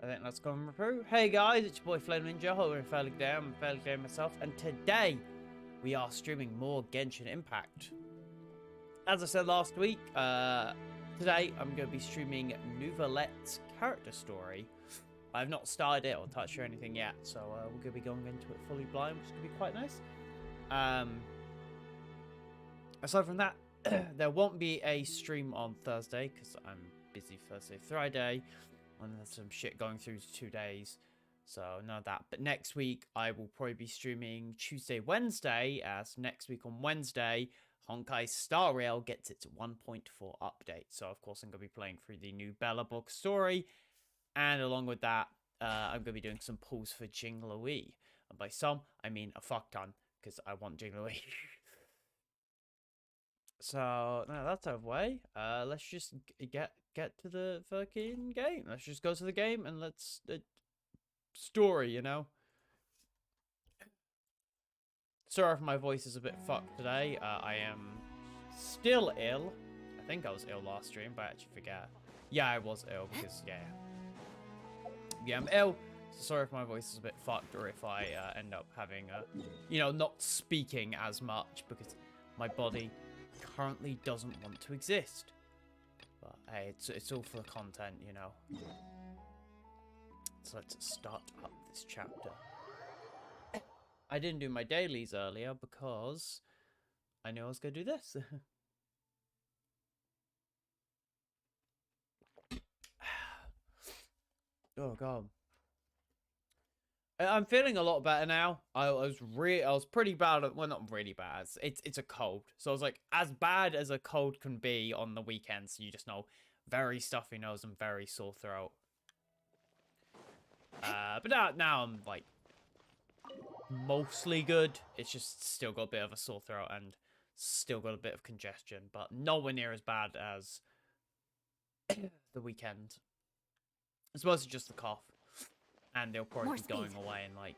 I think that's going through. Hey guys, it's your boy Flame Ninja, hope you're fairly there. I'm fairly there myself, and today we are streaming more Genshin Impact. As I said last week, today I'm going to be streaming Neuvillette's character story. I've not started it or touched or anything yet, so we're going to be going into it fully blind, which is going to be quite nice. Aside from that, there won't be a stream on Thursday because I'm busy Thursday, Friday. And there's some shit going through 2 days, so none of that. But next week, I will probably be streaming Tuesday, Wednesday, as next week on Wednesday, Honkai Star Rail gets its 1.4 update. So, of course, I'm going to be playing through the new Bella book story, and along with that, I'm going to be doing some pulls for Jingliwei. And by some, I mean a fuck ton, because I want Jingliwei. So, now that's out of the way. Let's just get to the fucking game. Let's just go to the game and let's... story, you know? Sorry if my voice is a bit fucked today. I am still ill. I think I was ill last stream, but I actually forget. Yeah, I was ill because, yeah, I'm ill. So sorry if my voice is a bit fucked or if I end up having, you know, not speaking as much because my body currently doesn't want to exist. But hey, it's all for the content, you know. So let's start up this chapter. I didn't do my dailies earlier because I knew I was going to do this. Oh god. I'm feeling a lot better now. I was pretty bad. Well, not really bad. It's a cold. So I was like, as bad as a cold can be on the weekends. You just know, very stuffy nose and very sore throat. But now I'm like mostly good. It's just still got a bit of a sore throat and still got a bit of congestion, but nowhere near as bad as the weekend. It's mostly just the cough. And they'll probably be going away in like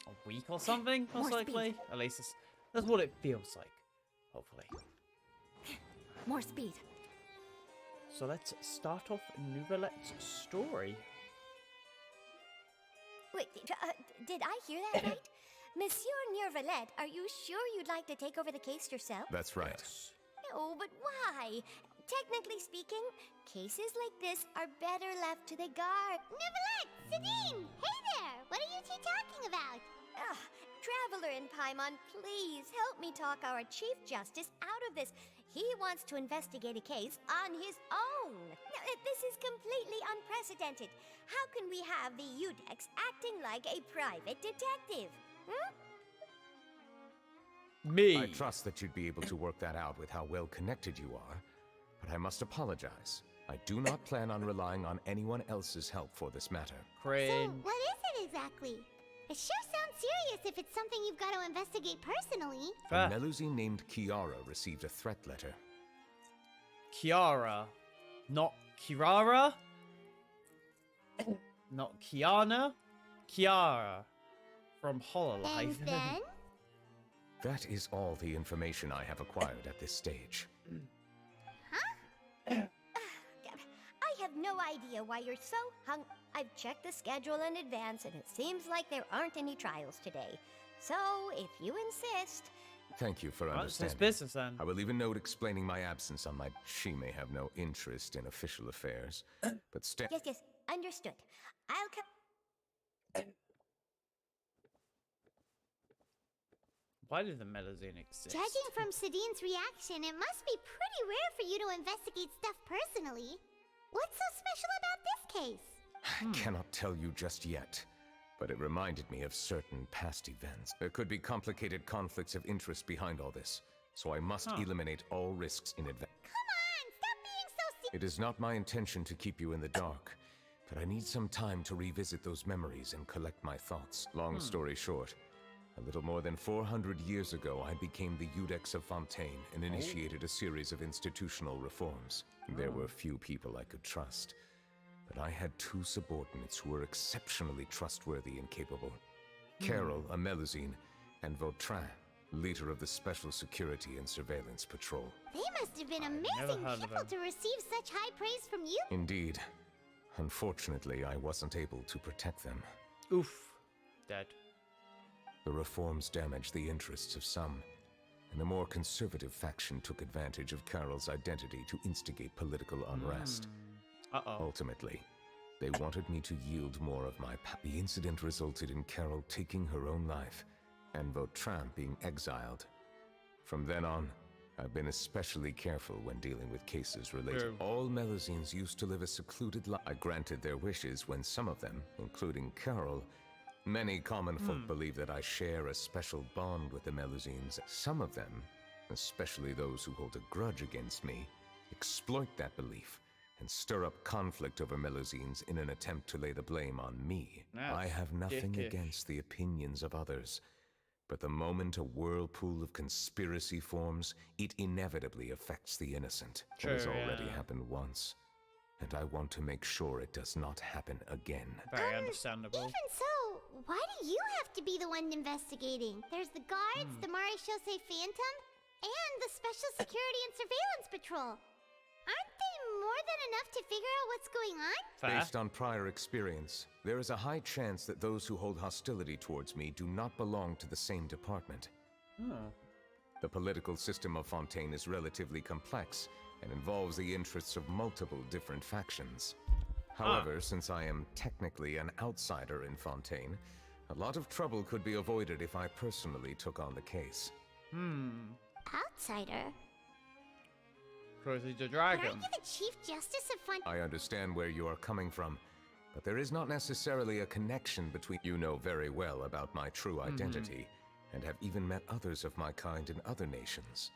a week or something, most likely. At least that's what it feels like, hopefully. More speed. So let's start off Neuvillette's story. Wait, did I hear that right? Monsieur Neuvillette, are you sure you'd like to take over the case yourself? That's right. Yes. No, but why? Technically speaking, cases like this are better left to the guard. Neuvillette! Sidine! Hey there! What are you two talking about? Traveler in Paimon, please help me talk our Chief Justice out of this. He wants to investigate a case on his own. Now, this is completely unprecedented. How can we have the Udex acting like a private detective? Hmm? Me. I trust that you'd be able to work that out with how well connected you are, but I must apologize. I do not plan on relying on anyone else's help for this matter. Cringe. So, what is it exactly? It sure sounds serious if it's something you've got to investigate personally. A melusine named Kiara received a threat letter. Kiara. Not Kirara? Not Kiana? Kiara. From Hololive. And then? That is all the information I have acquired at this stage. I have no idea why you're so hung. I've checked the schedule in advance, and it seems like there aren't any trials today. So, if you insist... Thank you for Well, it's his understanding. business then. I will leave a note explaining my absence on my... She may have no interest in official affairs, but Yes, understood. I'll come... Why did the melusine exist? Judging from Sidine's reaction, it must be pretty rare for you to investigate stuff personally. What's so special about this case? I cannot tell you just yet, but it reminded me of certain past events. There could be complicated conflicts of interest behind all this, so I must eliminate all risks in advance. Come on, stop being so It is not my intention to keep you in the dark, but I need some time to revisit those memories and collect my thoughts. Long story short, a little more than 400 years ago, I became the Udex of Fontaine and initiated a series of institutional reforms. There were few people I could trust, but I had two subordinates who were exceptionally trustworthy and capable. Carol, a melusine, and Vautrin, leader of the Special Security and Surveillance Patrol. They must have been never amazing heard of people them. to receive such high praise from you. Indeed. Unfortunately, I wasn't able to protect them. Oof. Dead. The reforms damaged the interests of some, and the more conservative faction took advantage of Carol's identity to instigate political unrest. Uh-oh. Ultimately, they wanted me to yield more of my power. The incident resulted in Carol taking her own life, and Vautrin being exiled. From then on, I've been especially careful when dealing with cases related. All melusines used to live a secluded life. I granted their wishes when some of them, including Carol, many common folk believe that I share a special bond with the melusines. Some of them, especially those who hold a grudge against me, exploit that belief and stir up conflict over melusines in an attempt to lay the blame on me. That's I have nothing dickish. against the opinions of others, but the moment a whirlpool of conspiracy forms, it inevitably affects the innocent. It has True, already yeah. happened once, and I want to make sure it does not happen again. Very understandable. Even so, why do you have to be the one investigating? There's the guards, the Marechaussee Phantom, and the Special Security and Surveillance Patrol. Aren't they more than enough to figure out what's going on? Fair. Based on prior experience, there is a high chance that those who hold hostility towards me do not belong to the same department. Oh. The political system of Fontaine is relatively complex and involves the interests of multiple different factions. However, since I am technically an outsider in Fontaine, a lot of trouble could be avoided if I personally took on the case. Outsider? Because he's a But dragon. aren't you the Chief Justice of Fontaine? I understand where you are coming from, but there is not necessarily a connection between. You know very well about my true identity, and have even met others of my kind in other nations.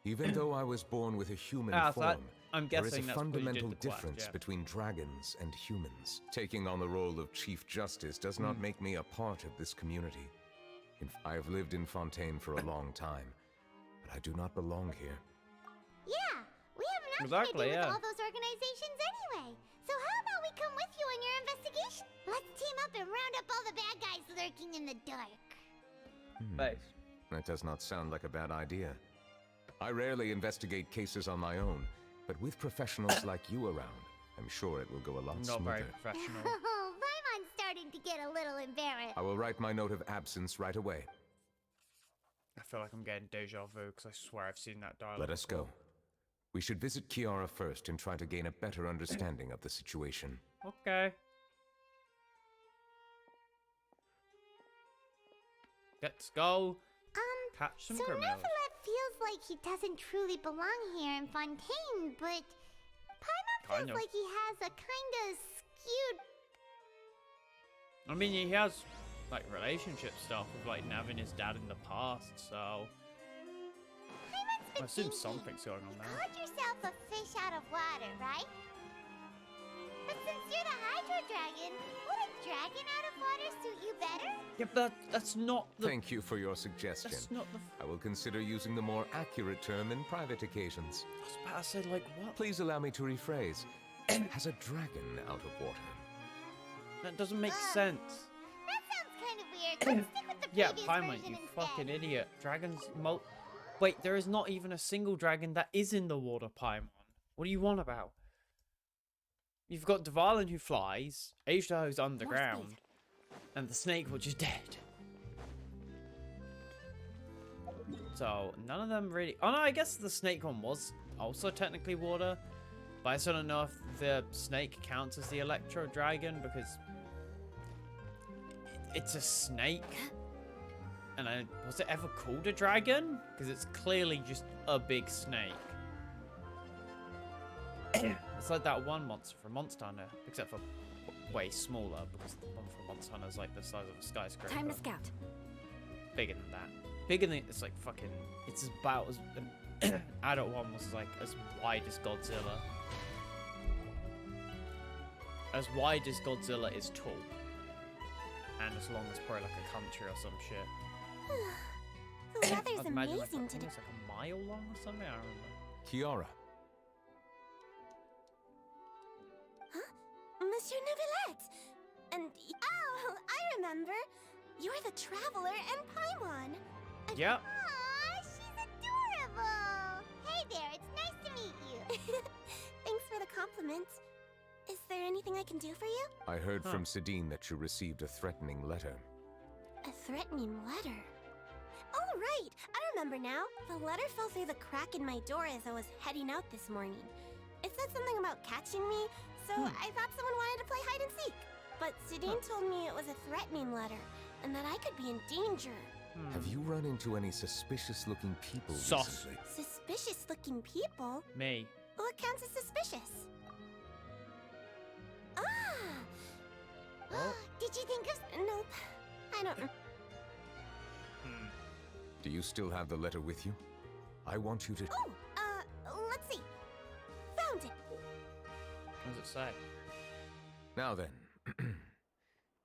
Even though I was born with a human form, I'm there is a guessing that's what you did fundamental the quest, difference yeah. between dragons and humans. Taking on the role of Chief Justice does not make me a part of this community. I have lived in Fontaine for a long time, but I do not belong here. Yeah, we have nothing Exactly, to do yeah. with all those organizations anyway. So how about we come with you on your investigation? Let's team up and round up all the bad guys lurking in the dark. Thanks. That does not sound like a bad idea. I rarely investigate cases on my own, but with professionals like you around, I'm sure it will go a lot Not very smoother. professional. Oh, Paimon's starting to get a little embarrassed. I will write my note of absence right away. I feel like I'm getting deja vu because I swear I've seen that dialogue. Let us go. We should visit Kiara first and try to gain a better understanding of the situation. Okay. Let's go catch some So criminals. Neuvillette feels like he doesn't truly belong here in Fontaine, but Paimon Kind feels of. like he has a kind of skewed. I mean, he has like relationship stuff with like Nav and his dad in the past, so Paimon's been I assume thinking, something's going on you there. called yourself a fish out of water, right? But since you're the Hydro Dragon, would a dragon out of water suit you better? Yeah, but that's not the. Thank you for your suggestion. That's not the. I will consider using the more accurate term in private occasions. I was about to say like what? Please allow me to rephrase. Has a dragon out of water? That doesn't make sense. That sounds kind of weird. Let's stick with the Yeah, previous Paimon, version you instead. fucking idiot. Dragons. Wait, there is not even a single dragon that is in the water, Paimon. What do you want about? You've got Dvalin who flies, Aisha who's underground, and the snake which is dead. So, none of them really... Oh no, I guess the snake one was also technically water. But I still don't know if the snake counts as the Electro Dragon because... It's a snake. And was it ever called a dragon? Because it's clearly just a big snake. It's like that one monster from Monster Hunter, except for way smaller, because the one from Monster Hunter is like the size of a skyscraper. Time to scout. Bigger than that. Bigger than, it's like fucking, it's about as, an adult one was like as wide as Godzilla. As wide as Godzilla is tall. And as long as probably like a country or some shit. The weather's I'd imagine like, amazing I think today. it's like a mile long or something, I don't remember. Kiara, Monsieur Neuvillette! And oh, I remember. You're the Traveler and Paimon. Yep. Aw, she's adorable. Hey there, it's nice to meet you. Thanks for the compliment. Is there anything I can do for you? I heard from Sidine that you received a threatening letter. A threatening letter? Oh, right! I remember now. The letter fell through the crack in my door as I was heading out this morning. It said something about catching me, so I thought someone wanted to play hide and seek. But Sidine told me it was a threatening letter, and that I could be in danger. Have you run into any suspicious-looking people Sus. recently? Suspicious-looking people? Me. What counts as suspicious? Ah! Oh. Did you think of... Nope. I don't know. Do you still have the letter with you? I want you to... Oh, let's see. Found it. What does it say? Now then.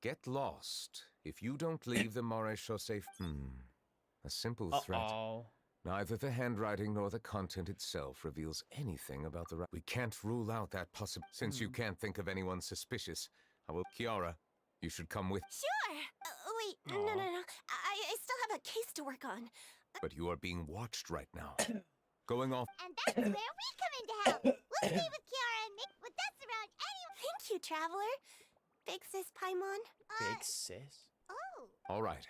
Get lost. If you don't leave the Maréchaussée... A simple threat. Uh-oh. Neither the handwriting nor the content itself reveals anything about the... We can't rule out that possibility. Since you can't think of anyone suspicious, I will... Kiara, you should come with... Sure. Wait. No. I still have a case to work on. But you are being watched right now. Going off... And that's where we come in to help. We'll stay with Kiara and make with us around any... Thank you, Traveler. Big Sis Paimon. Big sis. Oh, All right.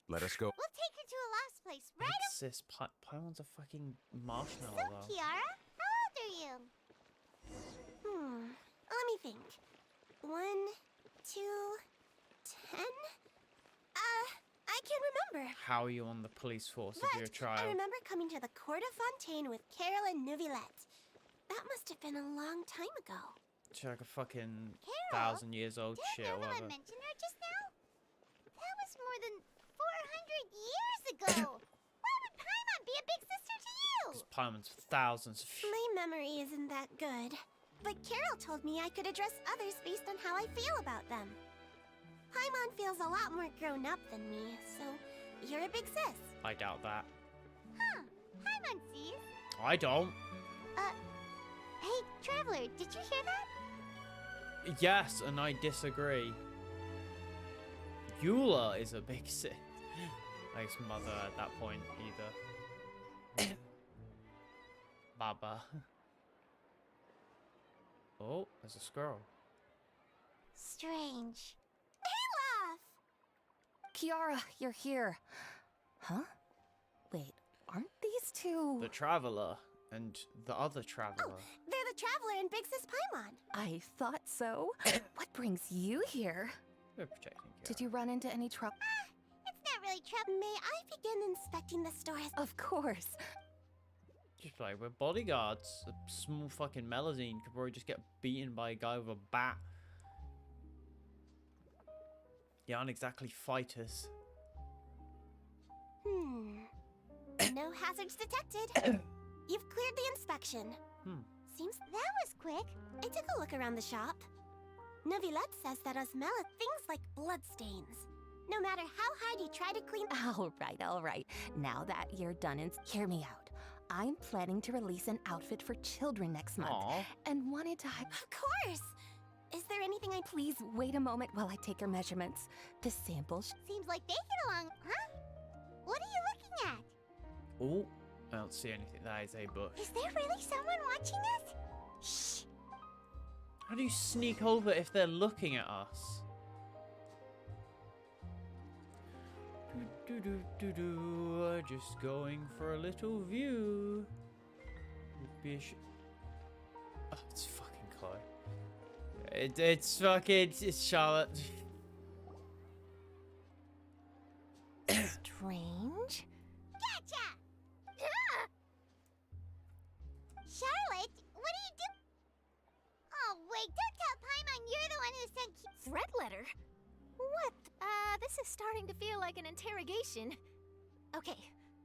Let us go. we'll take her to a lost place, Big right? sis. Paimon's a fucking marshmallow, So, though. Kiara, how old are you? Let me think. 1, 2, 10? I can't remember. How are you on the police force But of your trial? I remember coming to the Court of Fontaine with Carol and Neuvillette. That must have been a long time ago. She's like a fucking Carol? 1,000 years old Did shit or Neuvillette whatever. mention her just now? That was more than 400 years ago. Why would Paimon be a big sister to you? Because Paimon's thousands of My memory isn't that good. But Carol told me I could address others based on how I feel about them. Paimon feels a lot more grown up than me, so you're a big sis. I doubt that. Huh. Paimon sees. I don't. Hey, Traveler, did you hear that? Yes, and I disagree. Eula is a big sis. Like his mother at that point, either. Baba. Oh, there's a squirrel. Strange. Kiara, you're here. Huh? Wait, aren't these two... The Traveler and the other Traveler. They're the Traveler and Big Sis Paimon. I thought so. What brings you here? We're protecting Kiara. Did you run into any trouble? It's not really trouble. May I begin inspecting the stores? Of course. Just like, we're bodyguards. A small fucking melusine could probably just get beaten by a guy with a bat. They aren't exactly fighters. No hazards detected. You've cleared the inspection. Seems that was quick. I took a look around the shop. Neuvillette says that Osmella things like bloodstains. No matter how hard you try to clean... All right. Now that you're done, hear me out. I'm planning to release an outfit for children next month. Aw. And wanted to... Of course! Is there anything I... Please wait a moment while I take your measurements. The sample... Seems like they get along, huh? What are you looking at? Oh, I don't see anything. That is a bush. Is there really someone watching us? Shh. How do you sneak over if they're looking at us? Just going for a little view. Would be a oh, it's fucking Chloe. It's fucking... It's Charlotte. Strange? Gotcha! Charlotte, what are you doing? Oh, wait, don't tell Paimon you're the one who sent... Threat letter? What? This is starting to feel like an interrogation. Okay,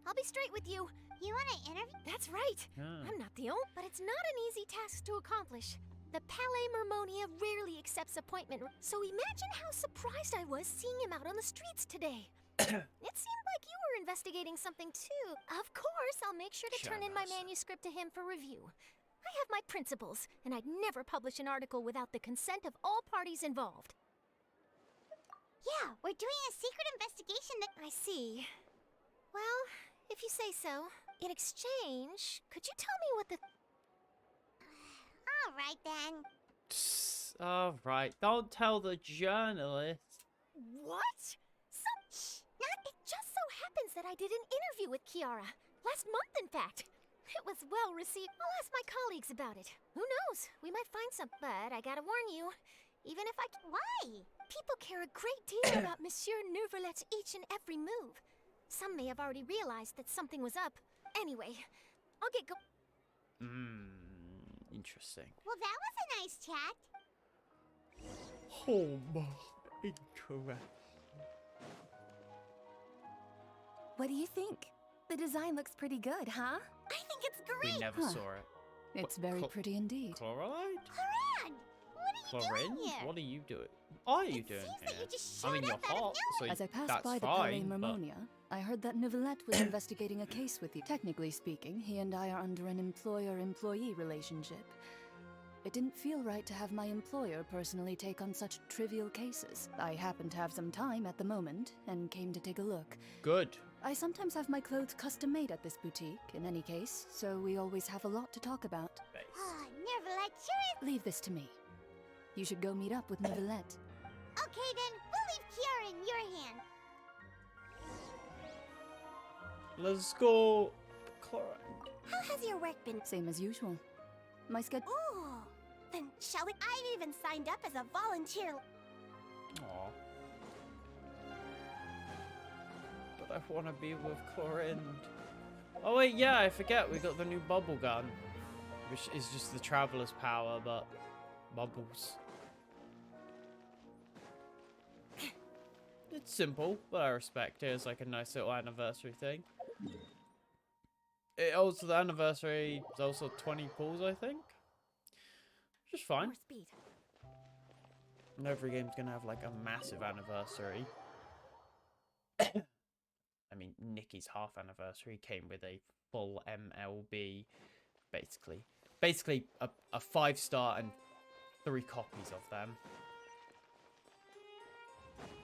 I'll be straight with you. You want to interview? That's right. Ah. I'm not the only, but it's not an easy task to accomplish. The Palais Mermonia rarely accepts appointment, so imagine how surprised I was seeing him out on the streets today. It seemed like you were investigating something too. Of course, I'll make sure to turn in my Shadows. manuscript to him for review. I have my principles, and I'd never publish an article without the consent of all parties involved. Yeah, we're doing a secret investigation that... I see. Well, if you say so. In exchange, could you tell me what the... All right then. All right, don't tell the journalist. What? It just so happens that I did an interview with Kiara. Last month, in fact. It was well received. I'll ask my colleagues about it. Who knows? We might find some. But I gotta warn you, even if I... Why? People care a great deal about Monsieur Neuvillette's each and every move. Some may have already realized that something was up. Anyway, I'll get go... Interesting. Well, that was a nice chat. Oh, interesting. What do you think? The design looks pretty good, huh? I think it's great! We never Huh. saw it. It's very pretty indeed. Chloride? Cloran, what are you Chlorine? doing here? What are you doing? What are you It doing seems here? that you just I mean, showed you're up out of hot, so As I passed that's by the Palais fine, but... Mermonia, I heard that Neuvillette was investigating a case with you. Technically speaking, he and I are under an employer-employee relationship. It didn't feel right to have my employer personally take on such trivial cases. I happen to have some time at the moment, and came to take a look. Good. I sometimes have my clothes custom-made at this boutique, in any case, so we always have a lot to talk about. Ah, Neuvillette sure is... Leave this to me. You should go meet up with Neuvillette. Okay then, we'll leave Kiara in your hand. Let's go. Chloride. How has your work been? Same as usual. My schedule... Ooh, then shall we? I've even signed up as a volunteer. Aw. But I want to be with Chlorine. Oh wait, yeah, I forget. We got the new bubble gun, which is just the Traveler's power, but bubbles. It's simple, but I respect it. It's like a nice little anniversary thing. It also, the anniversary is also 20 pulls, I think. Which is fine. More speed. And every game's gonna have like a massive anniversary. I mean, Nikki's half anniversary came with a full MLB, basically. Basically, a 5-star and 3 copies of them.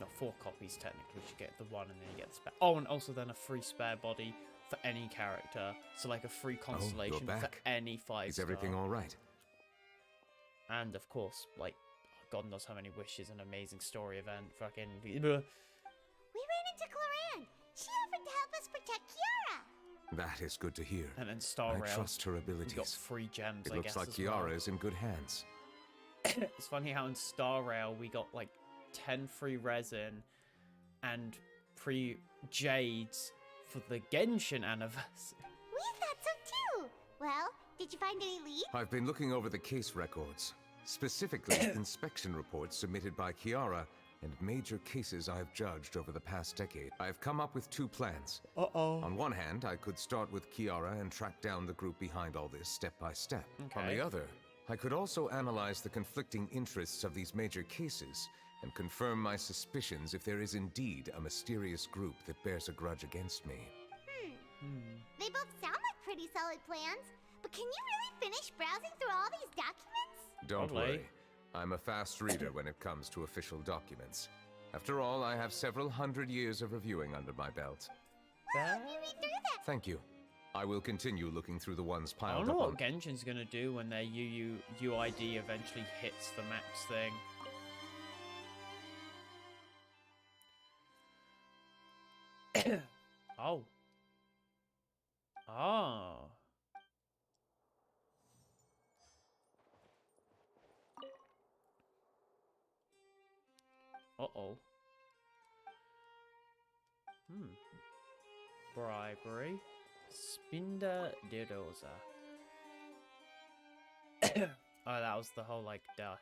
No, 4 copies technically. You get the 1 and then you get the spare. Oh, and also then a free spare body for any character. So like a free constellation for back. any 5-star. Is everything all right? And of course, like, God knows how many wishes, an amazing story event, fucking... We ran into Cloran. She offered to help us protect Kiara. That is good to hear. And then Star I Rail. trust her We got abilities. free gems, It I looks guess, like as well. Kiara is in good hands. It's funny how in Star Rail we got like 10 free resin and free jades for the Genshin anniversary. We thought so too. Well, did you find any leads? I've been looking over the case records, specifically inspection reports submitted by Kiara and major cases I've judged over the past decade. I've come up with 2 plans. Uh-oh. On one hand, I could start with Kiara and track down the group behind all this step by step. On Okay. the other, I could also analyze the conflicting interests of these major cases and confirm my suspicions if there is indeed a mysterious group that bears a grudge against me. They both sound like pretty solid plans, but can you really finish browsing through all these documents? Don't Probably. worry. I'm a fast reader when it comes to official documents. After all, I have several hundred years of reviewing under my belt. You read through that. Thank you. I will continue looking through the ones I piled don't know up what Genshin's gonna do when their UID eventually hits the max thing. Oh. Oh. Uh-oh. Bribery. Spinda de Rosa. Oh, that was the whole, like, death.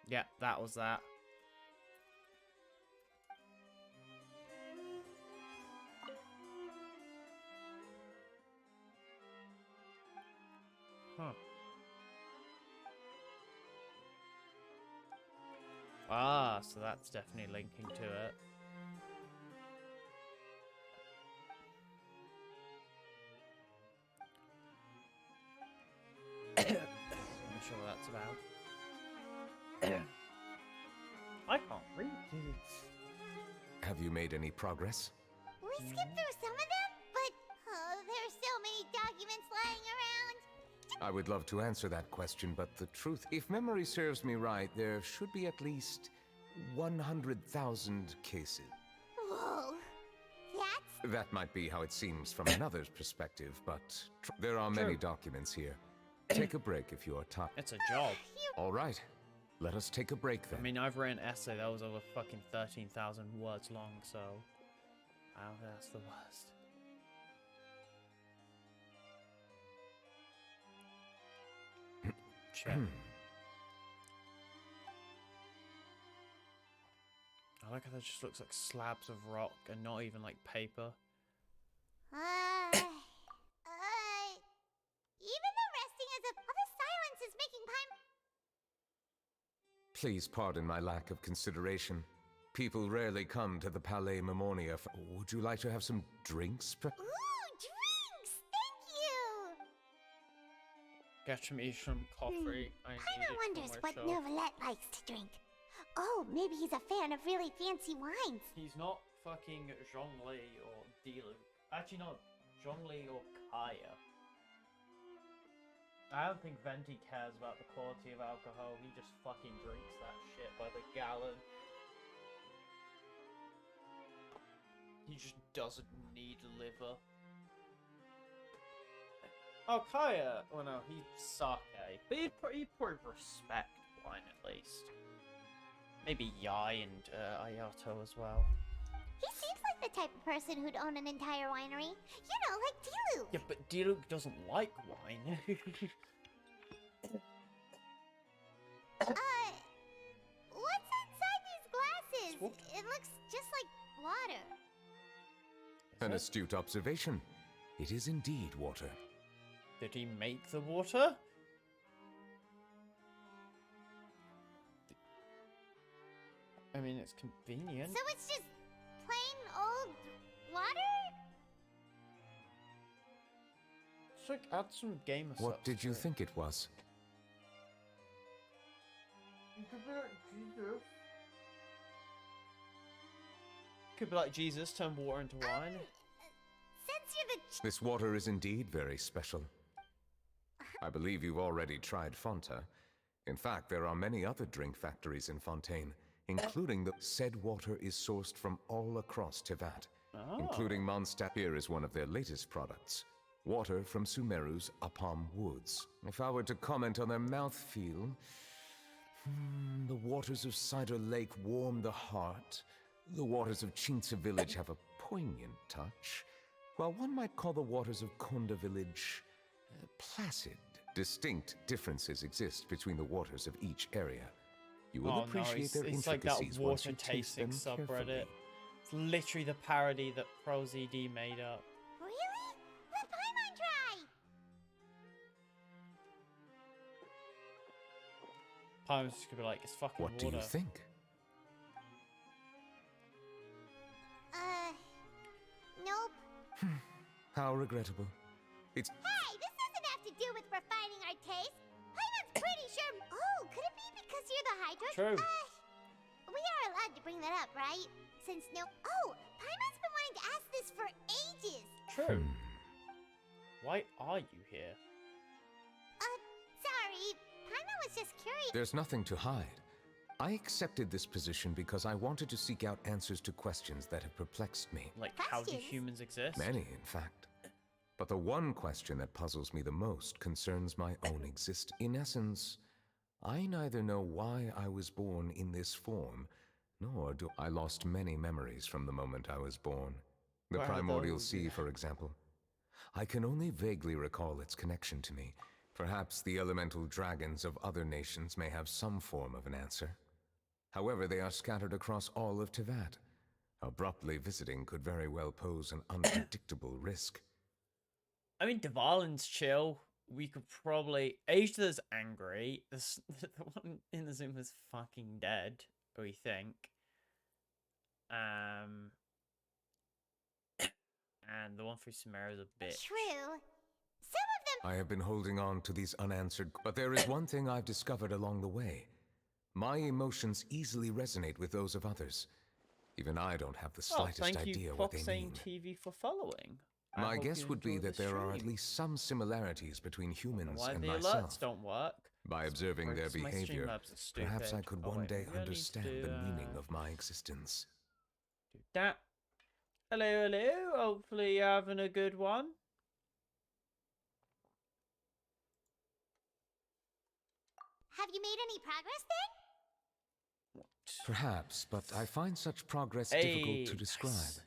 Yeah, that was that. Huh. Ah, so that's definitely linking to it. I'm not sure what that's about. I can't read. Have you made any progress? We skipped through some of them, but there's so many documents lying around. I would love to answer that question, but the truth, if memory serves me right, there should be at least 100,000 cases. Whoa, that's... That might be how it seems from another's perspective, but there are many documents here. Take a break if you are tired. It's a job. All right, let us take a break then. I mean, I've written an essay that was over fucking 13,000 words long, so I don't think that's the worst. Check. I like how that just looks like slabs of rock and not even like paper. Even though resting is all the silence is making Paimon... Please pardon my lack of consideration. People rarely come to the Palais Mermonia. Would you like to have some drinks? Ooh, drinks! Thank you! Get some coffee. I need Paimon it wonders for what myself. Neuvillette likes to drink. Oh, maybe he's a fan of really fancy wines. He's not fucking Zhongli or Dilu. Actually, not Zhongli or Kaya. I don't think Venti cares about the quality of alcohol. He just fucking drinks that shit by the gallon. He just doesn't need liver. Oh, Kaya! Well, no, he's sake. But he'd probably respect wine at least. Maybe Yai and Ayato as well. He seems like the type of person who'd own an entire winery. You know, like Dilu. Yeah, but Dilu doesn't like wine. What's inside these glasses? What? It looks just like water. An astute observation. It is indeed water. Did he make the water? I mean, it's convenient. So it's just plain old water? Just like add some gamer stuff. What did you think it was? You could be like Jesus. Could be like Jesus, turn water into wine. Since you're the This water is indeed very special. I believe you've already tried Fonta. In fact, there are many other drink factories in Fontaine, including the said water is sourced from all across Tevat, including Mondstadt. Here is one of their latest products. Water from Sumeru's Apam Woods. If I were to comment on their mouthfeel, the waters of Cider Lake warm the heart. The waters of Chintza Village have a poignant touch, while one might call the waters of Konda Village placid. Distinct differences exist between the waters of each area. You will appreciate their it's like that intricacies once water you taste tasting them subreddit. carefully. It's literally the parody that ProZD made up. Really? Let Paimon try! Paimon's just gonna be like, it's fucking What water. do you think? Nope. How regrettable. It's Hey, this doesn't have to do with refining our taste. Paimon's pretty sure... Oh, could it be because you're the Hydra? True. We are allowed to bring that up, right? Since no... Oh, Paimon's been wanting to ask this for ages. True. Why are you here? Sorry. Paimon was just curious. There's nothing to hide. I accepted this position because I wanted to seek out answers to questions that have perplexed me. Like, how do Questions? humans exist? Many, in fact. But the one question that puzzles me the most concerns my own existence. In essence, I neither know why I was born in this form, nor do I lost many memories from the moment I was born. The What are primordial those? sea, for example. I can only vaguely recall its connection to me. Perhaps the elemental dragons of other nations may have some form of an answer. However, they are scattered across all of Tevat. Abruptly visiting could very well pose an unpredictable risk. I mean, Dvalin's chill. We could probably... Aisha's angry. The one in the Zoom is fucking dead, we think. And the one through Sumeru is a bitch. True. Some of them... I have been holding on to these unanswered, but there is one thing I've discovered along the way. My emotions easily resonate with those of others. Even I don't have the Oh, slightest thank you, idea what they Foxane mean. TV, for following. I My hope guess you would be enjoy that the there are at stream. least some similarities between I don't know humans why and the myself. alerts don't work. By observing their Because my behavior, Streamlabs are stupid. perhaps I could Oh, one wait, day maybe I need to understand do, the meaning of my existence. do that. Hello, hello. Hopefully you're having a good one. Have you made any progress then? What? Perhaps, but I find such progress Hey, difficult to describe. nice.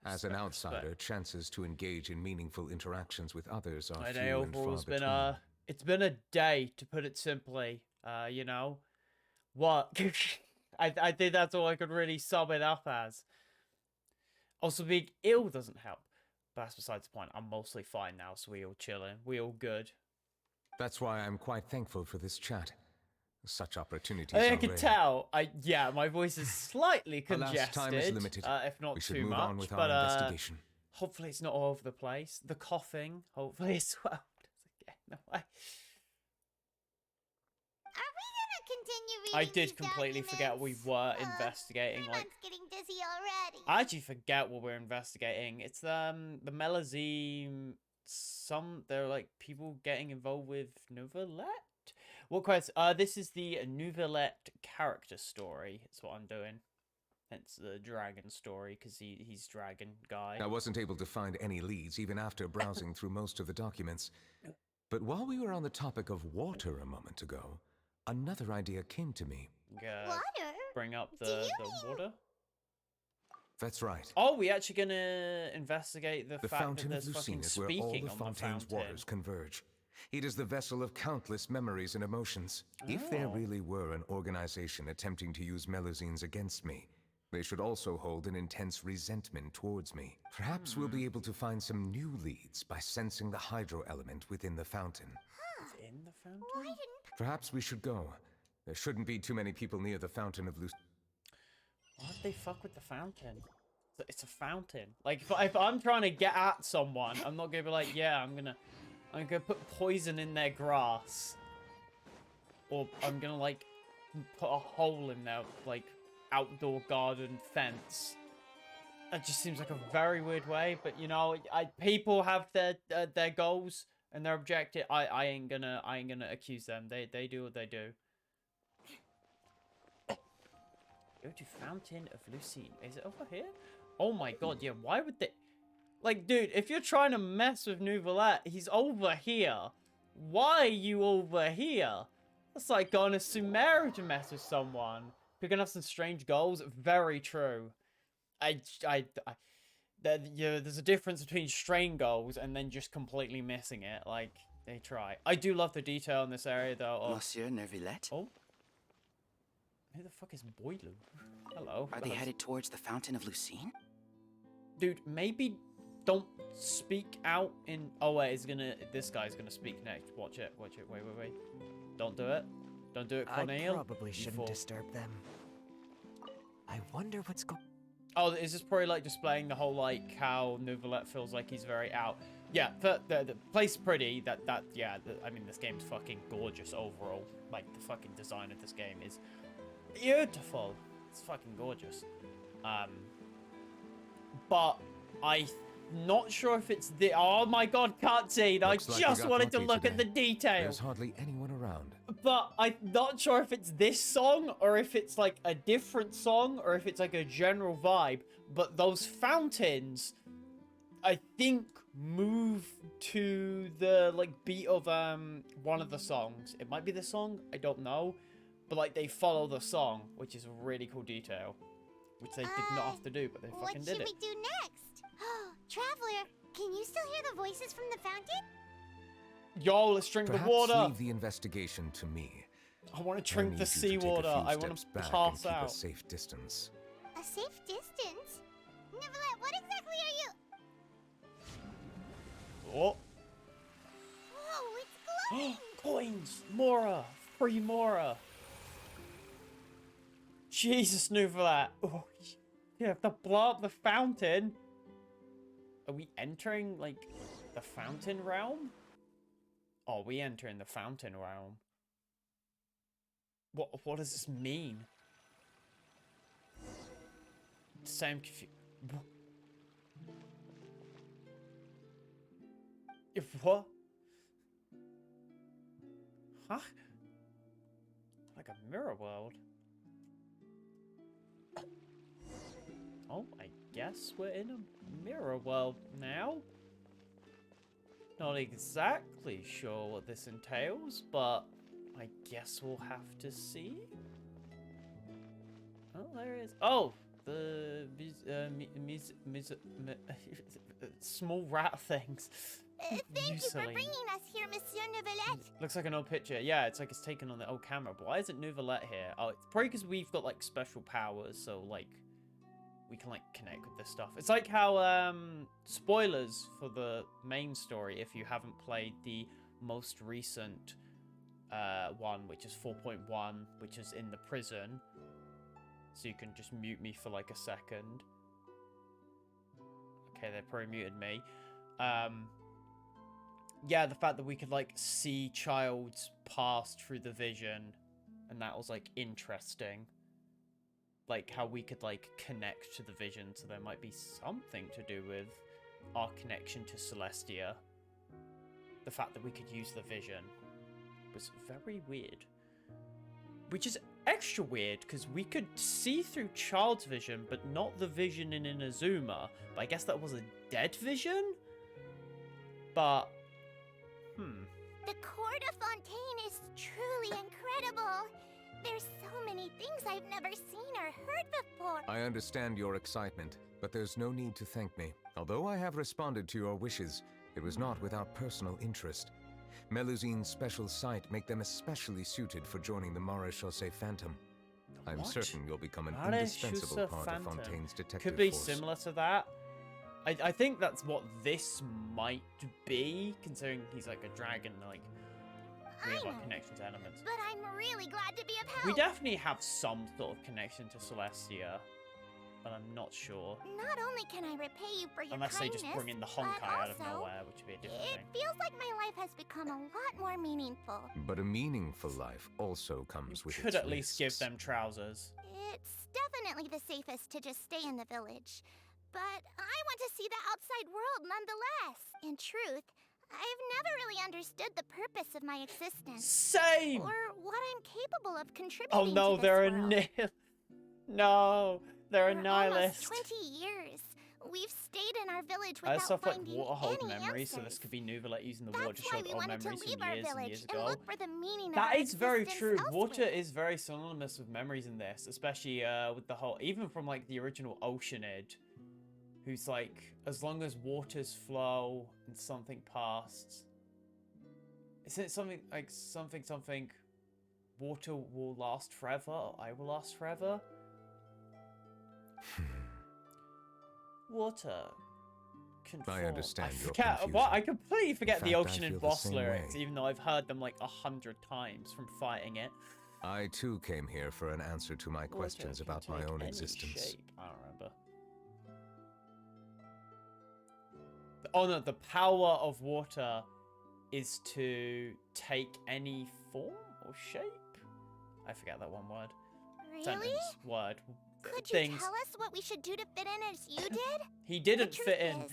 As an Respect, outsider, respect. chances to engage in meaningful interactions with others are My few day and far overall's been between. it's been a day, to put it simply. You know what? I think that's all I could really sum it up as. Also, being ill doesn't help. But that's besides the point. I'm mostly fine now, so we all chilling. We all good. That's why I'm quite thankful for this chat. Such opportunities I are can rare. tell. Yeah, my voice is slightly Alas, congested. time is limited. If not We should too move much. on with But our investigation. hopefully it's not all over the place. The coughing, hopefully as well. Doesn't get in the way. Are we gonna continue reading I did these completely forget we documents? were investigating. Like, Paimon's getting dizzy already. I actually forget what we're investigating. It's the melusine. They're like people getting involved with Neuvillette. What quest? This is the Neuvillette character story. That's what I'm doing. Hence the dragon story, because he's dragon guy. I wasn't able to find any leads even after browsing through most of the documents. But while we were on the topic of water a moment ago, another idea came to me. Water? Bring up Do the you mean- water. That's right. Oh, we actually gonna investigate the The fact that fountain of there's fucking Lucine is where all speaking the on the fontaine's fountain. waters converge. It is the vessel of countless memories and emotions. If there Oh. really were an organization attempting to use melusines against me, they should also hold an intense resentment towards me. Perhaps we'll be able to find some new leads by sensing the hydro element within the fountain. In the fountain? Why didn't Perhaps we should go. There shouldn't be too many people near the fountain of Lucine. Why'd they fuck with the fountain? It's a fountain. Like, if I'm trying to get at someone, I'm not gonna be like, yeah, I'm gonna put poison in their grass. Or I'm gonna, like, put a hole in their, like, outdoor garden fence. That just seems like a very weird way, but, you know, people have their goals and their objective. I ain't gonna accuse them. They do what they do. Go to Fountain of Lucine. Is it over here? Oh my god, yeah, why would they... Like, dude, if you're trying to mess with Neuvillette, he's over here. Why are you over here? That's like going to Sumeru to mess with someone. You're gonna have some strange goals. Very true. There's a difference between strange goals and then just completely missing it. Like, they try. I do love the detail in this area, though. Of... Monsieur Neuvillette? Oh. Who the fuck is Boilu? Hello. Are they headed towards the Fountain of Lucine? Dude, maybe don't speak out in... Oh, wait, this guy's gonna speak next. Watch it. Wait. Don't do it. Don't do it, Corneille. I probably shouldn't disturb them. I wonder what's going... Oh, is this probably, like, displaying the whole, like, how Neuvillette feels like he's very out? Yeah, the place is pretty. I mean, this game's fucking gorgeous overall. Like, the fucking design of this game is beautiful. It's fucking gorgeous. But I'm not sure if it's the... Oh my god, cutscene! I Looks like we just got wanted to lucky look at the today. detail. There's hardly anyone around. But I'm not sure if it's this song, or if it's, like, a different song, or if it's, like, a general vibe. But those fountains, I think, move to the, like, beat of, one of the songs. It might be the song, I don't know. But, like, they follow the song, which is a really cool detail. Which they did not have to do, but they what fucking should did it. we do next? Traveler, can you still hear the voices from the fountain? Yo, let's drink Perhaps the water. leave the investigation to me. I want to I drink need the you to take a seawater. few I want steps to back pass and keep out. a safe distance. A safe distance? Neuvillette, what exactly are you... Oh, Whoa, it's glowing! coins! Mora! Free Mora! Jesus, Neuvillette! Oh, you have to blow up the fountain! Are we entering, like, the fountain realm? Oh, we entering the fountain realm. What does this mean? Same If what? Huh? Like a mirror world? Oh, I guess we're in a mirror world now. Not exactly sure what this entails, but I guess we'll have to see. Oh, there it is. Oh, the small rat things. Thank you for bringing us here, Monsieur Neuvillette. Looks like an old picture. Yeah, it's like it's taken on the old camera. But why isn't Neuvillette here? Oh, it's probably because we've got like special powers, so like we can like connect with this stuff. It's like how spoilers for the main story if you haven't played the most recent one, which is 4.1, which is in the prison. So you can just mute me for like a second. Okay, they probably muted me. Yeah, the fact that we could like see Child's past through the vision, and that was like interesting. Like how we could like connect to the vision, so there might be something to do with our connection to Celestia. The fact that we could use the vision was very weird. Which is extra weird, because we could see through Child's vision, but not the vision in Inazuma. But I guess that was a dead vision? But, The Court of Fontaine is truly incredible. There's so many things I've never seen or heard before. I understand your excitement, but there's no need to thank me. Although I have responded to your wishes, it was not without personal interest. Melusine's special sight make them especially suited for joining the Maréchaussée Phantom. I'm What? certain you'll become an Maréchaussée indispensable part Phantom. of Fontaine's detective could be force. similar to that. I think that's what this might be, considering he's like a dragon, like, we have I our know, connection to elements. but I'm really glad to be of help. We definitely have some sort of connection to Celestia, but I'm not sure. Not only can I repay you for your Unless they kindness, just bring in the but Honkai out of also, nowhere, which would be a different it thing. feels like my life has become a lot more meaningful. But a meaningful life also comes You with could its at least give risks. them trousers. It's definitely the safest to just stay in the village. But I want to see the outside world nonetheless. In truth, I've never really understood the purpose of my existence. Same! Or what I'm capable of contributing Oh no, to this they're a world. No, they're a For nihilist. almost 20 years, we've stayed in our village I have without stuff like finding waterhold any memories, so answers. this could be Neuvillette using the water That's to why show we old wanted to memories leave from our years and village years and ago. look for the meaning of That our is very existence true. Water elsewhere. is very synonymous with memories in this, especially with the whole, even from like the original Oceanid, who's like, as long as waters flow and something passed. Isn't it something like something, water will last forever, or I will last forever? Water can I form. understand I your forget confusion. what I completely forget the fact, I Oceanid feel the boss same lyrics, way. even though I've heard them like 100 times from fighting it. I too came here for an answer to my questions Water can about my take own any existence. shape. I don't remember. Oh no, the power of water is to take any form or shape? I forget that one word. Really? Sentence, word. Could things. you tell us what we should do to fit in as you did? He The didn't truth fit in. is,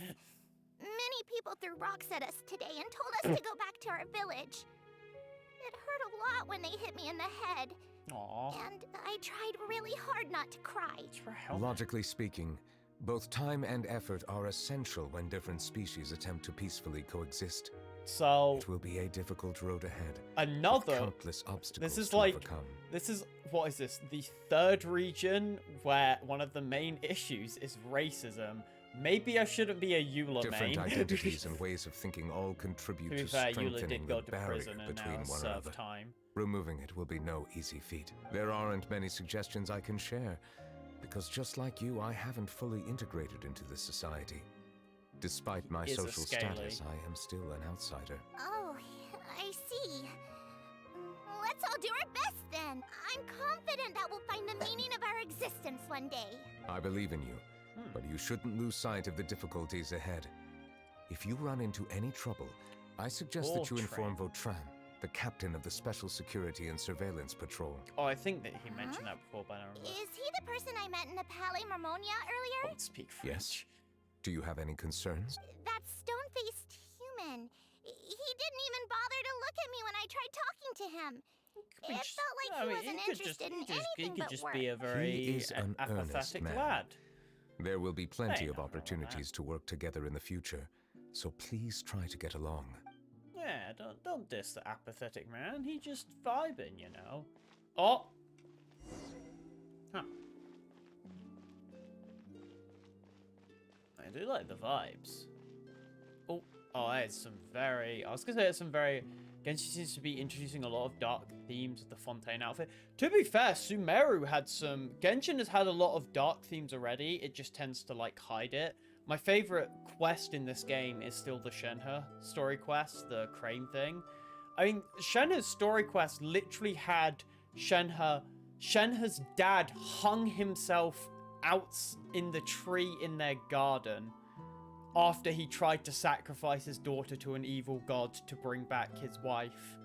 many people threw rocks at us today and told us to go back to our village. It hurt a lot when they hit me in the head, Aww. and I tried really hard not to cry. It's for help. Logically speaking, both time and effort are essential when different species attempt to peacefully coexist. So It will be a difficult road ahead, with another. countless obstacles This is to like. overcome. This is, what is this? The third region where one of the main issues is racism. Maybe I shouldn't be a Eula Different main. identities and ways of thinking all contribute To be to fair, Eula strengthening did the go to barrier prison and now between one serve another. time. Removing it will be no easy feat. There aren't many suggestions I can share, because just like you, I haven't fully integrated into this society. Despite my He is a social scaly. status, I am still an outsider. Oh, I see. Let's all do our best then. I'm confident that we'll find the meaning of our existence one day. I believe in you, but you shouldn't lose sight of the difficulties ahead. If you run into any trouble, I suggest that you inform Vautrin. Vautrin. the captain of the Special Security and Surveillance Patrol. Oh, I think that he mentioned that before, but I don't remember. Is he the person I met in the Palais Marmonia earlier? Don't speak French. Yes? Do you have any concerns? That stone-faced human. He didn't even bother to look at me when I tried talking to him. Could It just- felt like I he mean, wasn't interested in he anything could but just work. be a very He is an earnest apathetic man. lad. There will be plenty Hey, of no, no, no, no. opportunities to work together in the future, so please try to get along. Yeah, don't diss the apathetic man. He just vibing, you know. Oh. Huh. I do like the vibes. Oh, there's some very. I was gonna say there's some very. Genshin seems to be introducing a lot of dark themes with the Fontaine outfit. To be fair, Sumeru had some. Genshin has had a lot of dark themes already. It just tends to like hide it. My favorite quest in this game is still the Shenhe story quest, the crane thing. I mean, Shenhe's story quest literally had Shenhe's dad hung himself out in the tree in their garden after he tried to sacrifice his daughter to an evil god to bring back his wife.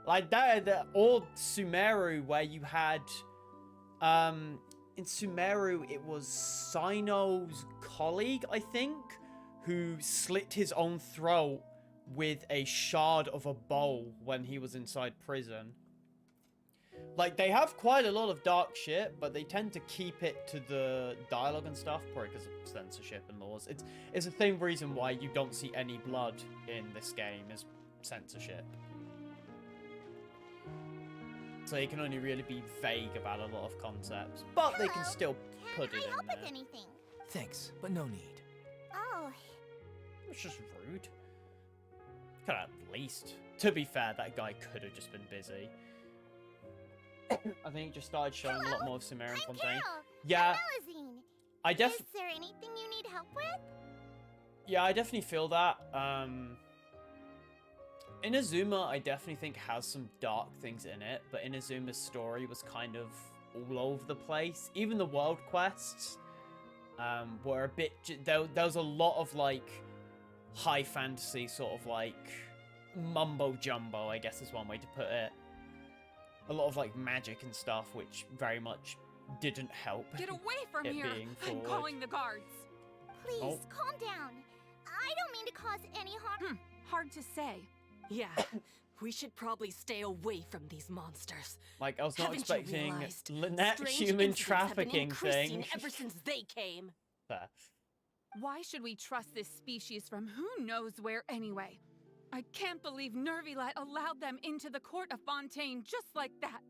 Like that, or Sumeru, where you had, in Sumeru, it was Sino's colleague, I think, who slit his own throat with a shard of a bowl when he was inside prison. Like, they have quite a lot of dark shit, but they tend to keep it to the dialogue and stuff, probably because of censorship and laws. It's the same reason why you don't see any blood in this game, is censorship. So they can only really be vague about a lot of concepts, but they can Hello. still put Can it I help in with there. anything? Thanks, but no need. Oh, It's just rude. Could at least. To be fair, that guy could have just been busy. I think he just started showing a lot more of Sumeru and I'm Fontaine. Carol. Yeah, Melusine. I Is there anything you need help with? I definitely feel that. Inazuma, I definitely think has some dark things in it, but Inazuma's story was kind of all over the place. Even the world quests were a bit. There was a lot of like high fantasy sort of like mumbo jumbo, I guess is one way to put it. A lot of like magic and stuff, which very much didn't help. Get away from it here! being I'm forward. calling the guards. Please, Oh. calm down. I don't mean to cause any harm. Hard to say. Yeah, we should probably stay away from these monsters. Like, I was not Haven't expecting you realized? Lynette Strange human incidents have been trafficking increasing thing. ever since they came. Fair. Why should we trust this species from who knows where anyway? I can't believe Neuvillette allowed them into the court of Fontaine just like that.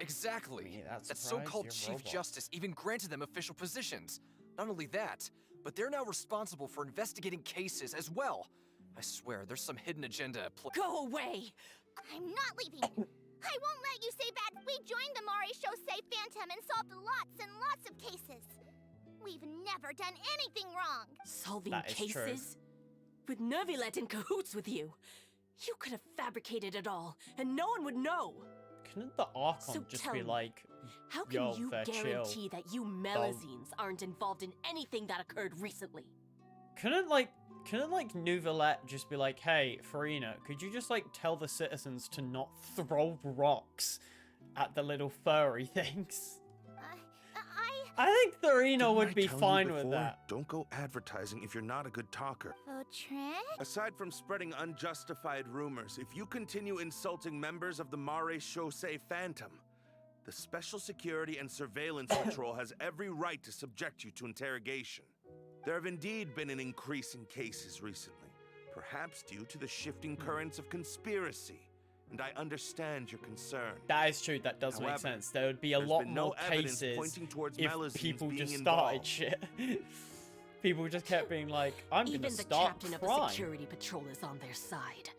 Exactly. Me, that's That surprised so-called you're Chief robot. Justice even granted them official positions. Not only that, but they're now responsible for investigating cases as well. I swear, there's some hidden agenda at play. Go away! I'm not leaving. I won't let you say that. We joined the Mare Chaussee Phantom and solved lots and lots of cases. We've never done anything wrong. Solving That is true. cases? With Neuvillette in cahoots with you. You could have fabricated it all, and no one would know. Couldn't the Archon So just tell be me, like, How can yo, you they're chill? guarantee that you Melusines aren't involved in anything that occurred recently? Couldn't Neuvillette just be like, hey, Farina, could you just like tell the citizens to not throw rocks at the little furry things? I think Farina Didn't would I be tell you fine with before? that. Don't go advertising if you're not a good talker. Vautrin? Aside from spreading unjustified rumors, if you continue insulting members of the Mare Chaussee Phantom, the Special Security and Surveillance Patrol has every right to subject you to interrogation. There have indeed been an increase in cases recently, perhaps due to the shifting currents of conspiracy, and I understand your concern. That is true, that does make However, sense. There would be a there's lot been no more evidence cases pointing towards if Melusines people being just started involved. shit. People just kept being like, I'm Even gonna the start captain of the crime. security patrol is on their side.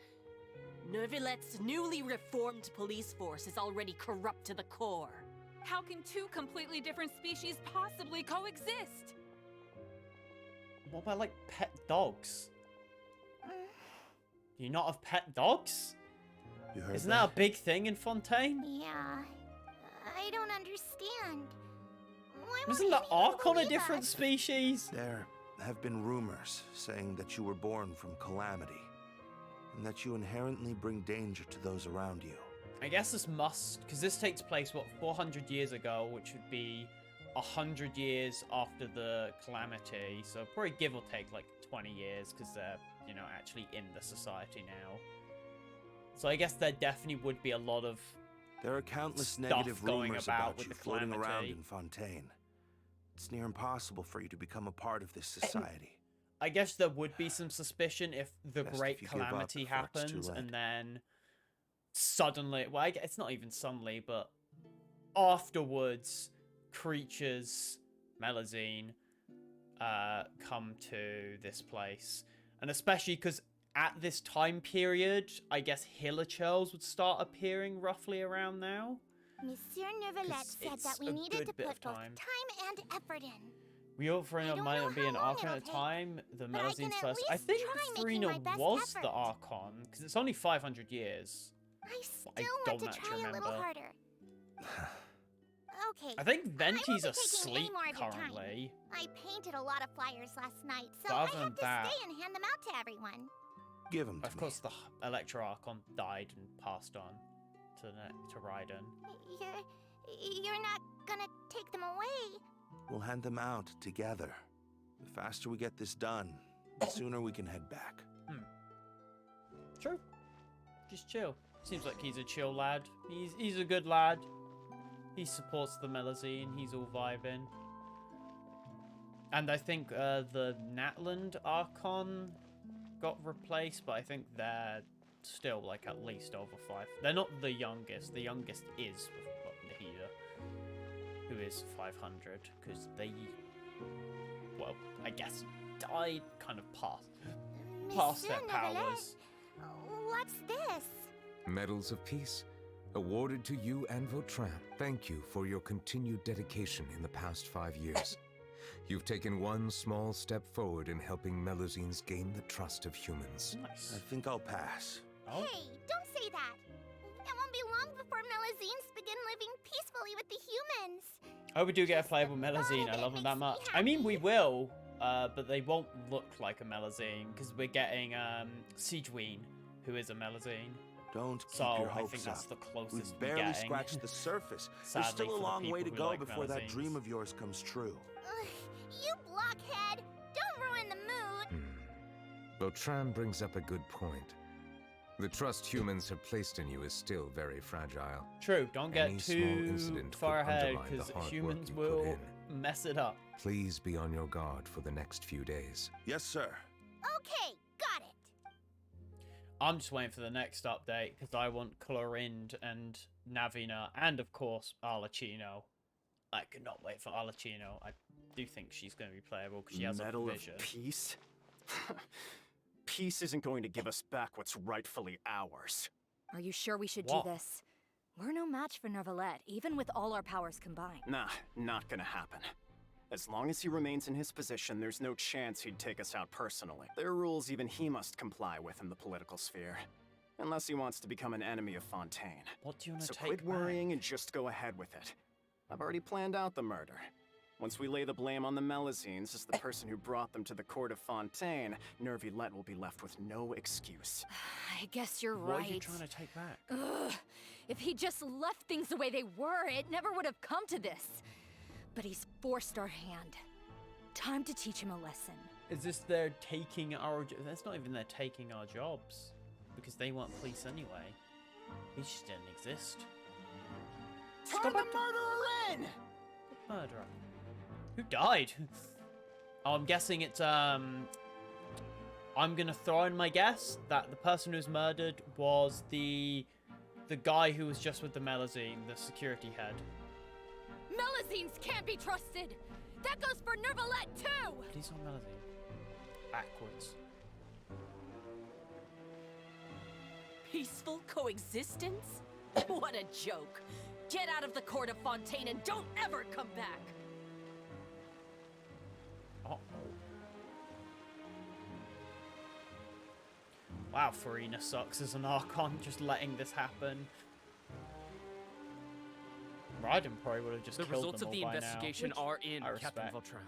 Neuvillette's newly reformed police force is already corrupt to the core. How can two completely different species possibly coexist? What about like pet dogs? Do you not have pet dogs? You heard Isn't that a big thing in Fontaine? Yeah. I don't understand. Why won't Isn't the anyone Archon a believe different us? species? There have been rumors saying that you were born from calamity, and that you inherently bring danger to those around you. I guess this must, because this takes place, what, 400 years ago, which would be 100 years after the calamity, so probably give or take like 20 years, because they're, you know, actually in the society now. So I guess there definitely would be a lot of There are countless stuff negative going rumors about about with you the floating around calamity. in Fontaine. It's near impossible for you to become a part of this society. I guess there would be some suspicion if the Best Great if you give up Calamity before it's too happens late. and then suddenly, well, it's not even suddenly, but afterwards, creatures, melusine, come to this place. And especially because at this time period, I guess hilichurls would start appearing roughly around now. Monsieur Neuvillette 'Cause said it's that we a needed to good bit put of both time. time and effort in. We all for I don't might know not be how an long Archon it'll at the take, time. The but I Melusine's can at first. I least think try making Farina my best was the effort. Archon because it's only 500 years. I still don't want to actually try a little remember. harder. Okay. I think I won't Venti's be asleep taking any more of your time. currently. I painted a lot of flyers last night, so But I other have than to that- stay and hand them out to everyone. Give them to Of me. course, the Electro Archon died and passed on to Raiden. You're not gonna take them away. We'll hand them out together. The faster we get this done, the sooner we can head back. True. Just chill. Seems like he's a chill lad. He's a good lad. He supports the Melusine. He's all vibing. And I think the Natland Archon got replaced, but I think they're still like at least over 5. They're not the youngest. The youngest is Nahida, who is 500, because they, well, I guess died kind of past their Monsieur powers. Neuvillette, what's this? Medals of Peace, awarded to you and Vautrin. Thank you for your continued dedication in the past 5 years. You've taken one small step forward in helping Melusines gain the trust of humans. Nice. I think I'll pass. Oh. Hey, don't say that. It won't be long before Melusines begin living peacefully with the humans. I hope we do get a playable Melusine. I love them that much. I mean, we will, but they won't look like a Melusine because we're getting Siegeween, who is a Melusine. Don't keep So your I hopes think that's up. the closest We've we're barely getting. scratched the surface. Sadly, There's still for a the long way to people who go like before that Melusines. dream of yours comes true. Ugh, you blockhead! Don't ruin the mood. Vautrin brings up a good point. The trust humans have placed in you is still very fragile. True, don't get Any small too incident far could ahead undermine the because hard work humans you put will in. mess it up. Please be on your guard for the next few days. Yes, sir. Okay, got it. I'm just waiting for the next update because I want Clorind and Navina and, of course, Arlecchino. I could not wait for Arlecchino. I do think she's going to be playable because she has Medal a of vision. Peace? Peace isn't going to give us back what's rightfully ours. Are you sure we should What? do this? We're no match for Neuvillette, even with all our powers combined. Nah, not gonna happen. As long as he remains in his position, there's no chance he'd take us out personally. There are rules even he must comply with in the political sphere. Unless he wants to become an enemy of Fontaine. What do you want to So take quit back? worrying and just go ahead with it. I've already planned out the murder. Once we lay the blame on the Melusines as the person who brought them to the court of Fontaine, Neuvillette will be left with no excuse. I guess you're What right. are you trying to take back? Ugh. If he just left things the way they were, it never would have come to this. But he's forced our hand. Time to teach him a lesson. Is this they're taking our... That's not even they're taking our jobs. Because they weren't police anyway. We just didn't exist. Turn the murderer in! Murderer. Who died? Oh, I'm guessing it's, I'm gonna throw in my guess that the person who's murdered was the guy who was just with the Melusine, the security head. Melusines can't be trusted! That goes for Neuvillette too! But he's on Melusine. Backwards. Peaceful coexistence? What a joke. Get out of the court of Fontaine and don't ever come back. Uh-oh. Wow, Farina sucks as an Archon, just letting this happen. Raiden probably would have just The killed results them of the all by investigation now, are which in, I Captain respect. Vautrin.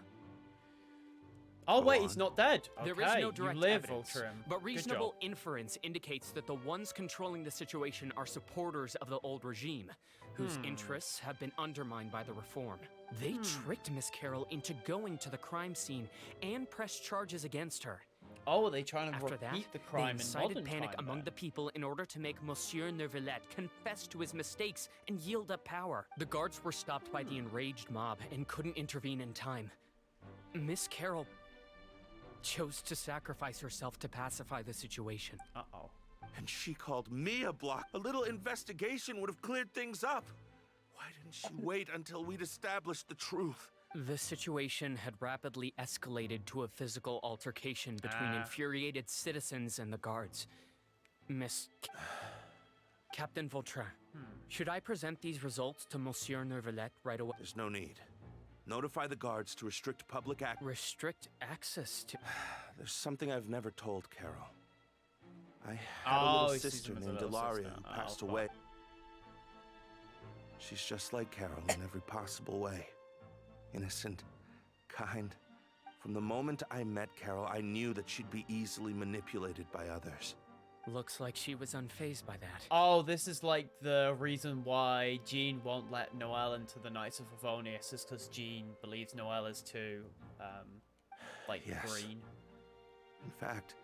Oh Go wait, he's on. not dead. There is Okay, no direct you live, evidence, Ultrim. but Good reasonable job. inference indicates that the ones controlling the situation are supporters of the old regime, whose interests have been undermined by the reform. They tricked Miss Carroll into going to the crime scene and pressed charges against her. Oh, are they trying to After that, repeat the they crime in incited modern panic time, among then? the people in order to make Monsieur Neuvillette confess to his mistakes and yield up power. The guards were stopped by the enraged mob and couldn't intervene in time. Miss Carroll chose to sacrifice herself to pacify the situation. Uh-oh. And she called me a block. A little investigation would have cleared things up. Why didn't she wait until we'd established the truth? The situation had rapidly escalated to a physical altercation between infuriated citizens and the guards. Captain Vautrin, should I present these results to Monsieur Neuvillette right away? There's no need. Notify the guards to restrict public access. Restrict access to... There's something I've never told Carol. I had a little sister named Ilaria who passed away. She's just like Carol in every possible way. Innocent, kind. From the moment I met Carol, I knew that she'd be easily manipulated by others. Looks like she was unfazed by that. Oh, this is like the reason why Jean won't let Noelle into the Knights of Favonius, is because Jean believes Noelle is too, like, green. In fact,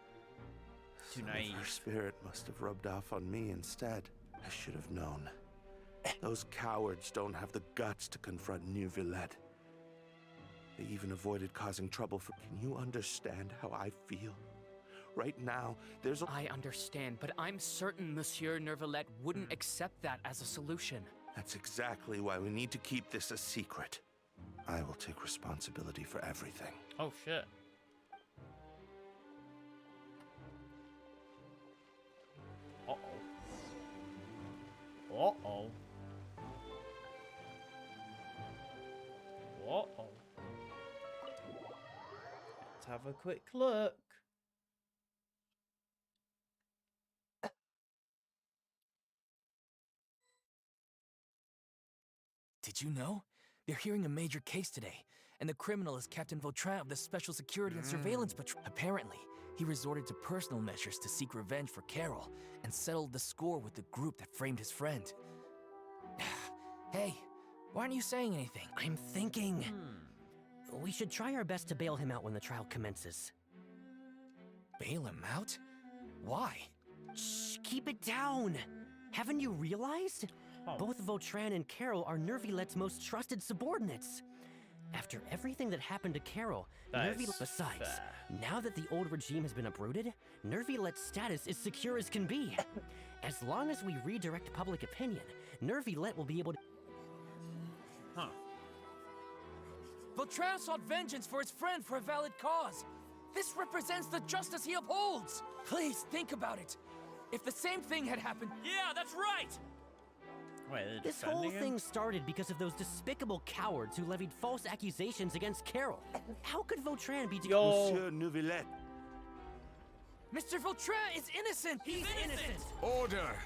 Too some of naive. her spirit must have rubbed off on me instead. I should have known. Those cowards don't have the guts to confront Neuvillette. They even avoided causing trouble for... Can you understand how I feel? Right now, there's a... I understand, but I'm certain Monsieur Neuvillette wouldn't accept that as a solution. That's exactly why we need to keep this a secret. I will take responsibility for everything. Oh, shit. Uh-oh. Uh-oh. Uh-oh. Let's have a quick look. Did you know? They're hearing a major case today, and the criminal is Captain Vautrin of the Special Security and Surveillance Patrol. Apparently, he resorted to personal measures to seek revenge for Carol and settled the score with the group that framed his friend. Hey, why aren't you saying anything? I'm thinking... We should try our best to bail him out when the trial commences. Bail him out? Why? Shh, keep it down! Haven't you realized? Both Vautrin and Carol are Neuvillette's most trusted subordinates. After everything that happened to Carol, Neuvillette... Besides, now that the old regime has been uprooted, Neuvillette's status is secure as can be. As long as we redirect public opinion, Neuvillette will be able to... Vautrin sought vengeance for his friend for a valid cause. This represents the justice he upholds. Please think about it. If the same thing had happened... Yeah, that's right! Wait, this whole thing started because of those despicable cowards who levied false accusations against Carol. How could Vautrin be... Monsieur Neuvillette. Mr. Vautrin is innocent! He's innocent! Order!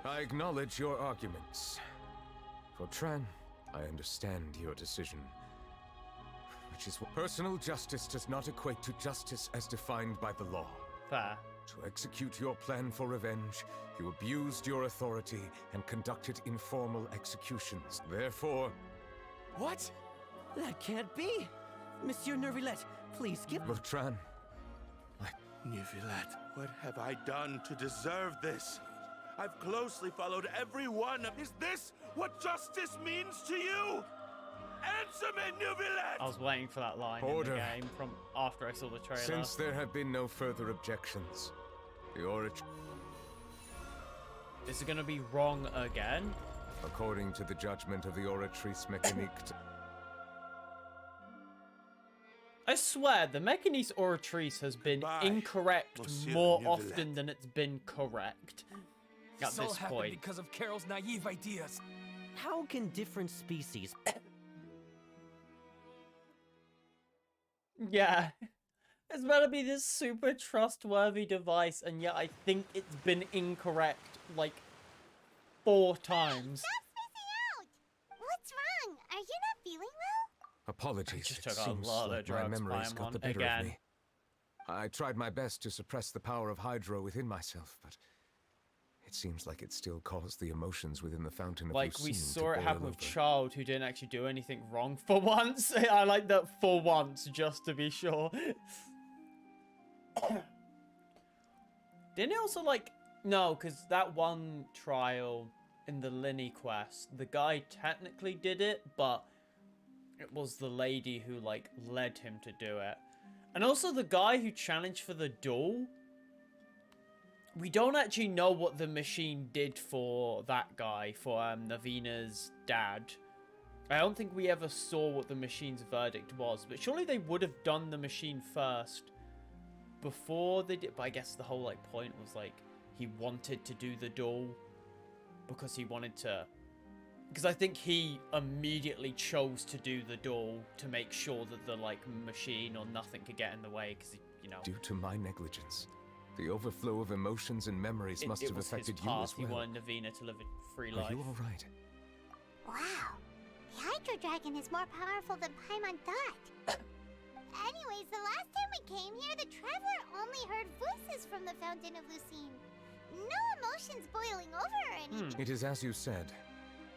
I acknowledge your arguments. Vautrin, I understand your decision. Which is what personal justice does not equate to justice as defined by the law. Fair. To execute your plan for revenge, you abused your authority and conducted informal executions. Therefore... What? That can't be! Monsieur Neuvillette, please give... Vautrin, Neuvillette, what have I done to deserve this? I've closely followed every one of... Is this what justice means to you? Answer me, Neuvillette! I was waiting for that line in the game from after I saw the trailer. Since there have been no further objections, the orator... Is it going to be wrong again? According to the judgment of the Oratrice Mécanique... I swear, the Mécanique Oratrice has been incorrect more often than it's been correct at This all this happened point. because of Carol's naive ideas. How can different species... Yeah. It's meant to be this super trustworthy device, and yet I think it's been incorrect, like, 4 times. Stop spacing out! What's wrong? Are you not feeling well? Apologies. Just It took a seems lot of like my drugs, memories got the Paimon, better again. of me. I tried my best to suppress the power of Hydro within myself, but it seems like it still caused the emotions within the Fountain of Like, Lucine we to saw it boil happen with over. Child, who didn't actually do anything wrong for once. I like that for once, just to be sure. Didn't it also, like... No, because that one trial in the Linny quest, the guy technically did it, but it was the lady who, like, led him to do it. And also the guy who challenged for the duel, we don't actually know what the machine did for that guy, for Navina's dad. I don't think we ever saw what the machine's verdict was, but surely they would have done the machine first before they did. But I guess the whole, like, point was, like, he wanted to do the duel because he wanted to... Because I think he immediately chose to do the duel to make sure that the, like, machine or nothing could get in the way, because, you know... Due to my negligence, the overflow of emotions and memories must have affected you as He well. wanted Navina to live a free Are life. you all right? Wow. The Hydro Dragon is more powerful than Paimon thought. Anyways, the last time we came here, the Traveler only heard voices from the Fountain of Lucine. No emotions boiling over or anything. It is as you said.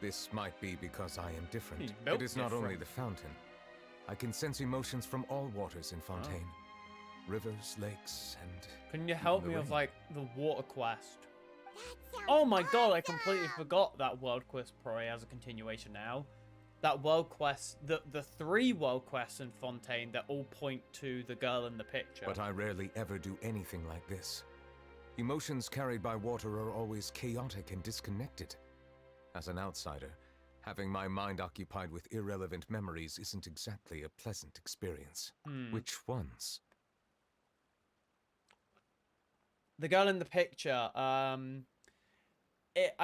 This might be because I am different. He's built It is not only different. the fountain. I can sense emotions from all waters in Fontaine. Rivers, lakes, and... Can you help even me the with, rain. like, the water quest? That sounds Oh my god, I awesome. completely forgot that world quest probably has a continuation now. That world quest, the 3 world quests in Fontaine that all point to the girl in the picture. But I rarely ever do anything like this. Emotions carried by water are always chaotic and disconnected. As an outsider, having my mind occupied with irrelevant memories isn't exactly a pleasant experience. Which ones? The girl in the picture, I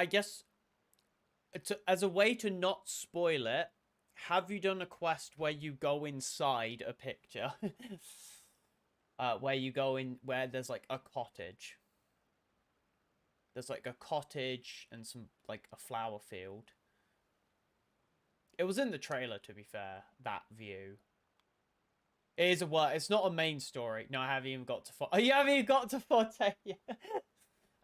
guess, as a way to not spoil it, have you done a quest where you go inside a picture? Where you go in, where there's like a cottage. There's like a cottage and some, like, a flower field. It was in the trailer, to be fair, that view. It is a work. It's not a main story. No, I haven't even got to... Oh, you haven't even got to Fontaine yet.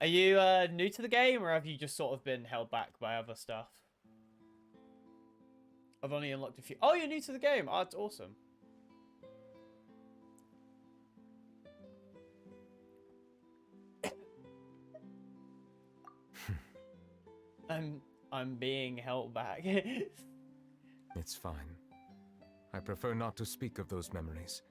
Are you new to the game, or have you just sort of been held back by other stuff? I've only unlocked a few... Oh, you're new to the game. Oh, that's awesome. I'm being held back. It's fine. I prefer not to speak of those memories.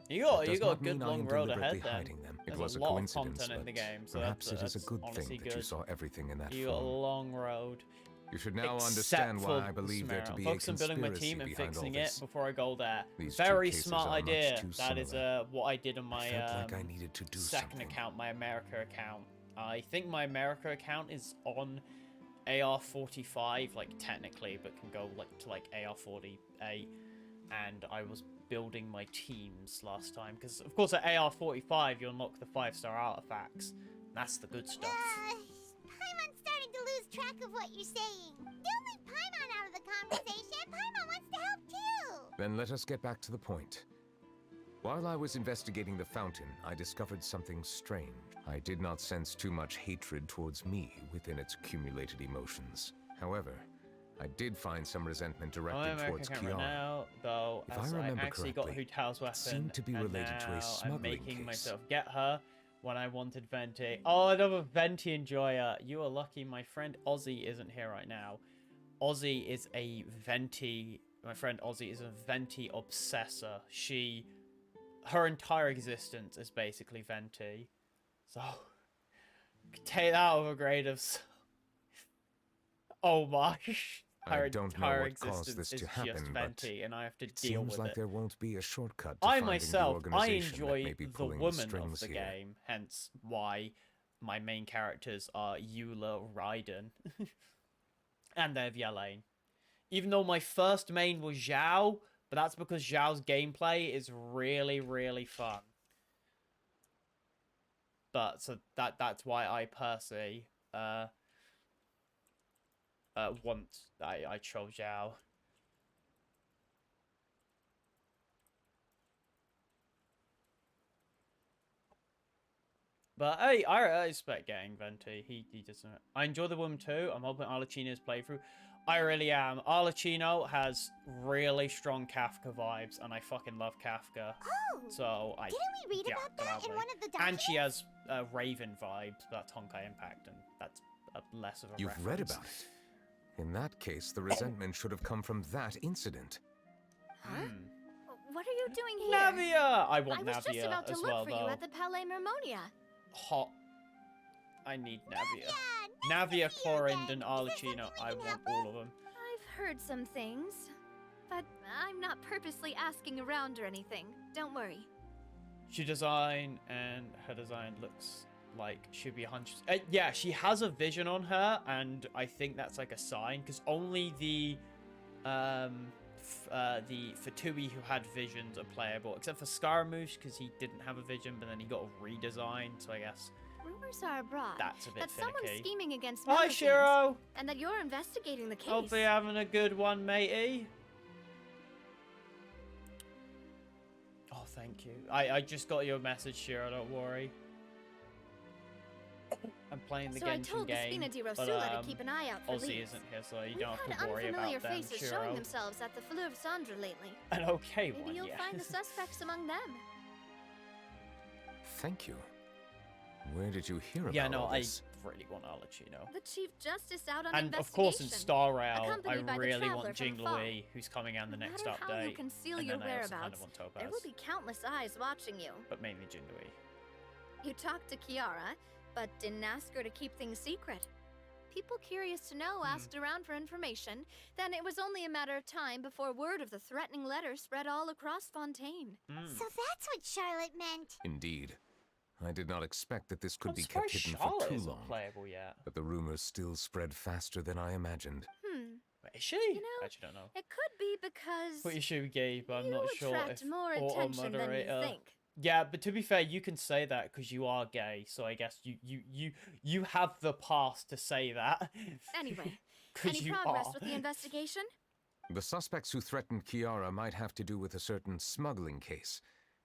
You got That a does good not mean I long am road deliberately ahead then. hiding them. It There's was a a lot of coincidence, content in the but game, so perhaps that's, it is a that's good honestly thing that you good. saw everything in that You got a form. long road. You should now Except understand for why I believe there to Samara. be Focus a on building my conspiracy team and behind fixing all it this. before I go there. These two Very cases smart are much idea. too That is similar. what I did on my I felt like I needed to do second something. account, my America account. I think my America account is on AR45, like, technically, but can go like to like AR48. And I was building my teams last time because, of course, at AR45 you unlock the 5-star artifacts. That's the good stuff. Paimon's starting to lose track of what you're saying. Don't leave Paimon out of the conversation. Paimon wants to help too. Then let us get back to the point. While I was investigating the fountain, I discovered something strange. I did not sense too much hatred towards me within its accumulated emotions. However, I did find some resentment directed towards Right Kiara. now, though, If as I I remember actually got correctly, Hu Tao's weapon, seemed to be and related to a now smuggling I'm making case. myself get her when I wanted Venti. Oh, another Venti enjoyer. You are lucky my friend Ozzy isn't here right now. Ozzy is a Venti... My friend Ozzy is a Venti obsessor. Her entire existence is basically Venti. So, take that with a grade of... Oh my... Her I don't know entire what caused existence this is to happen, just but Venti, and I have to it deal seems with like it. there won't be a shortcut to I finding myself, the I organization that enjoy may be the pulling woman of strings the here. game, hence why my main characters are Eula, Raiden, and they're Yelaine. Even though my first main was Zhao, but that's because Zhao's gameplay is really, really fun. But so that's why I personally I chose Zhao. But hey, I expect getting Venti. He doesn't. I enjoy the woman too. I'm hoping Arlecchino's playthrough. I really am. Arlecchino has really strong Kafka vibes, and I fucking love Kafka. Oh, so didn't we read about that in one of the documents? And she has Raven vibes, but that's Honkai Impact, and that's less of a You've reference. read about it. In that case, the resentment should have come from that incident. Huh? What are you doing here? Navia! I want Navia I was just about to as look well, for though. you at the Palais Mermonia. Hot. I need Navia. Navia, Chlorind, and Arlecchino. I want all of them. I've heard some things, but I'm not purposely asking around or anything. Don't worry. She design, and her design looks like she'd be 100. Yeah, she has a vision on her, and I think that's like a sign, because only the Fatui who had visions are playable, except for Scaramouche, because he didn't have a vision, but then he got a redesign, so I guess Rumors are abroad that's a bit that finicky. someone's scheming against Hi, Melusines, Shiro! and that you're investigating the case. Hopefully you're having a good one, matey. Oh, thank you. I just got your message, Shiro, don't worry. I'm playing the So I Genshin told the game, Spina di but Rosula to keep an eye out for Ozzy leads. isn't here, so you We've don't have had to worry unfamiliar about them, faces Shiro. showing themselves at the Fleuve Cendre lately. An okay Maybe one, you'll yeah. find the suspects among them. Thank you. Where did you hear Yeah, about no, all I this? really want Arlecchino. The Chief Justice out on And investigation. of course in Star Rail, I accompanied by the really traveler want from Jing afar. Louis, who's coming on the No next matter how you update. conceal And your then I also kind whereabouts, of want Topaz, there will be countless eyes watching you. but mainly Jing Louis. You talked to Kiara, but didn't ask her to keep things secret. People curious to know asked around for information, then it was only a matter of time before word of the threatening letter spread all across Fontaine. So that's what Charlotte meant. Indeed. I did not expect that this could I'm be surprised kept hidden Charlotte for too isn't long. playable yet. But the rumors still spread faster than I imagined. Is she? You know, I actually don't know. it could be because Pretty sure gay, but I'm you not sure attract if more auto attention than you moderator. think. Yeah, but to be fair, you can say that because you are gay, so I guess you have the pass to say that. Anyway, 'Cause any you progress are. with the investigation? The suspects who threatened Kiara might have to do with a certain smuggling case,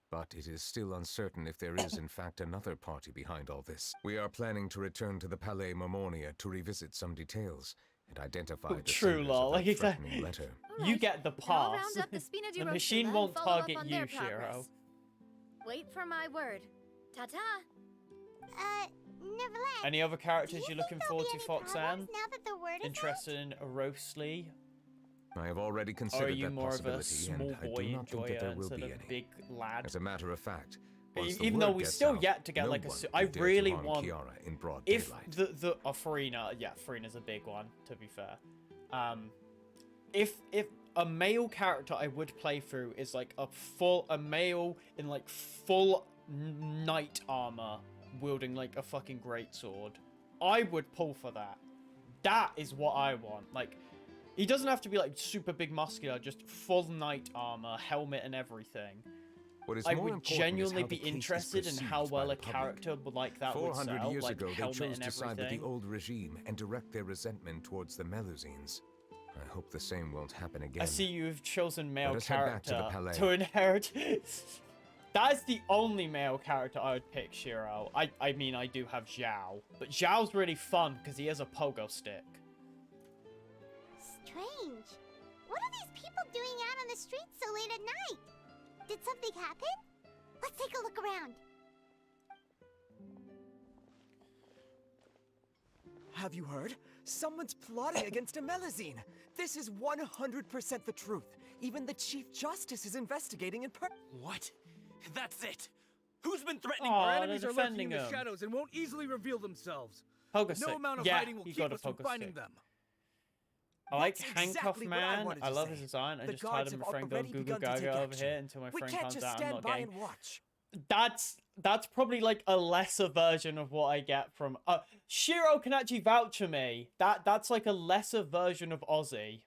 but it is still uncertain if there is in fact another party behind all this. We are planning to return to the Palais Mermonia to revisit some details and identify the True, senders lol. of Like that he said, threatening letter. you get the I'll pass. round up the Spina di The Rosula machine and won't follow up target on you, their Shiro. progress. Wait for my word. Ta-ta. Neuvillette. Any other characters you're do you looking think there'll forward be to, any Foxanne? progress now that the word is Interested in a Roastly? I have already Or are considered you that more of a possibility, small and I boy do not think enjoyer that there will instead be of any. big lad? As a matter of fact, once the Even though word we gets still out, yet to get no like a one I will dare really to harm want Kiara in broad if daylight. Farina, yeah, Farina's a big one to be fair. If a male character I would play through is like a male in like full knight armor wielding like a fucking greatsword, I would pull for that. That is what I want. Like, he doesn't have to be like super big muscular, just full knight armor, helmet and everything. What is I more would important is genuinely how be the case is interested in how perceived by well the a public. character would like that would 400 sell, years like ago, they helmet chose and to side with everything. the old regime and direct their resentment towards the Melusines. I hope the same won't happen again. I see you've chosen male Let us head back to the character Palais. to inherit. That is the only male character I would pick, Shiro. I mean, I do have Zhao, but Zhao's really fun because he has a pogo stick. Strange. What are these people doing out on the streets so late at night? Did something happen? Let's take a look around. Have you heard? Someone's plotting against a Melusine. This is 100% the truth. Even the Chief Justice is investigating in What? That's it. Who's been threatening? Aw, Our they're enemies are lurking in defending the him. shadows and won't easily reveal themselves. Pogo No stick. amount of Yeah, hiding will he keep got a us from pogo finding stick. them. I like That's Handcuff exactly what I Man. wanted I to love say. his design. I The just had guards him have refrain go already Google begun to take Gaga over action. here until my We friend can't comes just out. I'm stand not by game. and watch. That's probably like a lesser version of what I get from Shiro can actually vouch for me. That's like a lesser version of Ozzy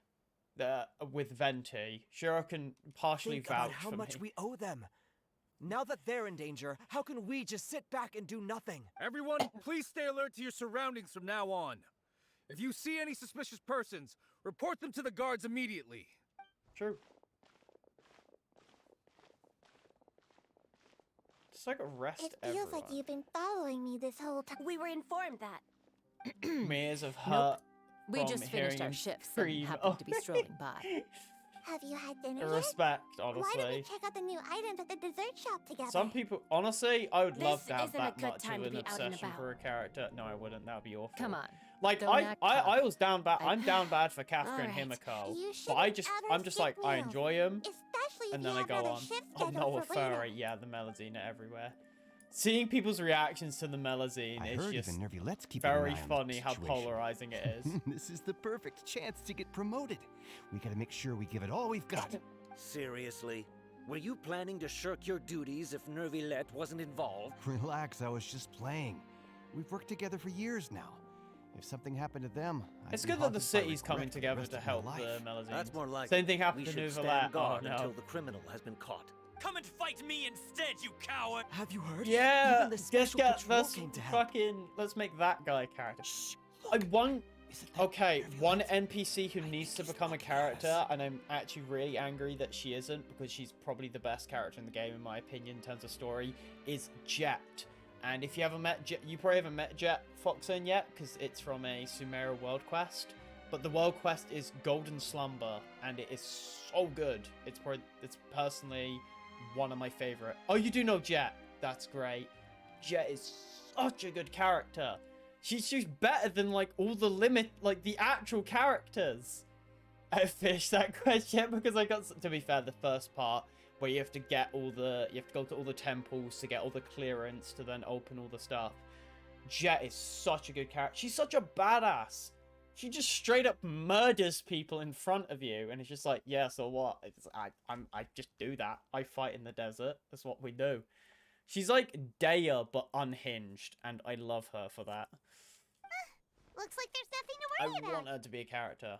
with Venti. Shiro can partially Think vouch about how for much me. we owe them. Now that they're in danger, how can we just sit back and do nothing? Everyone, please stay alert to your surroundings from now on. If you see any suspicious persons, report them to the guards immediately. True. Just like arrest It everyone. feels like you've been following me this whole time. We were informed that. Years of hurt. We from just finished hearing our him shifts and scream. happened to be strolling by. Have you had dinner yet? Respect, Why don't we honestly. check out the new items at the dessert shop together? Some people, honestly, I would love This to have isn't a that good much time of to an be out and obsession about. for a character. No, I wouldn't. That would be awful. Come on. Like Don't act I tough. was down bad. I'm down bad for Kafka and Alright. Himiko, You but I'm shouldn't ever just skip like I meals, enjoy them, especially and if then you I have go another on. shift Oh, scheduled Noah for later. Furry, yeah, the melusine are everywhere. Seeing people's reactions to the melusine I is heard just even Neuvillette's keeping an very eye on funny the how situation. polarizing it is. This is the perfect chance to get promoted. We gotta make sure we give it all we've got. Seriously? Were you planning to shirk your duties if Neuvillette wasn't involved? Relax, I was just playing. We've worked together for years now. If something happened to them, I'd It's be good that the haunted by city's regret coming for the together rest to of my help life. the melusines. That's more like Same thing happened we to should Neuvillette. stand guard Oh no. until the criminal has been caught. Come and fight me instead, you coward! Have you heard? Yeah, Even the special patrol let's came to help. fucking let's make that guy a character. I want okay, one NPC who needs to become a character, and I'm actually really angry that she isn't because she's probably the best character in the game in my opinion in terms of story. Is Jet, and if you haven't met Jet, you probably haven't met Jet Foxen yet because it's from a Sumeria world quest. But the world quest is Golden Slumber, and it is so good. It's personally one of my favorite. Oh, you do know Jet? That's great. Jet is such a good character. She's better than like all the the actual characters. I finished that question because I got, to be fair, the first part where you have to go to all the temples to get all the clearance to then open all the stuff. Jet is such a good character. She's such a badass. She just straight up murders people in front of you, and it's just like, yeah, so what? I just do that. I fight in the desert. That's what we do. She's like Daya, but unhinged, and I love her for that. Looks like there's nothing to worry I about. want her to be a character.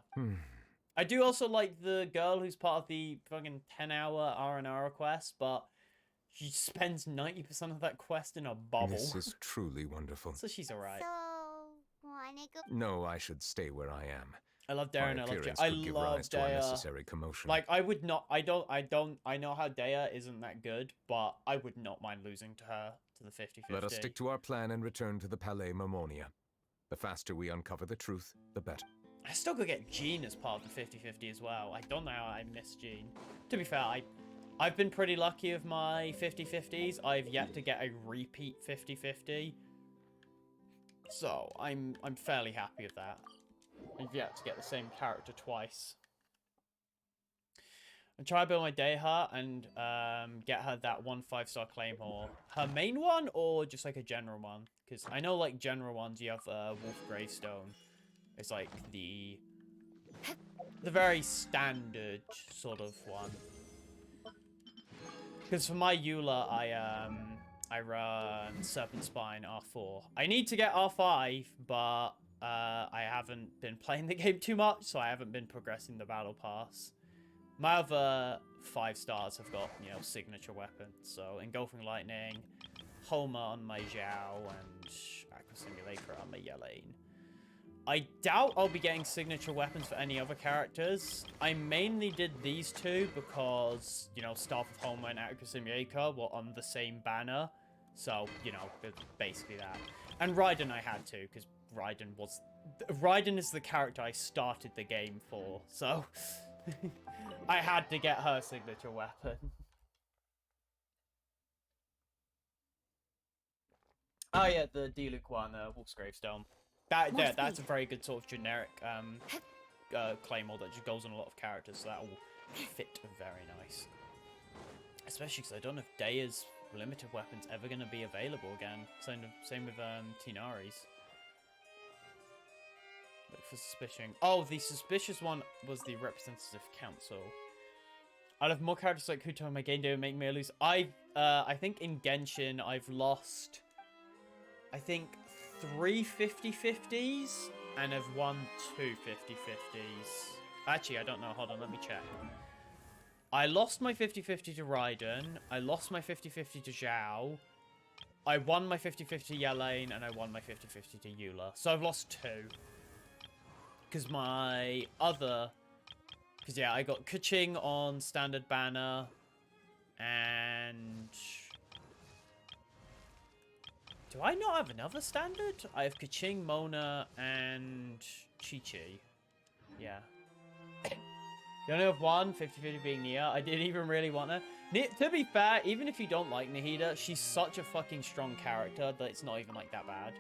I do also like the girl who's part of the fucking 10-hour R&R quest, but she spends 90% of that quest in a bubble. This is truly wonderful. So she's alright. So, wanna go? No, I should stay where I am. I love Darren, My I love Jay. appearance I could give love rise to Daya. unnecessary commotion. Like, I know how Daya isn't that good, but I would not mind losing to her to the 50-50. Let us stick to our plan and return to the Palais Mermonia. The faster we uncover the truth, the better. I still could get Jean as part of the 50-50 as well. I don't know how I miss Jean. To be fair, I've been pretty lucky with my 50-50s. I've yet to get a repeat 50-50. So, I'm fairly happy with that. I've yet to get the same character twice. And try to build my Daya and get her that 1 5-star Claymore. Her main one or just like a general one? Because I know like general ones you have Wolf Gravestone. It's like the very standard sort of one. Because for my Eula, I run Serpent Spine R4. I need to get R5, but I haven't been playing the game too much, so I haven't been progressing the battle pass. My other 5 stars have got, you know, signature weapons. So Engulfing Lightning, Homer on my Zhao, and Aqua Simulator on my Yelaine. I doubt I'll be getting signature weapons for any other characters. I mainly did these two because, you know, Staff of Homer and Aqua Simulator were on the same banner. So, you know, it's basically that. And Raiden I had to, because Raiden is the character I started the game for. So, I had to get her signature weapon. Oh yeah, the Diluc one, Wolf's Gravestone. That's a very good sort of generic Claymore that just goes on a lot of characters, so that will fit very nice. Especially because I don't know if Daya's limited weapon's ever going to be available again. Same with Tinari's. Look for suspicion. Oh, the suspicious one was the representative council. I'd have more characters like Kuto in my game to make me lose. I think in Genshin I've lost, I think, 3 50-50s and have won 2 50-50s. Actually, I don't know. Hold on, let me check. I lost my 50-50 to Raiden. I lost my 50-50 to Zhao. I won my 50-50 to Yelaine, and I won my 50-50 to Eula. So I've lost 2. Because my other... Because, yeah, I got Kuching on standard banner. And... Do I not have another standard? I have Kaching, Mona, and Chi-Chi. Yeah. You only have one, 50-50 being Nia. I didn't even really want her. To be fair, even if you don't like Nahida, she's such a fucking strong character that it's not even like that bad.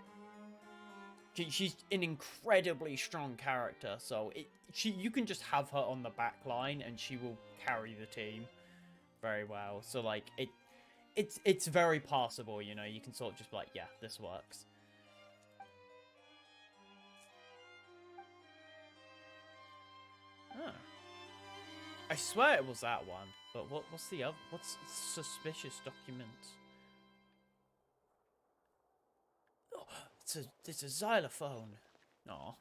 She's an incredibly strong character, so you can just have her on the back line and she will carry the team very well. So like it's very passable, you know. You can sort of just be like, yeah, this works. Huh. I swear it was that one, but what's the other? What's suspicious documents? Oh, it's a xylophone. No,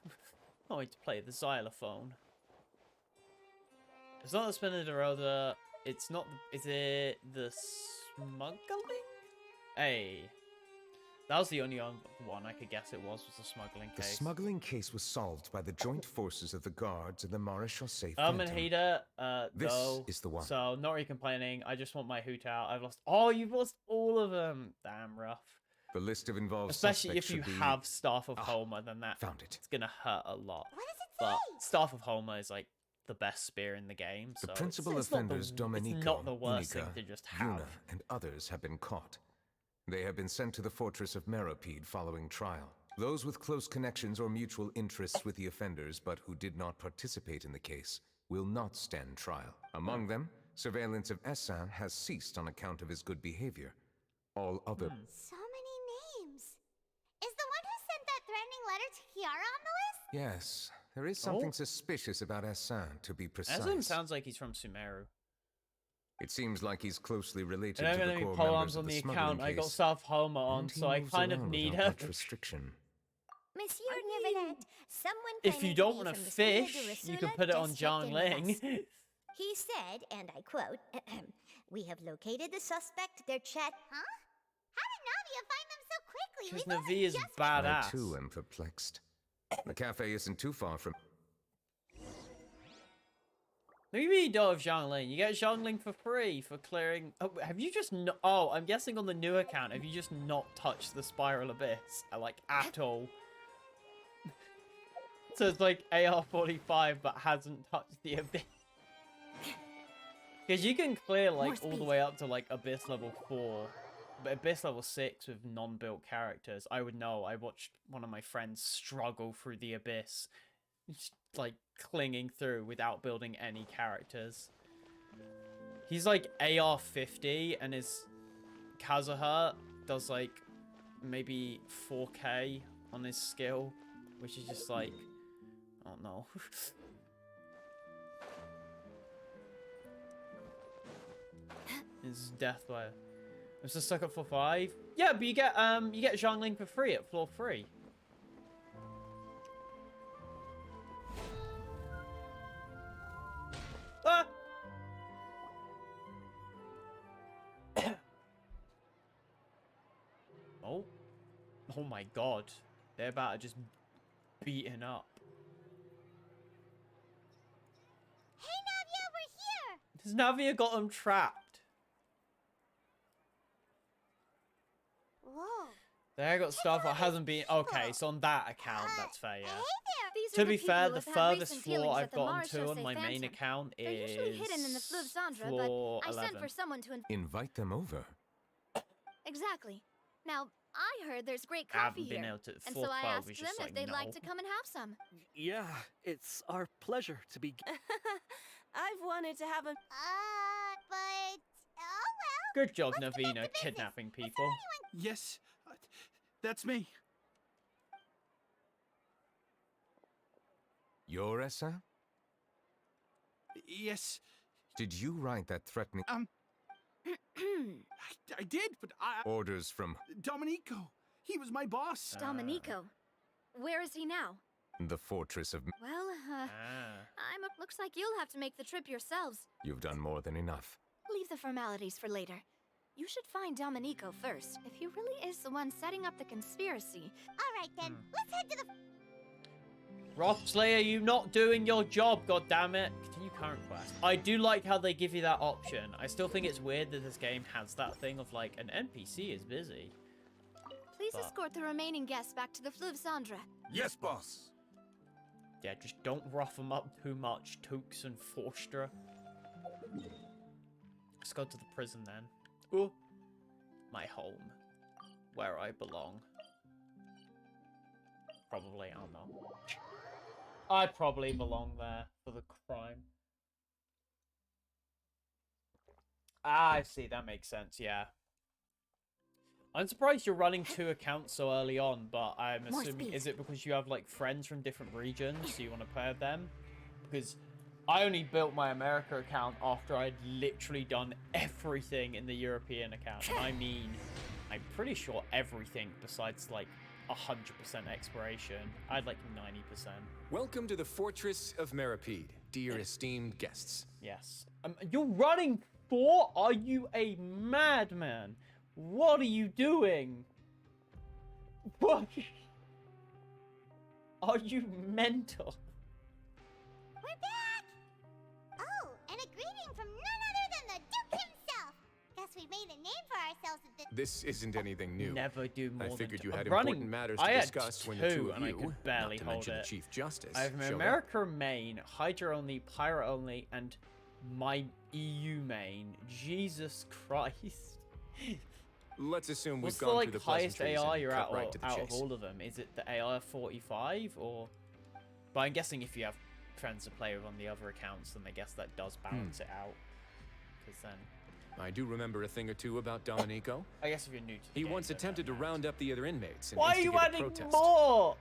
can't wait to play the xylophone. It's not the Spinnerella. It's not. Is it the smuggling? Hey, that was the only one I could guess it was the smuggling case. The smuggling case was solved by the joint forces of the guards and the Maréchal Safe. Manhida, this though, is the one. So, not really complaining. I just want my hoot out. I've lost. Oh, you've lost all of them. Damn rough. The list of involved Especially if suspects you should be... have Staff of Homer, then it's gonna hurt a lot. What does it say? But Staff of Homer is like the best spear in the game. The so principal it's offenders, Domenico, it's not the worst thing to just have. Yuna, and others have been caught. They have been sent to the fortress of Meropide following trial. Those with close connections or mutual interests with the offenders, but who did not participate in the case, will not stand trial. Among them, surveillance of Essan has ceased on account of his good behavior. All other... So many names. Is the one who sent that threatening letter to Kiara on the list? Yes, there is something suspicious about Essan, to be precise. Essan sounds like he's from Sumeru. It seems like he's closely related to the core poems members on of the the account. I got South Homer on, so I kind of need her. Restriction. Monsieur Neuvillette, someone if you don't want to fish, you can put it on Zhangling. He said, and I quote, "We have located the suspect, their chat..." Huh? How did Navia find them so quickly? Because Navi is badass. I too am perplexed. The cafe isn't too far from... Maybe you don't have Zhangling. You get Zhangling for free for clearing... Oh, have you just not... Oh, I'm guessing on the new account, have you just not touched the Spiral Abyss? Like, at all? So it's like AR-45, but hasn't touched the Abyss. Because you can clear, like, all the way up to, like, Abyss level 4. But Abyss level 6 with non-built characters. I would know. I watched one of my friends struggle through the Abyss. Just, like, clinging through without building any characters. He's like AR-50 and his Kazuha does like maybe 4K on his skill, which is just like, oh no. His death by... I'm just stuck at floor 5. Yeah, but you get Zhangling for free at floor 3. Ah! Oh my god, they're about to just beaten up. Hey Navia, we're here! Has Navia got them trapped? Whoa. There got stuff that hasn't been... Okay, so on that account, that's fair, yeah. Hey there! To be fair, the furthest floor I've gotten to on my main account is usually hidden in the Fleuve Cendre, floor but I 11. sent for someone to Invite them over. Exactly. Now, I heard there's great I coffee haven't been here, able to... and Floor so I 12 asked is them just if like, they'd no. like to come and have some. Yeah, it's our pleasure to be... I've wanted to have a... but... oh well. Good job, Navina, kidnapping people. Yes, that's me. You're Essa? Yes. Did you write that threatening... I did, but I... Orders from... Domenico. He was my boss. Domenico. Where is he now? The fortress of... Well, looks like you'll have to make the trip yourselves. You've done more than enough. Leave the formalities for later. You should find Domenico first, if he really is the one setting up the conspiracy. Alright then, let's head to the... Roth Slayer, you not doing your job, goddammit. Continue current quest. I do like how they give you that option. I still think it's weird that this game has that thing of like, an NPC is busy. Please But- escort the remaining guests back to the Fleuve Cendre. Yes, boss. Yeah, just don't rough them up too much, Tukes and Forster. Let's go to the prison then. Ooh. My home. Where I belong. Probably, I don't know. I probably belong there for the crime. Ah, I see, that makes sense, yeah. I'm surprised you're running 2 accounts so early on, but I'm More assuming, speed. is it because you have, like, friends from different regions, so you want to play with them? Because I only built my America account after I'd literally done everything in the European account. And I mean, I'm pretty sure everything besides, like, 100% exploration. I had, like, 90%. Welcome to the Fortress of Meripede, dear esteemed guests. Yes. You're running 4? Are you a madman? What are you doing? What? Are you mental? We're back! Oh, and a greeting from none other than the Duke himself! Guess we made a name for ourselves at this. This isn't anything new. Never do more I than figured two. you had I'm running- important matters I to had discuss when the 2 two of and I you, could barely not to hold mention it. the Chief Justice, I have showed up. America main, Hydra only, Pyro only, and my EU main. Jesus Christ. Let's assume we've What's the, gone like, through the highest pleasantries AI and you're cut at, right to the out of chase. all of them? Is it the AI of 45 or? But I'm guessing if you have friends to play with on the other accounts, then I guess that does balance it out. Because then, I do remember a thing or two about Domenico. I guess if you're new to the He game, once then attempted to round up the other inmates and why are you instigate a adding protest. more?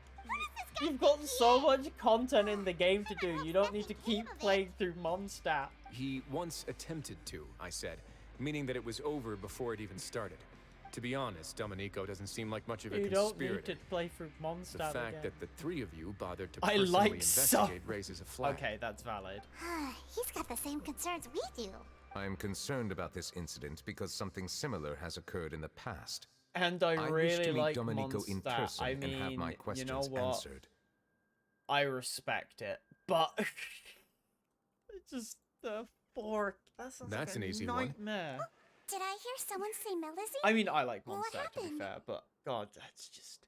You've got so much content in the game to do. You don't need to keep playing through Mondstadt. He once attempted to, I said, meaning that it was over before it even started. To be honest, Domenico doesn't seem like much of a You don't need conspirator. to play through Mondstadt The fact again. that the 3 of you bothered to I personally like investigate raises a flag. Okay, that's valid. He's got the same concerns we do. I'm concerned about this incident because something similar has occurred in the past. And I wish really to meet like Domenico in Mondstadt. person I and have mean, my you questions know what? answered. I respect it, but it's just the fork. That sounds That's like an a easy one. nightmare. Did I hear someone say melusine? I mean, I like Well, what Mondstadt to be happened? fair, but God, that's just.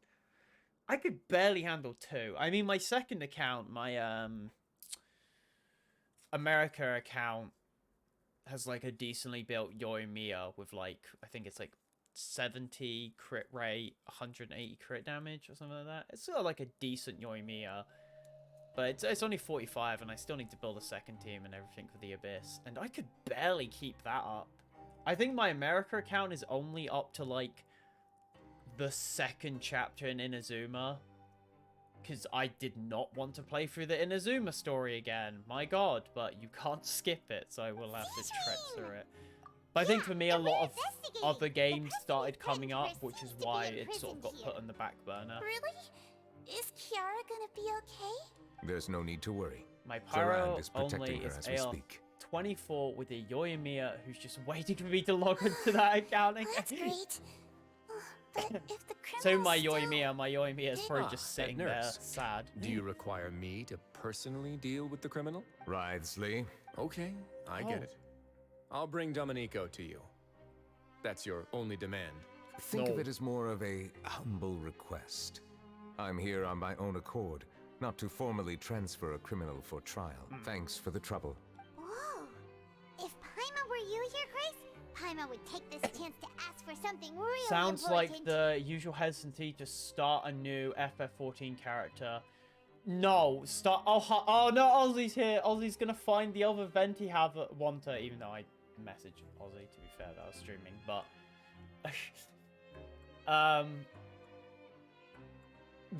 I could barely handle 2. I mean, my second account, my America account, has like a decently built Yoimiya with like, I think it's like 70 crit rate, 180 crit damage or something like that. It's still like a decent Yoimiya, but it's only 45 and I still need to build a second team and everything for the Abyss, and I could barely keep that up. I think my America account is only up to like the 2nd chapter in Inazuma, because I did not want to play through the Inazuma story again. My God, but you can't skip it, so I will have to tread through it. But I think for me, a lot of other games started coming up, which is why it sort of got put on the back burner. Really? Is Kiara gonna be okay? There's no need to worry. My Zoran Pyro is only protecting her is as we speak. AR24 with a Yoimiya who's just waiting for me to log into that account again. That's great. But if the criminals So my Yoimiya is probably just Head sitting there nurse. sad. Do you require me to personally deal with the criminal? Writhsley. Okay, I get it. I'll bring Domenico to you. That's your only demand. Think of it as more of a humble request. I'm here on my own accord, not to formally transfer a criminal for trial. Thanks for the trouble. Whoa! If Paimon were you here, Grace, Paimon would take this chance to ask for something really Sounds important. like the usual hesitancy to start a new FF14 character. No, start. Oh no, Ozzy's here. Ozzy's gonna find the other venti have wanter, even though I messaged Ozzy, to be fair, that I was streaming, but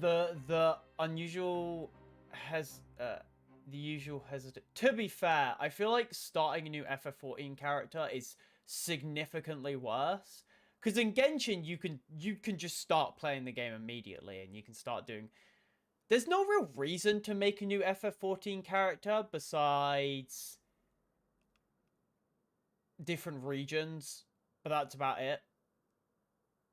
the unusual the usual hesitant. To be fair, I feel like starting a new FF14 character is significantly worse, because in Genshin you can just start playing the game immediately and you can start doing. There's no real reason to make a new FF14 character besides different regions, but that's about it.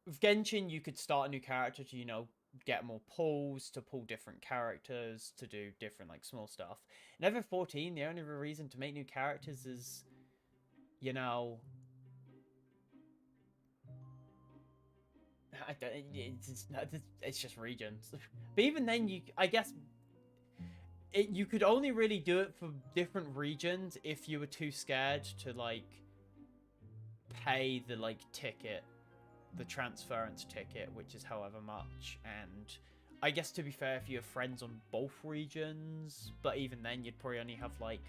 With Genshin, you could start a new character to, you know, get more pulls, to pull different characters, to do different, like, small stuff. In FF14, the only real reason to make new characters is, you know, I don't, it's not, it's just regions. But even then, I guess you could only really do it for different regions if you were too scared to like pay the like ticket, the transference ticket, which is however much. And I guess to be fair, if you have friends on both regions, but even then you'd probably only have like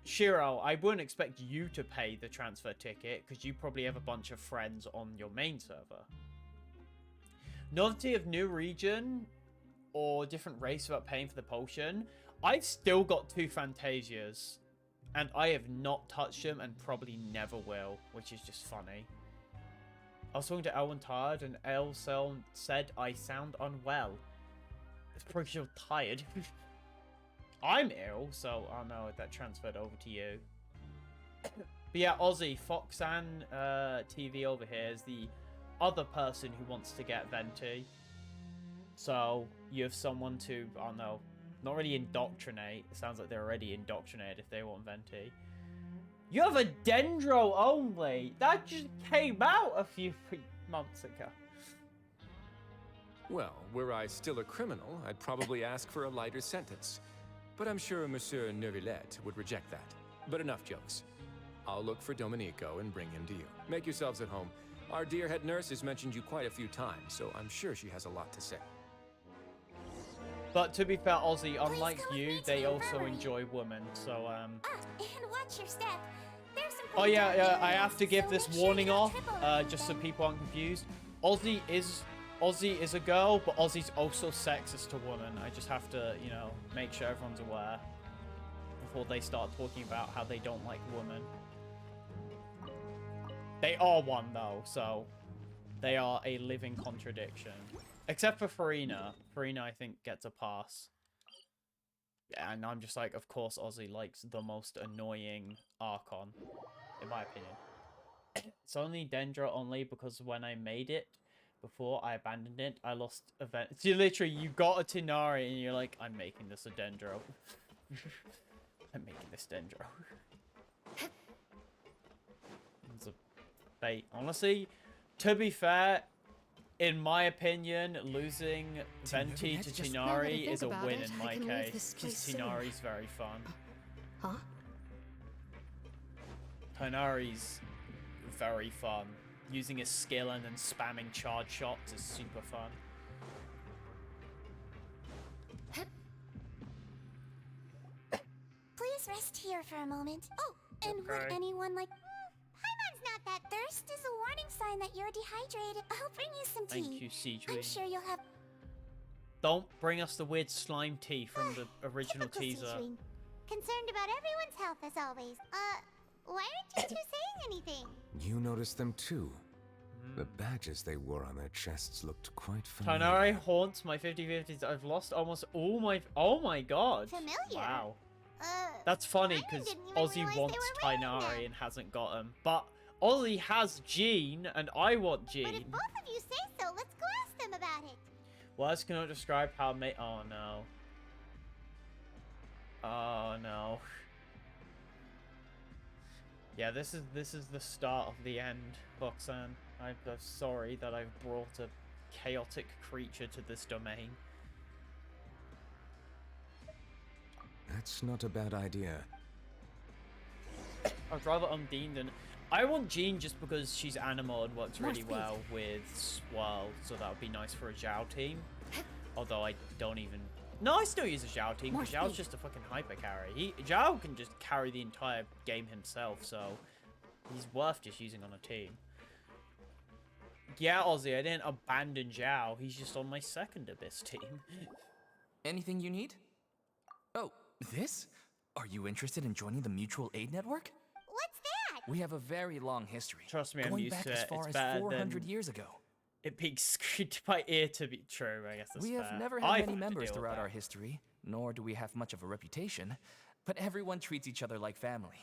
Shiro, I wouldn't expect you to pay the transfer ticket because you probably have a bunch of friends on your main server. Novelty of new region or different race without paying for the potion. I've still got 2 Fantasias and I have not touched them and probably never will, which is just funny. I was talking to Elwyn Tired and El said I sound unwell. It's probably you're tired. I'm ill, so I know that transferred over to you. But yeah, Ozzy, Foxan TV over here is the other person who wants to get Venti. So you have someone to, I don't know, not really indoctrinate. It sounds like they're already indoctrinated if they want Venti. You have a Dendro only. That just came out a few months ago. Well, were I still a criminal, I'd probably ask for a lighter sentence. But I'm sure Monsieur Neuvillette would reject that. But enough jokes. I'll look for Domenico and bring him to you. Make yourselves at home. Our dear head nurse has mentioned you quite a few times, so I'm sure she has a lot to say. But to be fair, Ozzy, unlike you, they also enjoy women, so And watch your step. There's some Oh yeah, I have to give this warning off, just so people aren't confused. Ozzy is a girl, but Ozzy's also sexist to women. I just have to, you know, make sure everyone's aware before they start talking about how they don't like women. They are one though, so they are a living contradiction. Except for Farina. Farina, I think, gets a pass. Yeah, and I'm just like, of course Ozzy likes the most annoying Archon, in my opinion. It's only Dendro only because when I made it, before I abandoned it, I lost event. So you got a Tinari and you're like, I'm making this a Dendro. I'm making this Dendro. It's a bait. Honestly, to be fair, in my opinion, losing Venti to Tinari is a win in my case. Because Tinari's very fun. Huh? Tinari's very fun. Using his skill and then spamming charge shots is super fun. Please rest here for a moment. Oh, and would anyone like... Paimon's not that thirst is a warning sign that you're dehydrated. I'll bring you some tea. Thank you, Siege. I'm sure you'll have... Don't bring us the weird slime tea from the original teaser. Siege-wing. Concerned about everyone's health as always. Why aren't you two saying anything? You noticed them too. The badges they wore on their chests looked quite familiar. Tinari haunts my 50-50s. I've lost almost all my... Oh my god. Familiar? Wow. That's funny because Ozzy wants Tinari and hasn't got him. But Ozzy has Jean and I want Jean. But if both of you say so, let's go ask them about it. Words cannot describe how Oh no. Oh no. Yeah, this is the start of the end, Foxan. I'm sorry that I've brought a chaotic creature to this domain. That's not a bad idea. I'd rather Undine than... I want Jean just because she's animal and works really well with Swirl, so that would be nice for a Zhao team. Although I don't even... No, I still use a Zhao team, because Zhao's just a fucking hyper carry. Zhao can just carry the entire game himself, so he's worth just using on a team. Yeah, Ozzy, I didn't abandon Zhao. He's just on my second Abyss team. Anything you need? Oh, this? Are you interested in joining the Mutual Aid Network? What's that? We have a very long history. Trust me, I'm going used back to as it. far It's as better 400 than years ago. it being screamed by ear to be true. I guess that's We have fair. never had I've many to members deal with throughout that. our history, nor do we have much of a reputation. But everyone treats each other like family.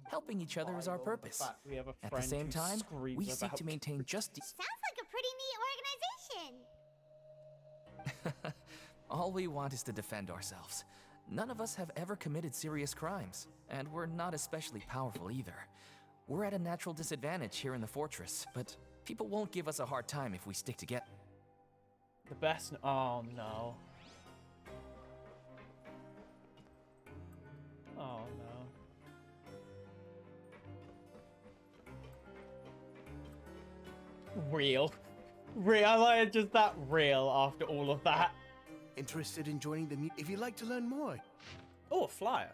Helping each other is our purpose. We have a At the friend same who time, screams we seek about- to maintain just Sounds like a pretty neat organization. all we want is to defend ourselves. None of us have ever committed serious crimes, and we're not especially powerful either. We're at a natural disadvantage here in the fortress, but People won't give us a hard time if we stick together. The best. Oh no. Oh no. Real. I like just that real after all of that. Interested in joining the if you'd like to learn more. Oh, a flyer.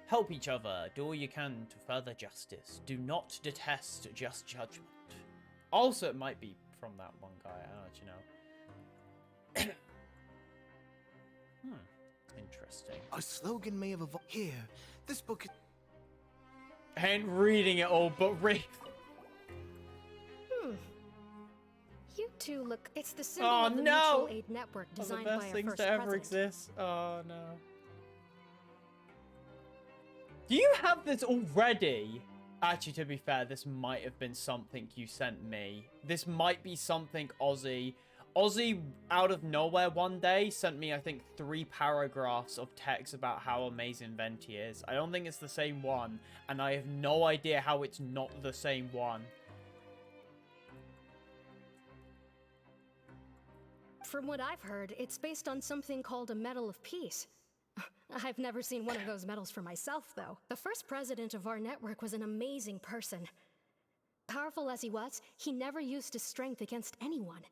Help each other. Do all you can to further justice. Do not detest just judgment. Also, it might be from that one guy. I don't know what you know. Interesting. Our slogan may have evolved. Here, this book. I ain't reading it all, but You two look. It's the symbol oh of the no! mutual aid network One of designed the by best our things first to ever president. exist. Oh no. Do you have this already? Actually, to be fair, this might have been something you sent me. This might be something Ozzy. Ozzy, out of nowhere one day, sent me, I think, 3 paragraphs of text about how amazing Venti is. I don't think it's the same one, and I have no idea how it's not the same one. From what I've heard, it's based on something called a Medal of Peace. I've never seen one of those medals for myself, though. The first president of our network was an amazing person. Powerful as he was, he never used his strength against anyone.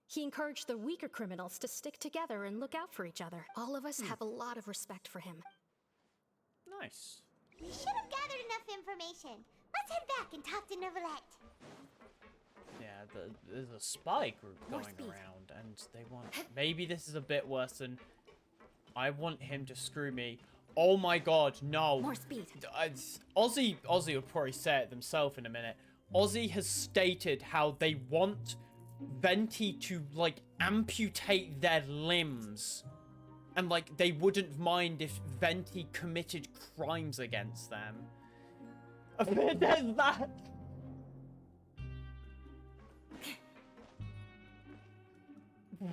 He encouraged the weaker criminals to stick together and look out for each other. All of us have a lot of respect for him. Nice. We should have gathered enough information. Let's head back and talk to Neuvillette. Yeah, there's a spy group going around, and they want... Maybe this is a bit worse than... I want him to screw me. Oh my god, no. More speed. Ozzy will probably say it themselves in a minute. Ozzy has stated how they want Venti to, like, amputate their limbs. And, like, they wouldn't mind if Venti committed crimes against them. There's that.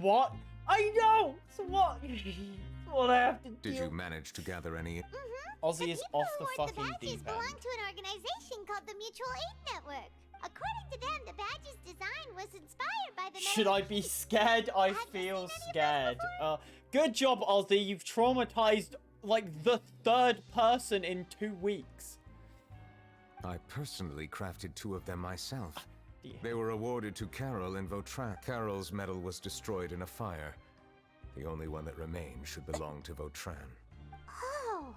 What? I know! So what? What I have to do. Did you manage to gather any? Ozzy is off the fucking The badges deep end. belong to an organization called the Mutual Aid Network. According to them, the badge's design was inspired by the... Should I be scared? I feel scared. Good job, Ozzy. You've traumatized, like, the 3rd person in 2 weeks. I personally crafted 2 of them myself. They were awarded to Carol and Vautrin. Carol's medal was destroyed in a fire. The only one that remained should belong to Vautrin. Oh!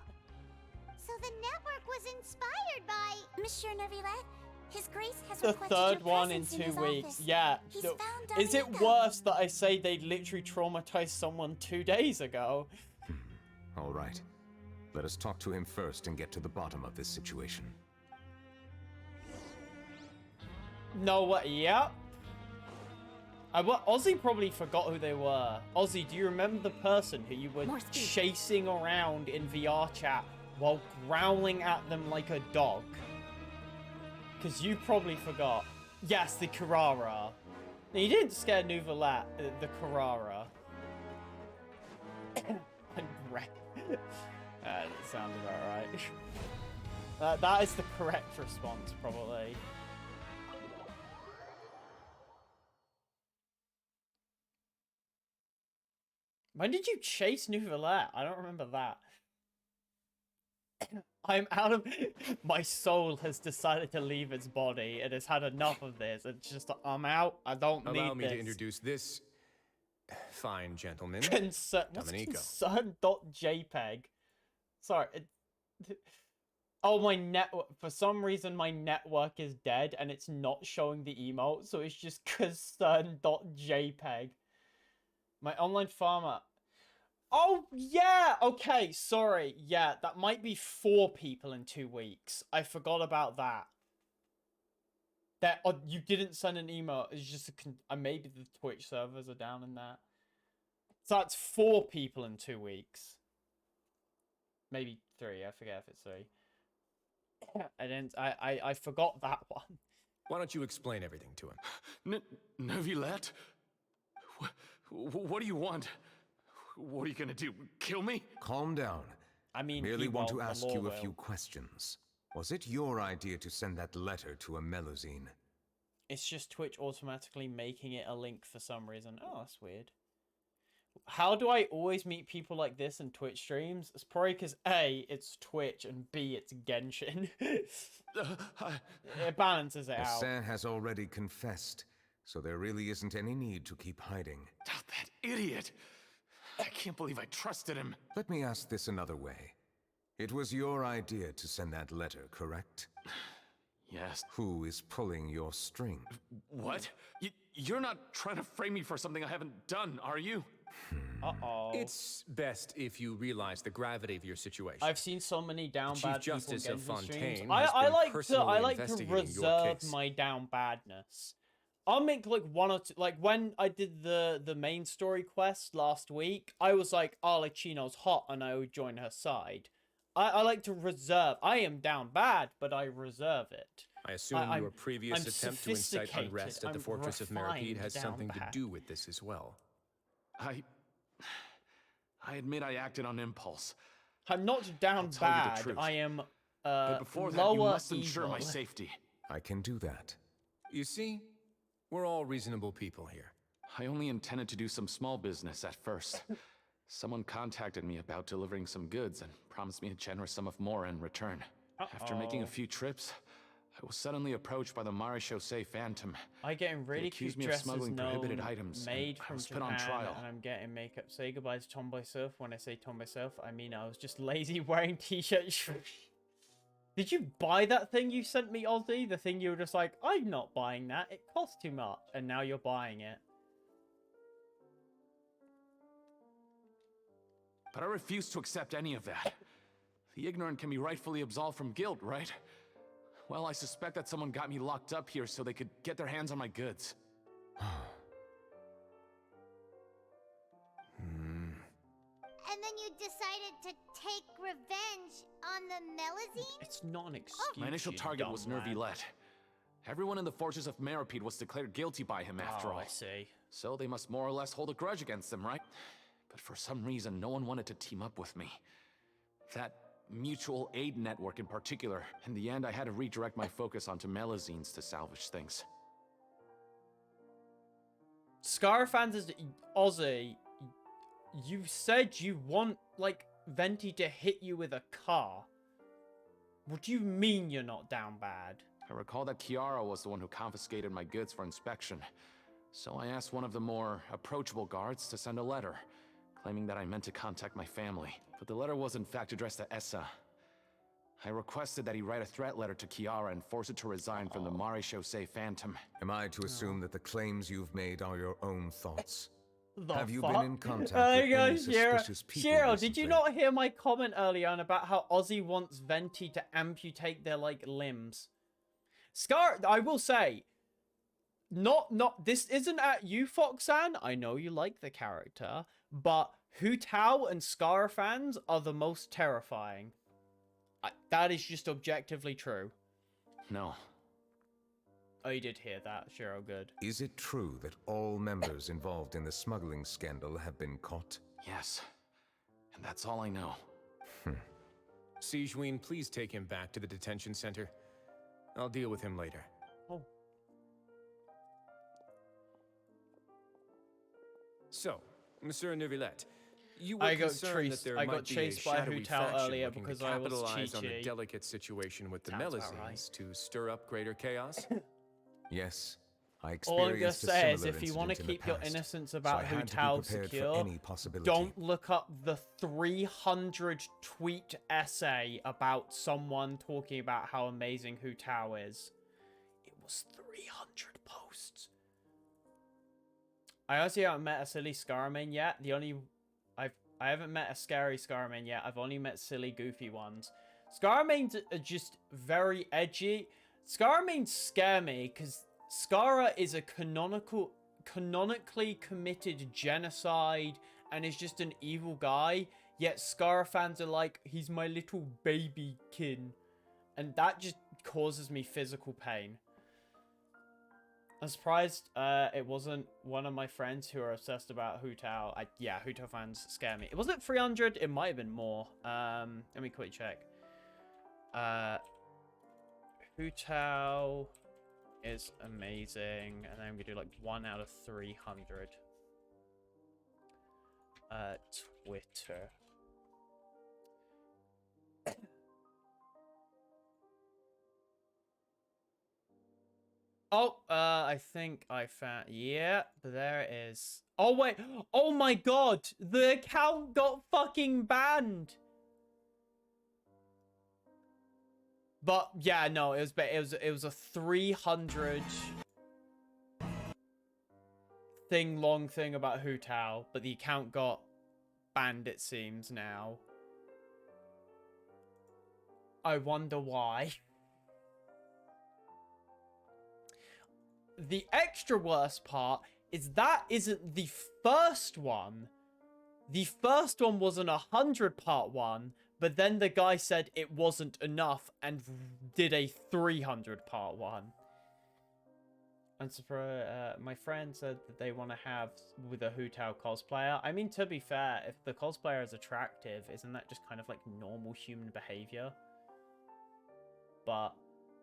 So the network was inspired by... Monsieur Neuvillette? His Grace has The 3rd one in 2 weeks. Yeah. Is it worse that I say they literally traumatized someone 2 days ago? All right. Let us talk to him first and get to the bottom of this situation. No, what? Yep. Ozzy probably forgot who they were. Ozzy, do you remember the person who you were chasing around in VR chat while growling at them like a dog? Because you probably forgot. Yes, the Carrara. No, you didn't scare Neuvillette, the Carrara. And Red. That sounds about right. That is the correct response, probably. When did you chase Neuvillette? I don't remember that. I'm out of... My soul has decided to leave its body. It has had enough of this. It's just, I'm out. I don't need this. Allow me to introduce this fine gentleman, Domenico. Concern.jpg. Sorry. Oh, my network. For some reason, my network is dead and it's not showing the emote. So it's just concern.jpg. My online farmer. Oh, yeah. Okay, sorry. Yeah, that might be 4 people in 2 weeks. I forgot about that. You didn't send an email. It's just maybe the Twitch servers are down in that. So that's 4 people in 2 weeks. Maybe 3. I forget if it's 3. I forgot that one. Why don't you explain everything to him? Neuvillette? What do you want? What are you gonna do? Kill me? Calm down. I mean, merely want to ask you a few questions. Was it your idea to send that letter to a melusine? It's just Twitch automatically making it a link for some reason. Oh, that's weird. How do I always meet people like this in Twitch streams? It's probably because A, it's Twitch, and B, it's Genshin. It balances it out. Hassan has already confessed, so there really isn't any need to keep hiding. Oh, that idiot! I can't believe I trusted him. Let me ask this another way. It was your idea to send that letter, correct? Yes. Who is pulling your string? What? You're not trying to frame me for something I haven't done, are you? Uh-oh. It's best if you realize the gravity of your situation. I've seen so many down Chief bad people Justice get of into Fontaine streams. has I been like personally to investigating your reserve case. my down badness. I'll make like one or two, like when I did the main story quest last week, I was like, oh, like Chino's hot, and I would join her side. I like to reserve. I am down bad, but I reserve it. I assume your previous I'm attempt to incite unrest at the I'm fortress of refined Meripede has down something to bad. do with this as well. I admit I acted on impulse. I'm not down I'll tell you the bad. truth. I am But before that, lower you must ensure my evil. safety. I can do that. You see, we're all reasonable people here. I only intended to do some small business at first. Someone contacted me about delivering some goods and promised me a generous sum of more in return. After making a few trips, I was suddenly approached by the Marechaussee Phantom. I getting really They cute accused me of dresses smuggling prohibited known items, made and I from was put Japan, on trial. and I'm getting makeup. Say goodbye to Tomboy Surf. When I say Tomboy Surf, I mean I was just lazy wearing t-shirts. Did you buy that thing you sent me, Ozzy? The thing you were just like, I'm not buying that. It costs too much, and now you're buying it. But I refuse to accept any of that. The ignorant can be rightfully absolved from guilt, right? Well, I suspect that someone got me locked up here so they could get their hands on my goods. And then you decided to take revenge on the melusine? It's not an excuse. My initial you target dumb was lad. Neuvillette. Everyone in the fortress of Meripede was declared guilty by him after all. I see. So they must more or less hold a grudge against him, right? But for some reason, no one wanted to team up with me. That mutual aid network in particular. In the end, I had to redirect my focus onto melusines to salvage things. Scarfans is Ozzy. You said you want like Venti to hit you with a car. What do you mean you're not down bad? I recall that Kiara was the one who confiscated my goods for inspection. So I asked one of the more approachable guards to send a letter, claiming that I meant to contact my family. But the letter was in fact addressed to Essa. I requested that he write a threat letter to Kiara and force her to resign from the Marechaussee Phantom. Am I to assume that the claims you've made are your own thoughts? The Have you fuck? been in contact There with you go, any suspicious people Cheryl, did you recently? not hear my comment earlier on about how Ozzy wants Venti to amputate their like limbs? Scar, I will say, this isn't at you, Foxan. I know you like the character, but Hu Tao and Scar fans are the most terrifying. That is just objectively true. No. Oh, you did hear that, Cheryl. Good. Is it true that all members involved in the smuggling scandal have been caught? Yes. And that's all I know. Sijween, please take him back to the detention center. I'll deal with him later. Oh. So, Monsieur Neuvillette, you were I got concerned that there I might got be chased a by shadowy Hu Tao faction earlier looking to because I was capitalize on the Chi-Chi. delicate situation with the Sounds about melusines right. to stir up greater chaos? Yes. I All I'm gonna experienced a say is, similar if you want to incident in the keep your past, innocence so about I Hu had to be Tao prepared for secure, any possibility. don't look up the 300 tweet essay about someone talking about how amazing Hu Tao is. It was 300 posts. I honestly haven't met a silly Scarman yet. I haven't met a scary Scarman yet. I've only met silly, goofy ones. Scarmains are just very edgy. Scarmains scare me because Skara is a canonically committed genocide and is just an evil guy. Yet Skara fans are like, he's my little baby kin. And that just causes me physical pain. I'm surprised it wasn't one of my friends who are obsessed about Hu Tao. Yeah, Hu Tao fans scare me. It wasn't 300. It might have been more. Let me quickly check. Hu Tao is amazing. And then we do like 1 out of 300. Twitter. Oh, I think I found, yeah, there it is. Oh wait, oh my god, the account got fucking banned. But yeah, no, it was a 300 long thing about Hu Tao, but the account got banned, it seems now. I wonder why. The extra worst part is that isn't the first one. The first one was an 100-part one, but then the guy said it wasn't enough and did a 300-part one. And so, my friend said that they want to have with a Hu Tao cosplayer. I mean, to be fair, if the cosplayer is attractive, isn't that just kind of like normal human behavior? But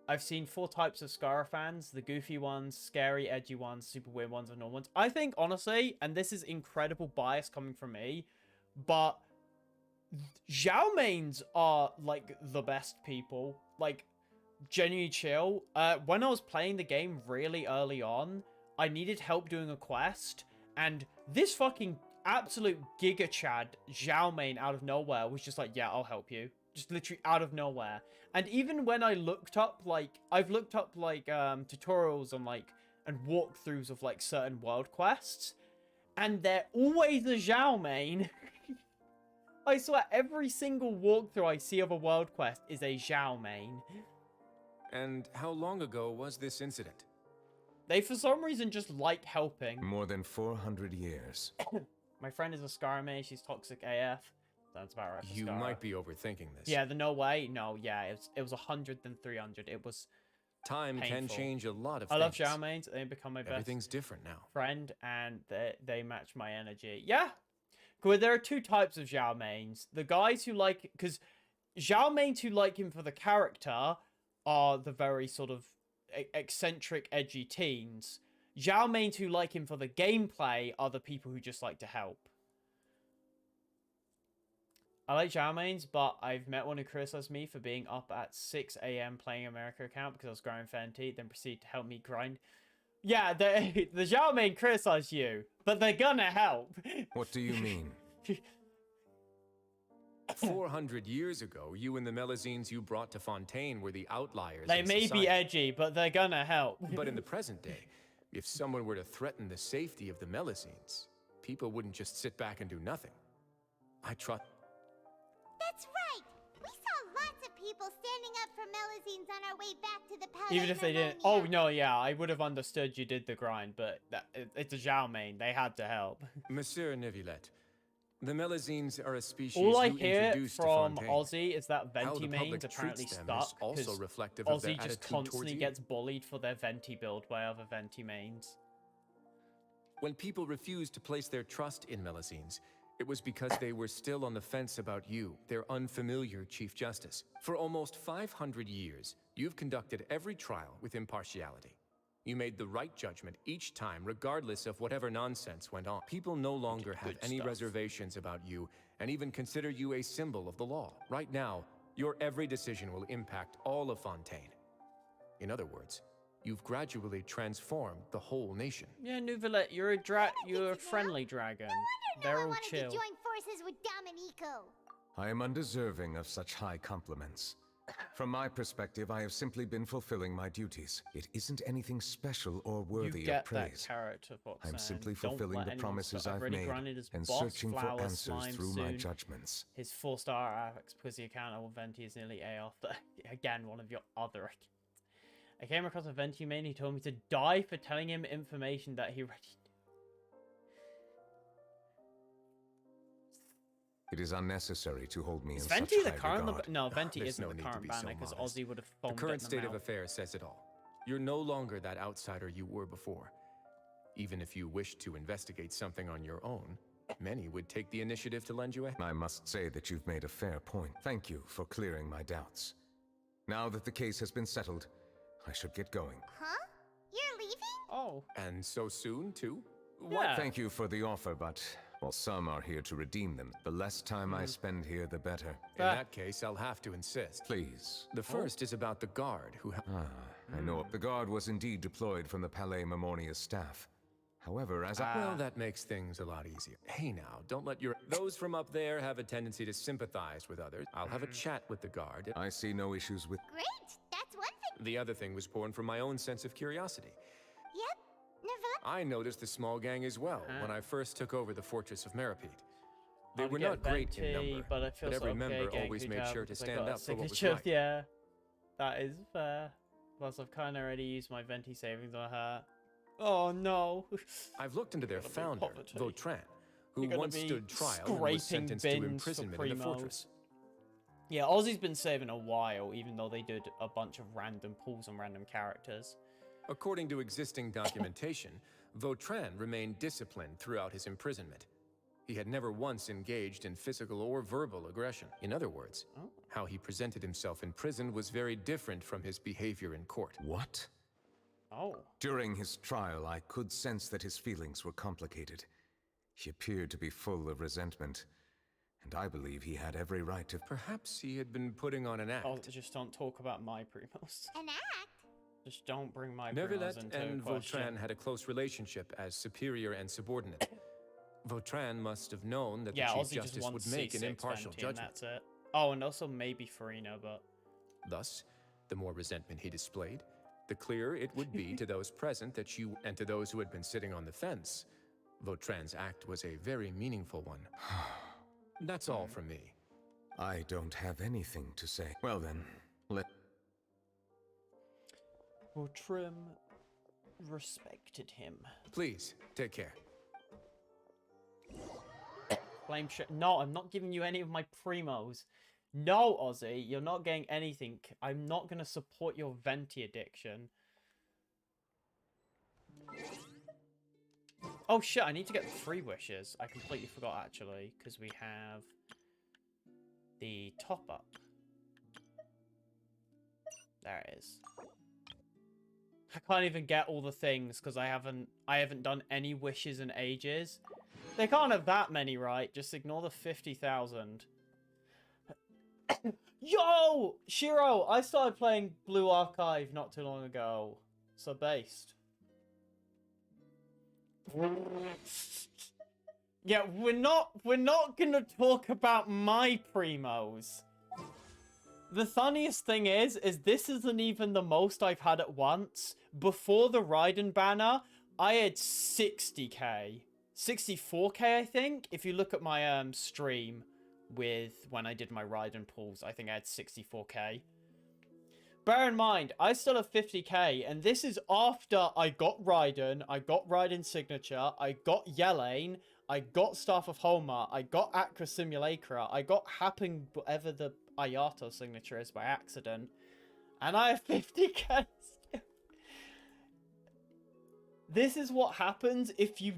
I've seen 4 types of Scara fans: the goofy ones, scary, edgy ones, super weird ones, and normal ones. I think, honestly, and this is incredible bias coming from me, but Zhao mains are, like, the best people. Like, genuinely chill. When I was playing the game really early on, I needed help doing a quest, and this fucking absolute Giga Chad Zhao main out of nowhere was just like, yeah, I'll help you. Just literally out of nowhere. And even when I looked up, like, I've looked up, like, tutorials on, like, and walkthroughs of, like, certain world quests, and they're always a Zhao main. I swear, every single walkthrough I see of a world quest is a Zhao main. And how long ago was this incident? They, for some reason, just like helping. More than 400 years. My friend is a Scar main. She's toxic AF. That's about right. You might be overthinking this. Yeah, the no way. No, yeah, it was 100 then 300. It was time painful. Can change a lot of I things. love Zhao mains. They become my best. Everything's different now. Friend, and they match my energy. Yeah. Well, there are 2 types of Zhao mains. The guys who like, because Zhao mains who like him for the character are the very sort of eccentric, edgy teens. Zhao mains who like him for the gameplay are the people who just like to help. I like Zhao mains, but I've met one who criticized me for being up at 6 AM playing America account because I was grinding Fenty, then proceeded to help me grind. Yeah, the Zhao main criticized you, but they're gonna help. What do you mean? 400 years ago, you and the melusines you brought to Fontaine were the outliers. They in may society. be edgy, but they're gonna help. But in the present day, if someone were to threaten the safety of the melusines, people wouldn't just sit back and do nothing. I trust. That's right! We saw lots of people standing up for melusines on our way back to the Palais. Even if they didn't. Oh, no, yeah, I would have understood you did the grind, but it's a Zhao main. They had to help. Monsieur Neuvillette, the melusines are a species All I you hear introduced from to Fontaine. Aussie is that How Venti the mains public apparently treats them stuck is also because reflective of their Aussie just attitude towards constantly you. gets bullied for their Venti build by other Venti mains. When people refused to place their trust in melusines, it was because they were still on the fence about you, their unfamiliar Chief Justice. For almost 500 years, you've conducted every trial with impartiality. You made the right judgment each time, regardless of whatever nonsense went on. People no longer have any reservations about you, and even consider you a symbol of the law. Right now, your every decision will impact all of Fontaine. In other words, you've gradually transformed the whole nation. Yeah, Neuvillette, you're a friendly dragon. They're all wanted chill. to join forces with Dominico. I am undeserving of such high compliments. From my perspective, I have simply been fulfilling my duties. It isn't anything special or worthy You get of praise. that carrot, Fox, I'm simply and don't fulfilling let the anyone promises stop. I've already made grinded his and boss, searching for flower, answers slime through my soon. judgments. His 4-star Alex because the account of Venti is nearly A off. Again, one of your other accounts. I came across a Venti main. He told me to die for telling him information that he already knew. It is unnecessary to hold me Is in Venti such the high current? regard. No, Venti There's isn't no the need to current be banner so because modest. Ozzy would have The foamed current at the state of mouth. affairs says it all. You're no longer that outsider you were before. Even if you wished to investigate something on your own, many would take the initiative to lend you a hand. I must say that you've made a fair point. Thank you for clearing my doubts. Now that the case has been settled, I should get going. Huh? Oh. And so soon, too? Yeah. Thank you for the offer, but, well, some are here to redeem them. The less time I spend here, the better. In that case, I'll have to insist. Please. The first is about the guard who... I know. The guard was indeed deployed from the Palais Mamornia's staff. However, as I... Well, that makes things a lot easier. Hey now, don't let your... Those from up there have a tendency to sympathize with others. I'll have a chat with the guard. I see no issues with... Great! That's one thing. The other thing was born from my own sense of curiosity. Yep. Neuvillette. I noticed the small gang as well when I first took over the fortress of Meripede. They I'd were get not great in Venti, number, but it feels every okay member getting always made Hijab sure to because I stand got a up for what was signature. right. Yeah, that is fair. Plus, I've kind of already used my Venti savings on her. Oh no! I've looked into their founder, Vautrin, who You're gonna once be stood trial and was scraping sentenced to bins for imprisonment in the primos. fortress. Yeah, Ozzy's been saving a while, even though they did a bunch of random pulls on random characters. According to existing documentation, Vautrin remained disciplined throughout his imprisonment. He had never once engaged in physical or verbal aggression. In other words, how he presented himself in prison was very different from his behavior in court. What? Oh. During his trial, I could sense that his feelings were complicated. He appeared to be full of resentment, and I believe he had every right to... Perhaps he had been putting on an act. Oh, just don't talk about my primos. An act? Just don't bring my primos Neuvillette into and question. Vautrin had a close relationship as superior and subordinate. Vautrin must have known that Yeah, the Chief Ozzy just Justice wants would make an C6 impartial Venti and judgment. that's it. Oh, and also maybe Farina, but... Thus, the more resentment he displayed, the clearer it would be to those present that you and to those who had been sitting on the fence. Vautrin's act was a very meaningful one. That's all from me. I don't have anything to say. Well then, let... Vautrin respected him. Please, take care. Flame shot. No, I'm not giving you any of my primos. No, Ozzy, you're not getting anything. I'm not going to support your Venti addiction. Oh shit, I need to get the 3 wishes. I completely forgot actually, because we have the top up. There it is. I can't even get all the things because I haven't done any wishes in ages. They can't have that many, right? Just ignore the 50,000. Yo! Shiro! I started playing Blue Archive not too long ago. So based. Yeah, we're not gonna talk about my primos. The funniest thing is this isn't even the most I've had at once. Before the Raiden banner, I had 60k. 64k, I think. If you look at my stream with when I did my Raiden pulls, I think I had 64k. Bear in mind, I still have 50k, and this is after I got Raiden, I got Raiden's signature, I got Yelaine, I got Staff of Homer, I got Acra Simulacra, I got Happen whatever the Ayato signature is by accident, and I have 50k. This is what happens if you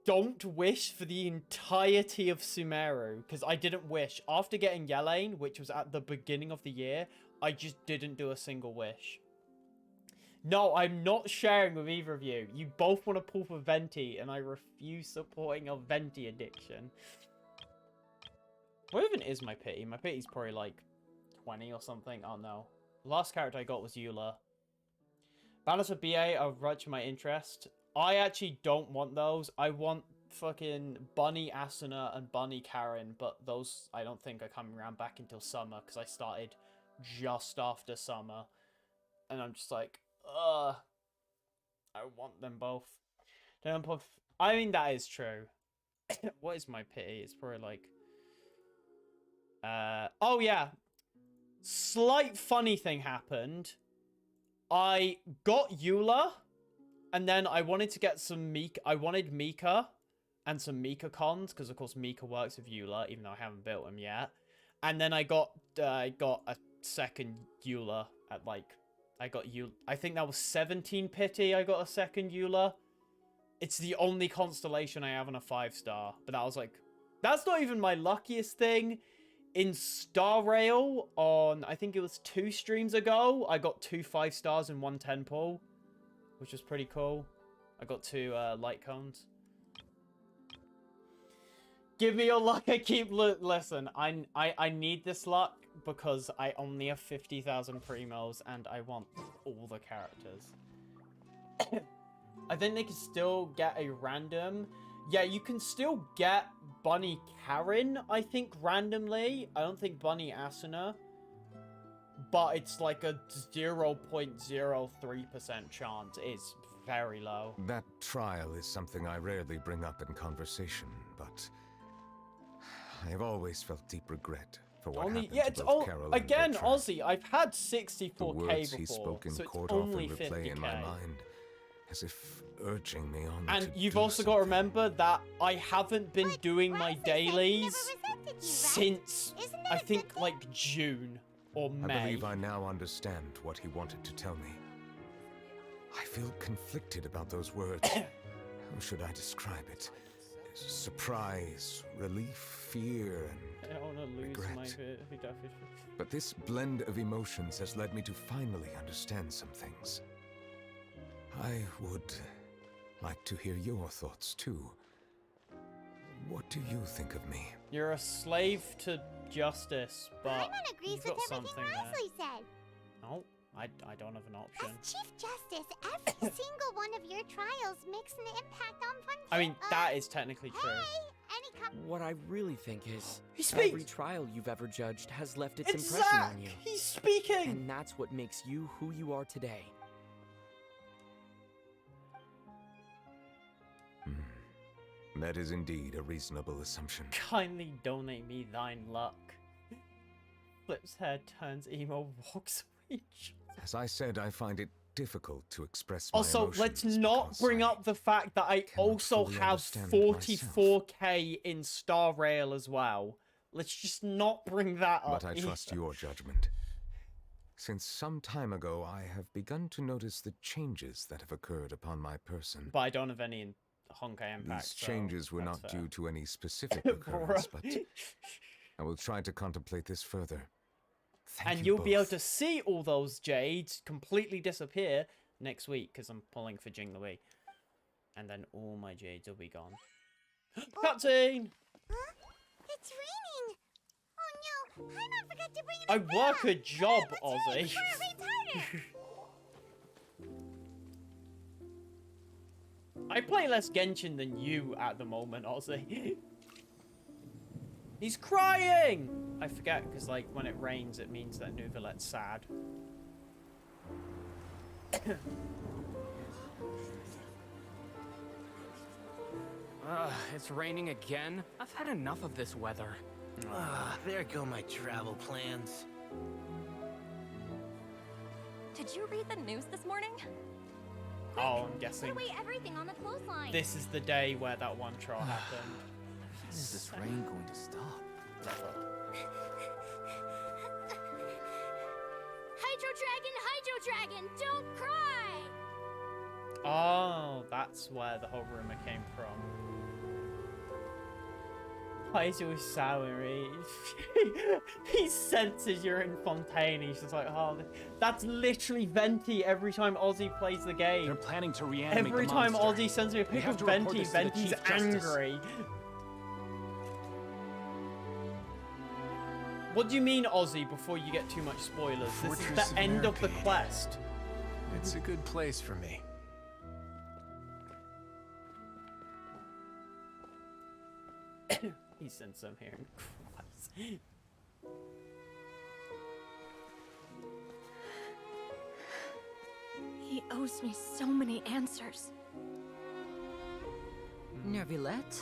don't wish for the entirety of Sumeru, because I didn't wish. After getting Yelaine, which was at the beginning of the year, I just didn't do a single wish. No, I'm not sharing with either of you. You both want to pull for Venti, and I refuse supporting a Venti addiction. What even is my pity? My pity's probably like 20 or something. Oh no. The last character I got was Eula. Banners for BA are right to my interest. I actually don't want those. I want fucking Bunny Asuna and Bunny Karen, but those I don't think are coming around back until summer, because I started just after summer. And I'm just like, ugh. I want them both. I mean, that is true. What is my pity? It's probably like... oh yeah. Slight funny thing happened. I got Eula, and then I wanted to get some Mika. I wanted Mika and some Mika cons, because of course Mika works with Eula, even though I haven't built him yet. And then I got a second Eula at like, I think that was 17 pity. I got a second Eula. It's the only constellation I have on a 5-star, but that was like, that's not even my luckiest thing. In Star Rail on, I think it was 2 streams ago, I got 2 5-stars and 1 10 pull, which was pretty cool. I got 2 light cones. Give me your luck. I keep listen. I need this luck because I only have 50,000 primos and I want all the characters. I think they can still get a random. Yeah, you can still get Bunny Karen, I think, randomly. I don't think Bunny Asuna. But it's like a 0.03% chance. It's very low. That trial is something I rarely bring up in conversation, but I have always felt deep regret for what happened to both Carol and again, Bertrand. Aussie, I've had 64k The words before, he spoke in so it's court only often replay 50k. in my mind, as if urging me on And to you've do also got to remember that I haven't been doing my dailies since, I think, like, June or May. I believe I now understand what he wanted to tell me. I feel conflicted about those words. How should I describe it? Surprise, relief, fear, I don't want to lose regret. my But this blend of emotions has led me to finally understand some things. I would like to hear your thoughts too. What do you think of me? You're a slave to justice, but Paimon agrees you've with got everything something there. Rosalie said. No, I don't have an option. As Chief Justice, every single one of your trials makes an impact on Fun. I mean, that is technically true. What I really think is, He speaks! every trial you've ever judged has left its It's impression Zach! on you. He's speaking! And that's what makes you who you are today. That is indeed a reasonable assumption. Kindly donate me thine luck. Flip's hair turns emo, walks away. As I said, I find it difficult to express my Also, emotions let's not bring up the fact that I also fully have understand 44k in Star Rail as well. Let's just not bring that up. But I trust your judgment. Since some time ago, I have begun to notice the changes that have occurred upon my person. But I don't have any in Honkai Impact. These so changes were that's not fair. due to any specific occurrence, but Bruh. I will try to contemplate this further. And you'll be able to see all those jades completely disappear next week because I'm pulling for Jinglewee. And then all my jades will be gone. Cutscene! Huh? It's raining. Oh no, Paimon forgot to bring an I umbrella. work a job, That's Ozzy. right, before it rains harder. I play less Genshin than you at the moment, Ozzy. He's crying! I forget, because, like, when it rains, it means that Neuvillette's sad. It's raining again? I've had enough of this weather. There go my travel plans. Did you read the news this morning? Oh, I'm guessing Put away everything on the clothesline. this is the day where that one trial happened. When is this rain going to stop? Hydro Dragon, don't cry! Oh, that's where the whole rumor came from. Why is he always sour? He senses you're in Fontaine. He's just like, oh, that's literally Venti every time Ozzy plays the game. They're planning to reanimate Every the time monster. Ozzy sends me a We pic have of to report Venti, this to the Venti's Chief Justice. angry. What do you mean, Ozzy, before you get too much spoilers? This is Fortress the of end of the America. quest. It's a good place for me. He sends them here and cries. He owes me so many answers. Neuvillette?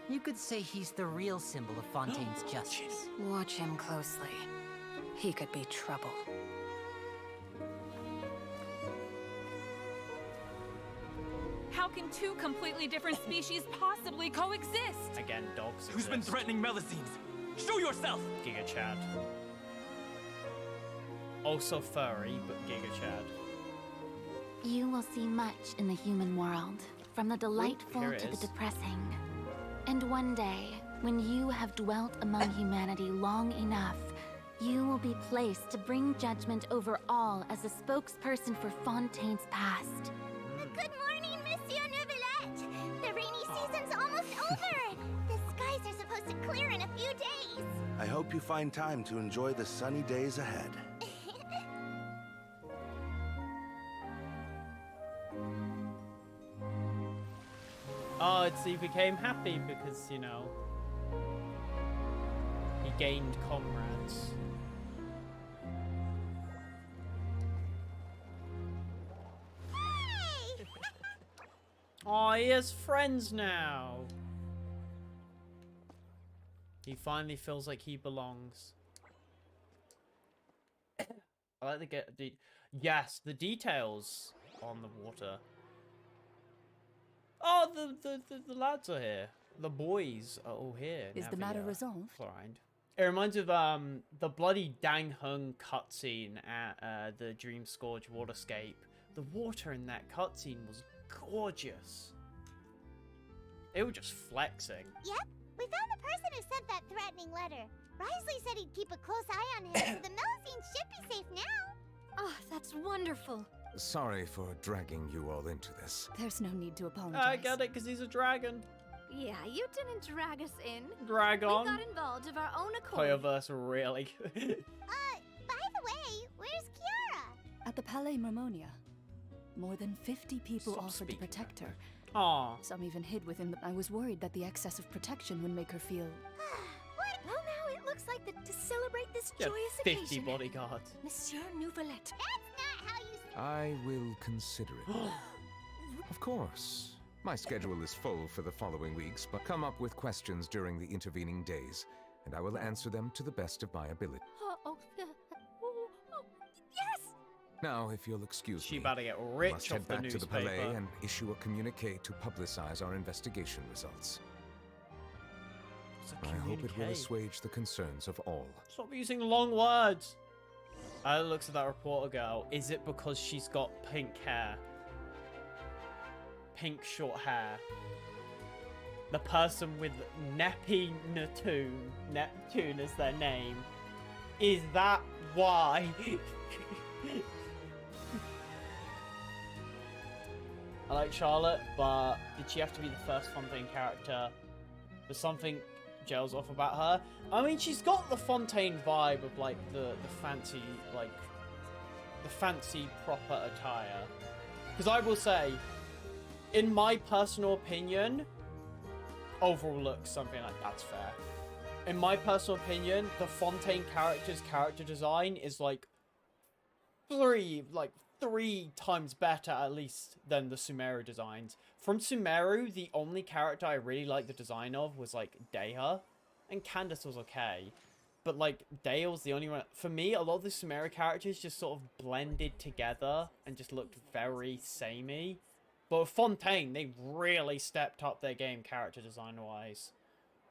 You could say he's the real symbol of Fontaine's justice. Watch him closely. He could be trouble. How can two completely different species possibly coexist? Again, dogs Who's been exist. threatening melusines? Show yourself! Giga Chad. Also furry, but Giga Chad. You will see much in the human world, from the delightful here it to the is. depressing. And one day, when you have dwelt among humanity long enough, you will be placed to bring judgment over all as a spokesperson for Fontaine's past. Good morning, over! The skies are supposed to clear in a few days. I hope you find time to enjoy the sunny days ahead. Oh, he became happy because, you know, he gained comrades. Oh, he has friends now. He finally feels like he belongs. I like to get the the details on the water. Oh, the lads are here. The boys are all here. Is the matter resolved? Fine. It reminds me of the bloody Dang Hung cutscene at the Dream Scourge waterscape. The water in that cutscene was gorgeous. They were just flexing. Yep, we found the person who sent that threatening letter. Risley said he'd keep a close eye on him, so the melusine should be safe now. Oh, that's wonderful. Sorry for dragging you all into this. There's no need to apologize. I get it, because he's a dragon. Yeah, you didn't drag us in. Dragon. We got involved of our own accord. Playoverse, really. By the way, where's Kiara? At the Palais Mermonia. More than 50 people offered to protect her. Aww. Some even hid within the... I was worried that the excess of protection would make her feel... Well, now it looks like that to celebrate this Yeah, joyous 50 occasion. bodyguards. Monsieur Neuvillette. That's not how you... I will consider it. Of course. My schedule is full for the following weeks, but come up with questions during the intervening days, and I will answer them to the best of my ability. Yes! Now, if you'll excuse me, She about to get rich must off head the back to the newspaper. Palais and issue a communique to publicize our investigation results. I hope it will communique? assuage the concerns of all. Stop using long words. I looks at that reporter girl. Is it because she's got pink hair? Pink short hair. The person with Neptune as their name. Is that why? I like Charlotte, but did she have to be the first Fontaine character? There's something gels off about her. I mean, she's got the Fontaine vibe of like the fancy, like the fancy proper attire. Because I will say, in my personal opinion, overall looks something like that's fair. In my personal opinion, the Fontaine character's character design is like three times better at least than the Sumeru designs. From Sumeru, the only character I really liked the design of was like Deha, and Candace was okay. But like Dale's the only one. For me, a lot of the Sumeru characters just sort of blended together and just looked very samey. But with Fontaine, they really stepped up their game character design wise.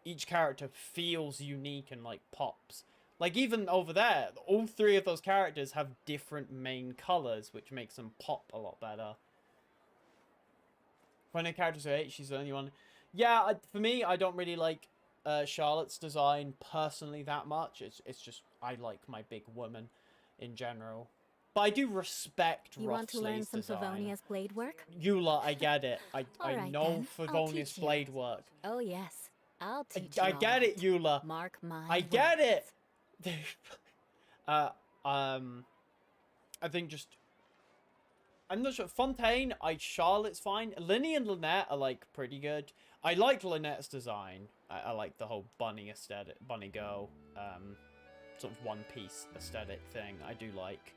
Each character feels unique and like pops. Like even over there, all three of those characters have different main colors, which makes them pop a lot better. When a character's 8, she's the only one. Yeah, for me, I don't really like Charlotte's design personally that much. It's just I like my big woman in general. But I do respect You want to learn Rothsley's some design. Favonia's blade work? Eula, I get it. I Alright know then, I'll Favonia's teach you. blade work. Oh yes, I'll teach I you all get it, that. Eula. Mark my I get it. I think just I'm not sure. Fontaine, Charlotte's fine. Linny and Lynette are like pretty good. I like Lynette's design. I like the whole bunny aesthetic, bunny girl, sort of one piece aesthetic thing. I do like.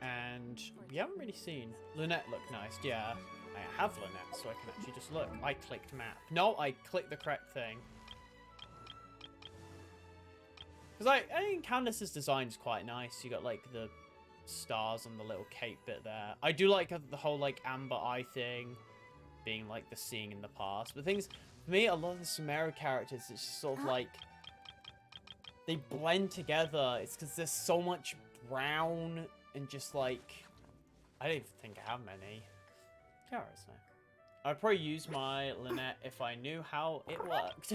And we haven't really seen Lynette look nice. Yeah, I have Lynette, so I can actually just look. I clicked map. No, I clicked the correct thing. Because I think Candace's design is quite nice. You got like the stars on the little cape bit there. I do like the whole like amber eye thing being like the seeing in the past. But things, for me, a lot of the Sumeru characters, it's just sort of like they blend together. It's because there's so much brown and just like I don't even think I have many. Kara's now. I'd probably use my Lynette if I knew how it worked.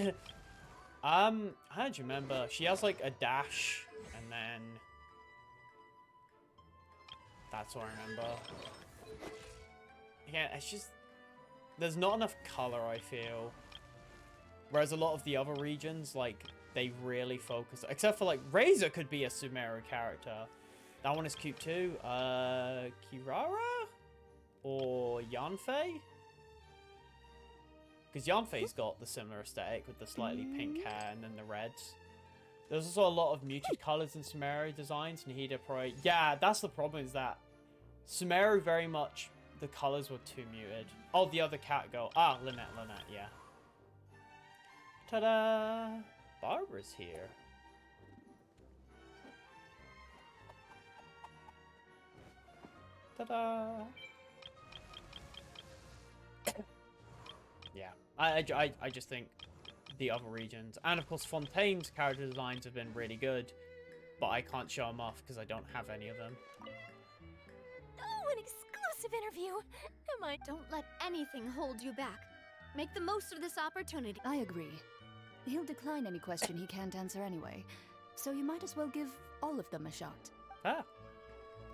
I don't remember. She has like a dash and then that's what I remember. yeah, it's just there's not enough color, I feel. Whereas a lot of the other regions, like, they really focus, except for like Razor could be a Sumeru character. That one is cute too. Kirara or Yanfei? Because Yanfei's got the similar aesthetic with the slightly pink hair and then the reds. There's also a lot of muted colors in Sumeru designs. Nihida probably... Yeah, that's the problem, is that Sumeru very much... The colors were too muted. Oh, the other cat girl. Ah, Lynette, yeah. Ta-da! Barbara's here. Ta-da! Yeah, I just think the other regions, and of course Fontaine's character designs have been really good, but I can't show them off because I don't have any of them. Oh, an exclusive interview! Don't let anything hold you back. Make the most of this opportunity. I agree. He'll decline any question he can't answer anyway, so you might as well give all of them a shot. Ah.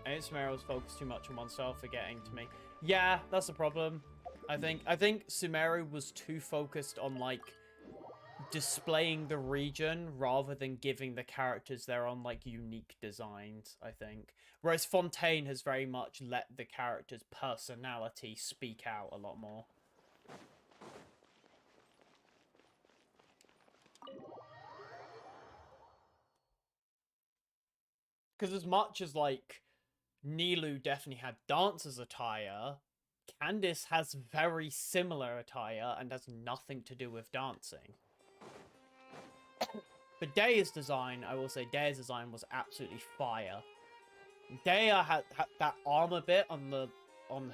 I think Sumeru's focused too much on oneself, forgetting to me. Yeah, that's the problem. I think Sumeru was too focused on, like, displaying the region rather than giving the characters their own, like, unique designs, I think. Whereas Fontaine has very much let the character's personality speak out a lot more. Because as much as, like, Nilu definitely had dancer's attire, Candice has very similar attire and has nothing to do with dancing. But Daya's design, I will say, Daya's design was absolutely fire. Daya had that armor bit on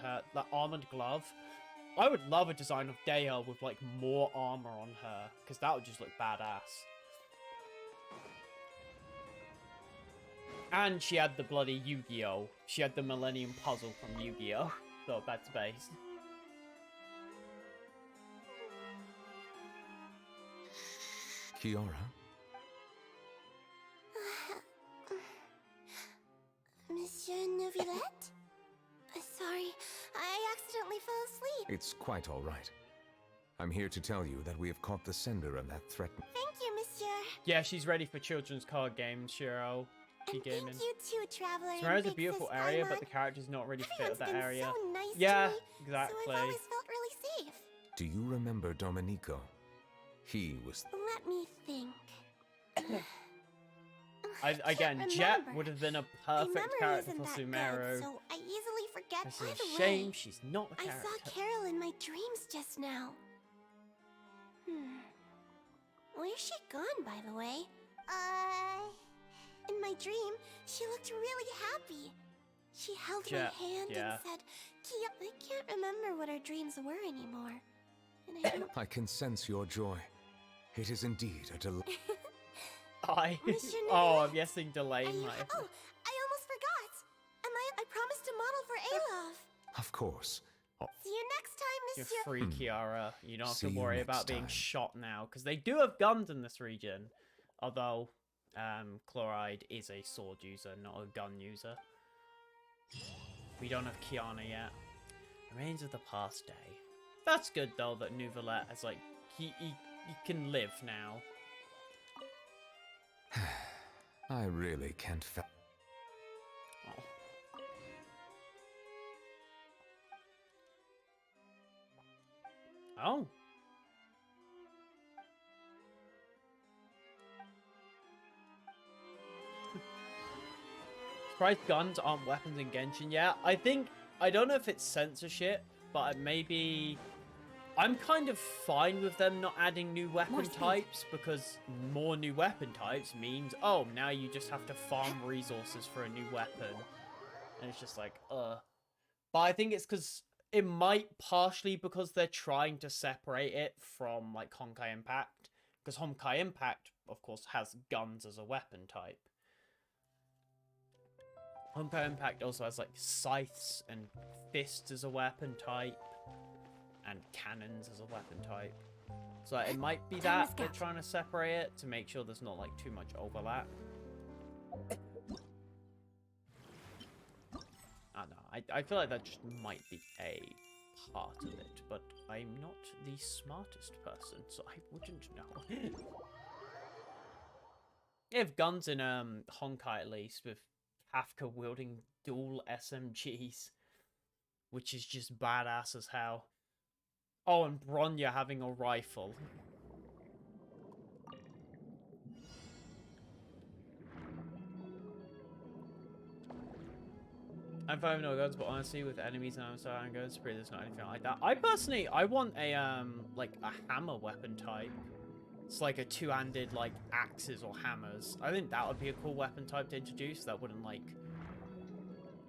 her, that armored glove. I would love a design of Daya with, like, more armor on her, because that would just look badass. And she had the bloody Yu-Gi-Oh! She had the Millennium Puzzle from Yu-Gi-Oh! So that's base. Kiara? Monsieur Neuvillette? Sorry, I accidentally fell asleep. It's quite all right. I'm here to tell you that we have caught the sender of that threat. Thank you, Monsieur. Yeah, she's ready for children's card games, Shiro. And thank you too, Traveler. Sumeru's a beautiful area, but the character's not really fit with that area. So nice yeah, to me, exactly. So I've always felt really safe. Do you remember Domenico? He was... Let me think. Again, Jet would have been a perfect character for Sumeru. Good, so I easily forget. It's By a the shame way, she's not a character. I saw Carol in my dreams just now. Where's she gone, by the way? In my dream, she looked really happy. She held my hand and said, Kia. I can't remember what our dreams were anymore. And I don't... I can sense your joy. It is indeed a delight. I'm guessing delay my... Oh, I almost forgot. I promised to model for Alov. Of course. See you next time, You're Monsieur. free, Kiara. You don't have See to you worry next about being time. shot now, because they do have guns in this region. Although, Chloride is a sword user, not a gun user. We don't have Kiana yet. Remains of the past day. That's good, though, that Neuvillette has, like, he can live now. I really can't Oh. Surprised guns aren't weapons in Genshin. Yeah, I don't know if it's censorship, but maybe... I'm kind of fine with them not adding new weapon types, because more new weapon types means, oh, now you just have to farm resources for a new weapon. And it's just like, But I think it's because... It might partially because they're trying to separate it from, like, Honkai Impact. Because Honkai Impact, of course, has guns as a weapon type. Honkai Impact also has, like, scythes and fists as a weapon type. And cannons as a weapon type. So it might be that they're trying to separate it to make sure there's not, like, too much overlap. I don't know. I feel like that just might be a part of it, but I'm not the smartest person, so I wouldn't know. They have guns in Honkai at least, with Kafka wielding dual SMGs, which is just badass as hell. Oh, and Bronya having a rifle. I'm fine with no guns, but honestly, with enemies and I'm sorry, I'm going to spray. There's not anything like that. I personally, I want a like a hammer weapon type. It's like a two-handed like axes or hammers. I think that would be a cool weapon type to introduce. That wouldn't like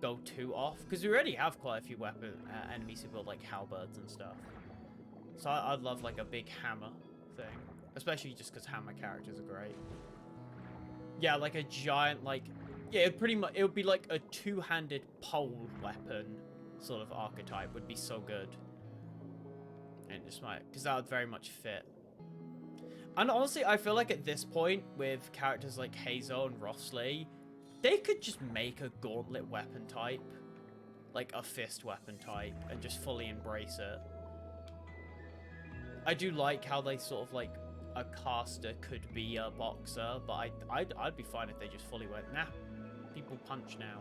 go too off, because we already have quite a few weapon enemies who build like halberds and stuff. So I'd love like a big hammer thing, especially just because hammer characters are great. Yeah, like a giant like. Yeah, it would be like a two-handed pole weapon sort of archetype would be so good. And just might, because that would very much fit. And honestly, I feel like at this point, with characters like Hazo and Rossley, they could just make a gauntlet weapon type. Like a fist weapon type, and just fully embrace it. I do like how they sort of like, a caster could be a boxer, but I'd be fine if they just fully went, nah. People punch now,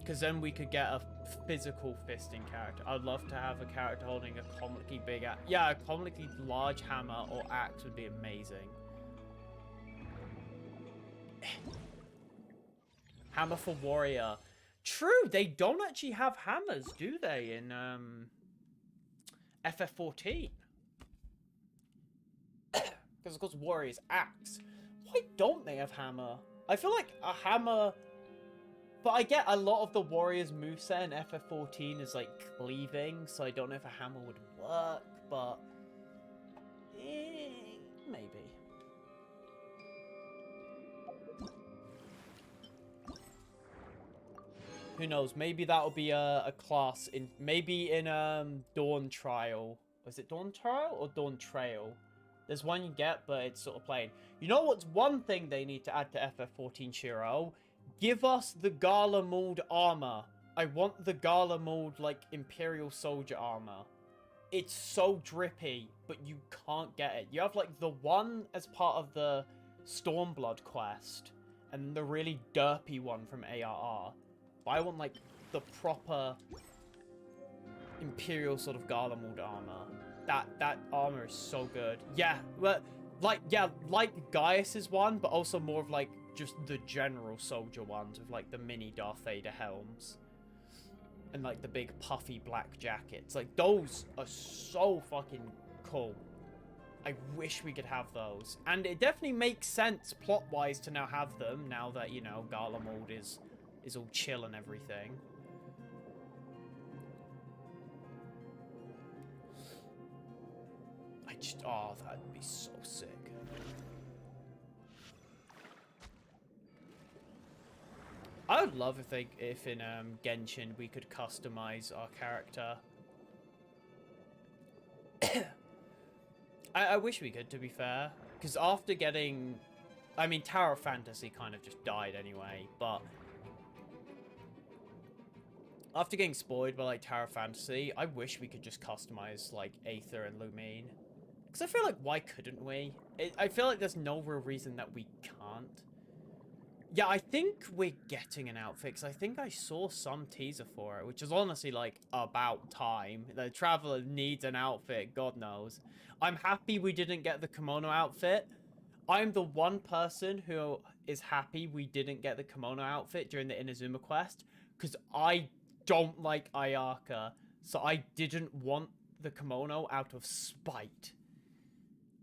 because then we could get a physical fisting character. I'd love to have a character holding a comically big a comically large hammer or axe would be amazing. Hammer for warrior. True, they don't actually have hammers, do they, in FF14? Because of course warrior's axe. Why don't they have hammer? I feel like a hammer... But I get a lot of the warrior's moveset in FF14 is like cleaving, so I don't know if a hammer would work, but... maybe. Who knows, maybe that'll be a class in... Maybe in Dawn Trial. Was it Dawn Trial or Dawn Trail? There's one you get, but it's sort of plain. You know what's one thing they need to add to FF14, Shiro? Give us the Gala Mold armor. I want the Gala Mold, like, Imperial Soldier armor. It's so drippy, but you can't get it. You have, like, the one as part of the Stormblood quest, and the really derpy one from ARR. But I want, like, the proper Imperial sort of Gala Mold armor. That armor is so good. Yeah, but like Gaius's one, but also more of like just the general soldier ones with like the mini Darth Vader helms and like the big puffy black jackets. Like those are so fucking cool. I wish we could have those, and it definitely makes sense plot-wise to now have them. Now that you know Gala Mold is all chill and everything. Oh, that'd be so sick. I would love if in Genshin we could customize our character. I wish we could, to be fair, because after getting, I mean, Tower of Fantasy kind of just died anyway, but after getting spoiled by like Tower of Fantasy, I wish we could just customize like Aether and Lumine. Because I feel like, why couldn't we? I feel like there's no real reason that we can't. Yeah, I think we're getting an outfit, because I think I saw some teaser for it, which is honestly, like, about time. The Traveler needs an outfit, God knows. I'm happy we didn't get the kimono outfit. I'm the one person who is happy we didn't get the kimono outfit during the Inazuma quest, because I don't like Ayaka, so I didn't want the kimono out of spite.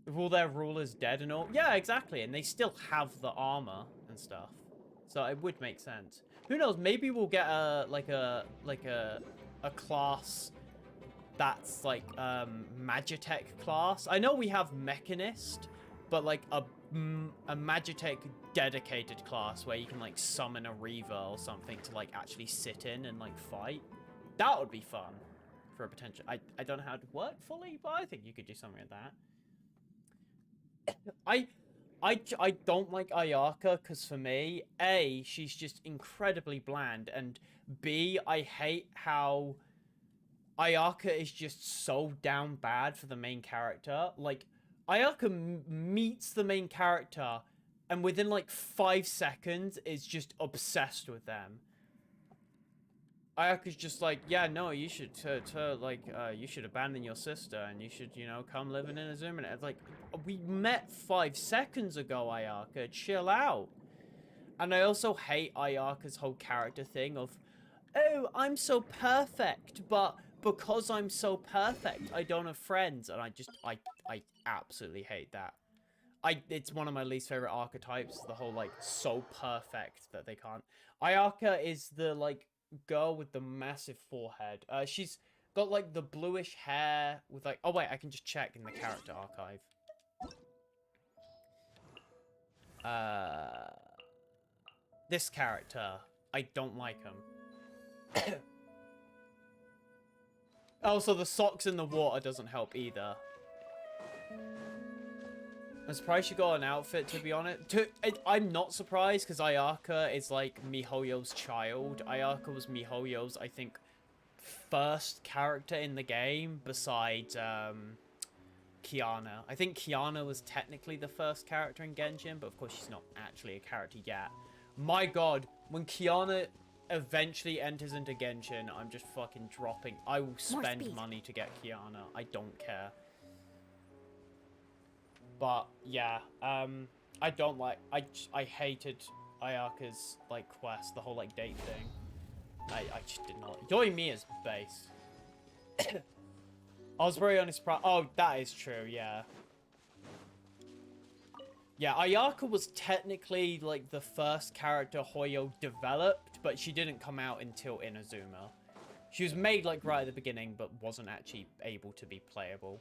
With all their rulers dead and all. Yeah, exactly. And they still have the armor and stuff. So it would make sense. Who knows? Maybe we'll get a class that's like Magitech class. I know we have Mechanist, but like a Magitech dedicated class where you can like summon a Reaver or something to like actually sit in and like fight. That would be fun for a potential. I don't know how it would work fully, but I think you could do something like that. I don't like Ayaka because for me, A, she's just incredibly bland, and B, I hate how Ayaka is just so down bad for the main character. Like, Ayaka meets the main character, and within like 5 seconds is just obsessed with them. Ayaka's just like, yeah, no, you should you should abandon your sister and you should, you know, come live in Inazuma. And it's like, we met 5 seconds ago, Ayaka, chill out. And I also hate Ayaka's whole character thing of, oh, I'm so perfect, but because I'm so perfect, I don't have friends. And I absolutely hate that. It's one of my least favorite archetypes, the whole, like, so perfect that they can't. Ayaka is the, like, girl with the massive forehead. She's got, like, the bluish hair with, like... Oh, wait, I can just check in the character archive. This character, I don't like him. Also, the socks in the water doesn't help either. I'm surprised she got an outfit, to be honest. I'm not surprised, because Ayaka is, like, MiHoYo's child. Ayaka was MiHoYo's, I think, first character in the game, besides, Kiana. I think Kiana was technically the first character in Genshin, but of course she's not actually a character yet. My god, when Kiana eventually enters into Genshin, I'm just fucking dropping. I will spend money to get Kiana. I don't care. But yeah, I don't like. I hated Ayaka's like quest, the whole like date thing. I just did not. Yoimiya's base. I was very unsurprised. Oh, that is true. Yeah. Yeah, Ayaka was technically like the first character Hoyo developed, but she didn't come out until Inazuma. She was made like right at the beginning, but wasn't actually able to be playable.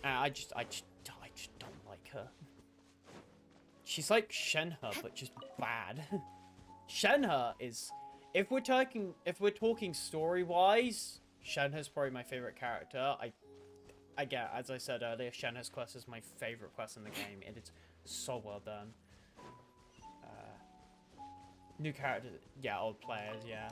I just don't like her. She's like Shenhe, but just bad. Shenhe is, if we're talking story-wise, Shenhe's probably my favorite character. Again, as I said earlier, Shenhe's quest is my favorite quest in the game. It is so well done. New characters, yeah, old players, yeah.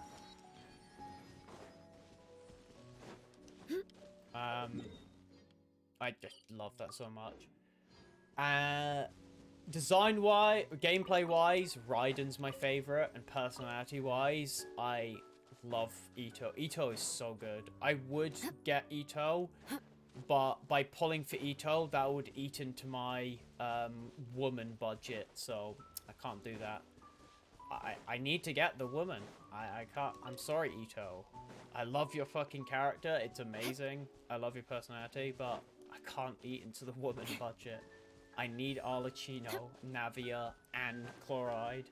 I just love that so much. Design-wise, gameplay-wise, Raiden's my favorite, and personality-wise, I love Ito. Ito is so good. I would get Ito, but by pulling for Ito, that would eat into my woman budget, so I can't do that. I need to get the woman. I can't. I'm sorry, Ito. I love your fucking character. It's amazing. I love your personality, but I can't eat into the woman budget. I need Arlecchino, Navia, and Chloride.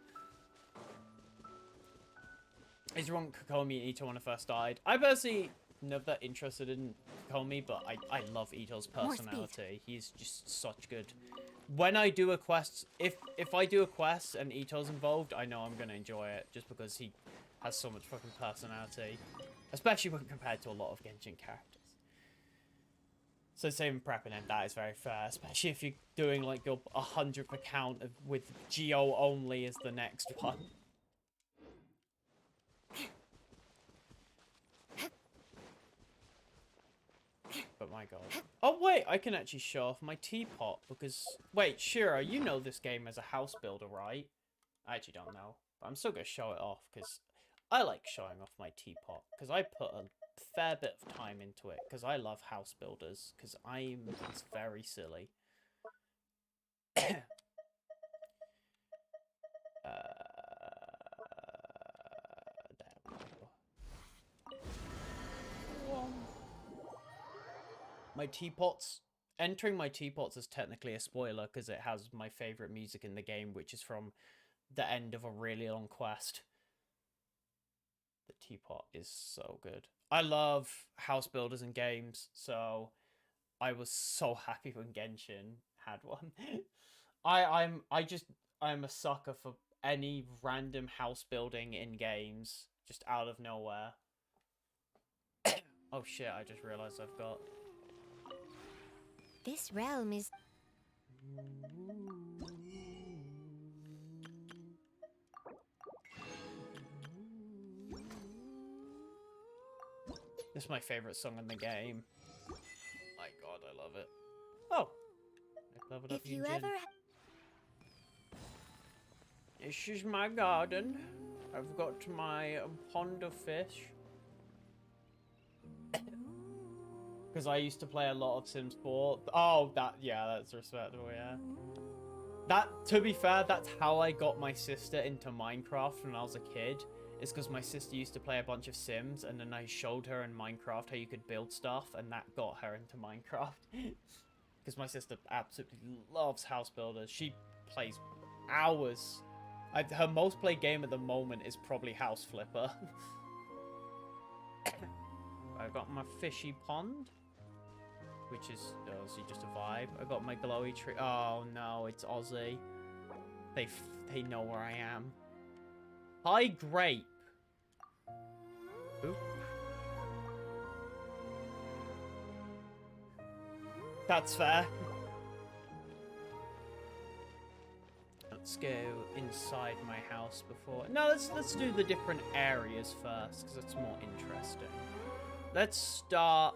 Is wrong Kokomi and Ito when I first died? I personally never that interested in Kokomi, but I love Ito's personality. He's just such good. When I do a quest, if I do a quest and Ito's involved, I know I'm gonna enjoy it just because he has so much fucking personality, especially when compared to a lot of Genshin characters. So same prepping him, that is very fair, especially if you're doing like your 100th account with Geo only as the next one. But my god. Oh wait, I can actually show off my teapot because... Wait, Shira, you know this game as a house builder, right? I actually don't know. But I'm still going to show it off because I like showing off my teapot. Because I put a fair bit of time into it because I love house builders. Because it's very silly. My teapots. Entering my teapots is technically a spoiler because it has my favorite music in the game, which is from the end of a really long quest. The teapot is so good. I love house builders in games, so I was so happy when Genshin had one. I'm a sucker for any random house building in games, just out of nowhere. Oh shit, I just realized I've got... This realm is... This is my favorite song in the game. My god, I love it. Oh! I've leveled up If you Eugene. ever This is my garden. I've got my pond of fish. Because I used to play a lot of Sims 4. Oh, that's respectable, yeah. That, to be fair, that's how I got my sister into Minecraft when I was a kid. It's because my sister used to play a bunch of Sims, and then I showed her in Minecraft how you could build stuff, and that got her into Minecraft. Because my sister absolutely loves house builders. She plays hours. Her most played game at the moment is probably House Flipper. I got my fishy pond, which is obviously just a vibe. I got my glowy tree. Oh no, it's Aussie. They know where I am. Hi, Grape. Oop. That's fair. Let's go inside my house before. No, let's do the different areas first because it's more interesting. Let's start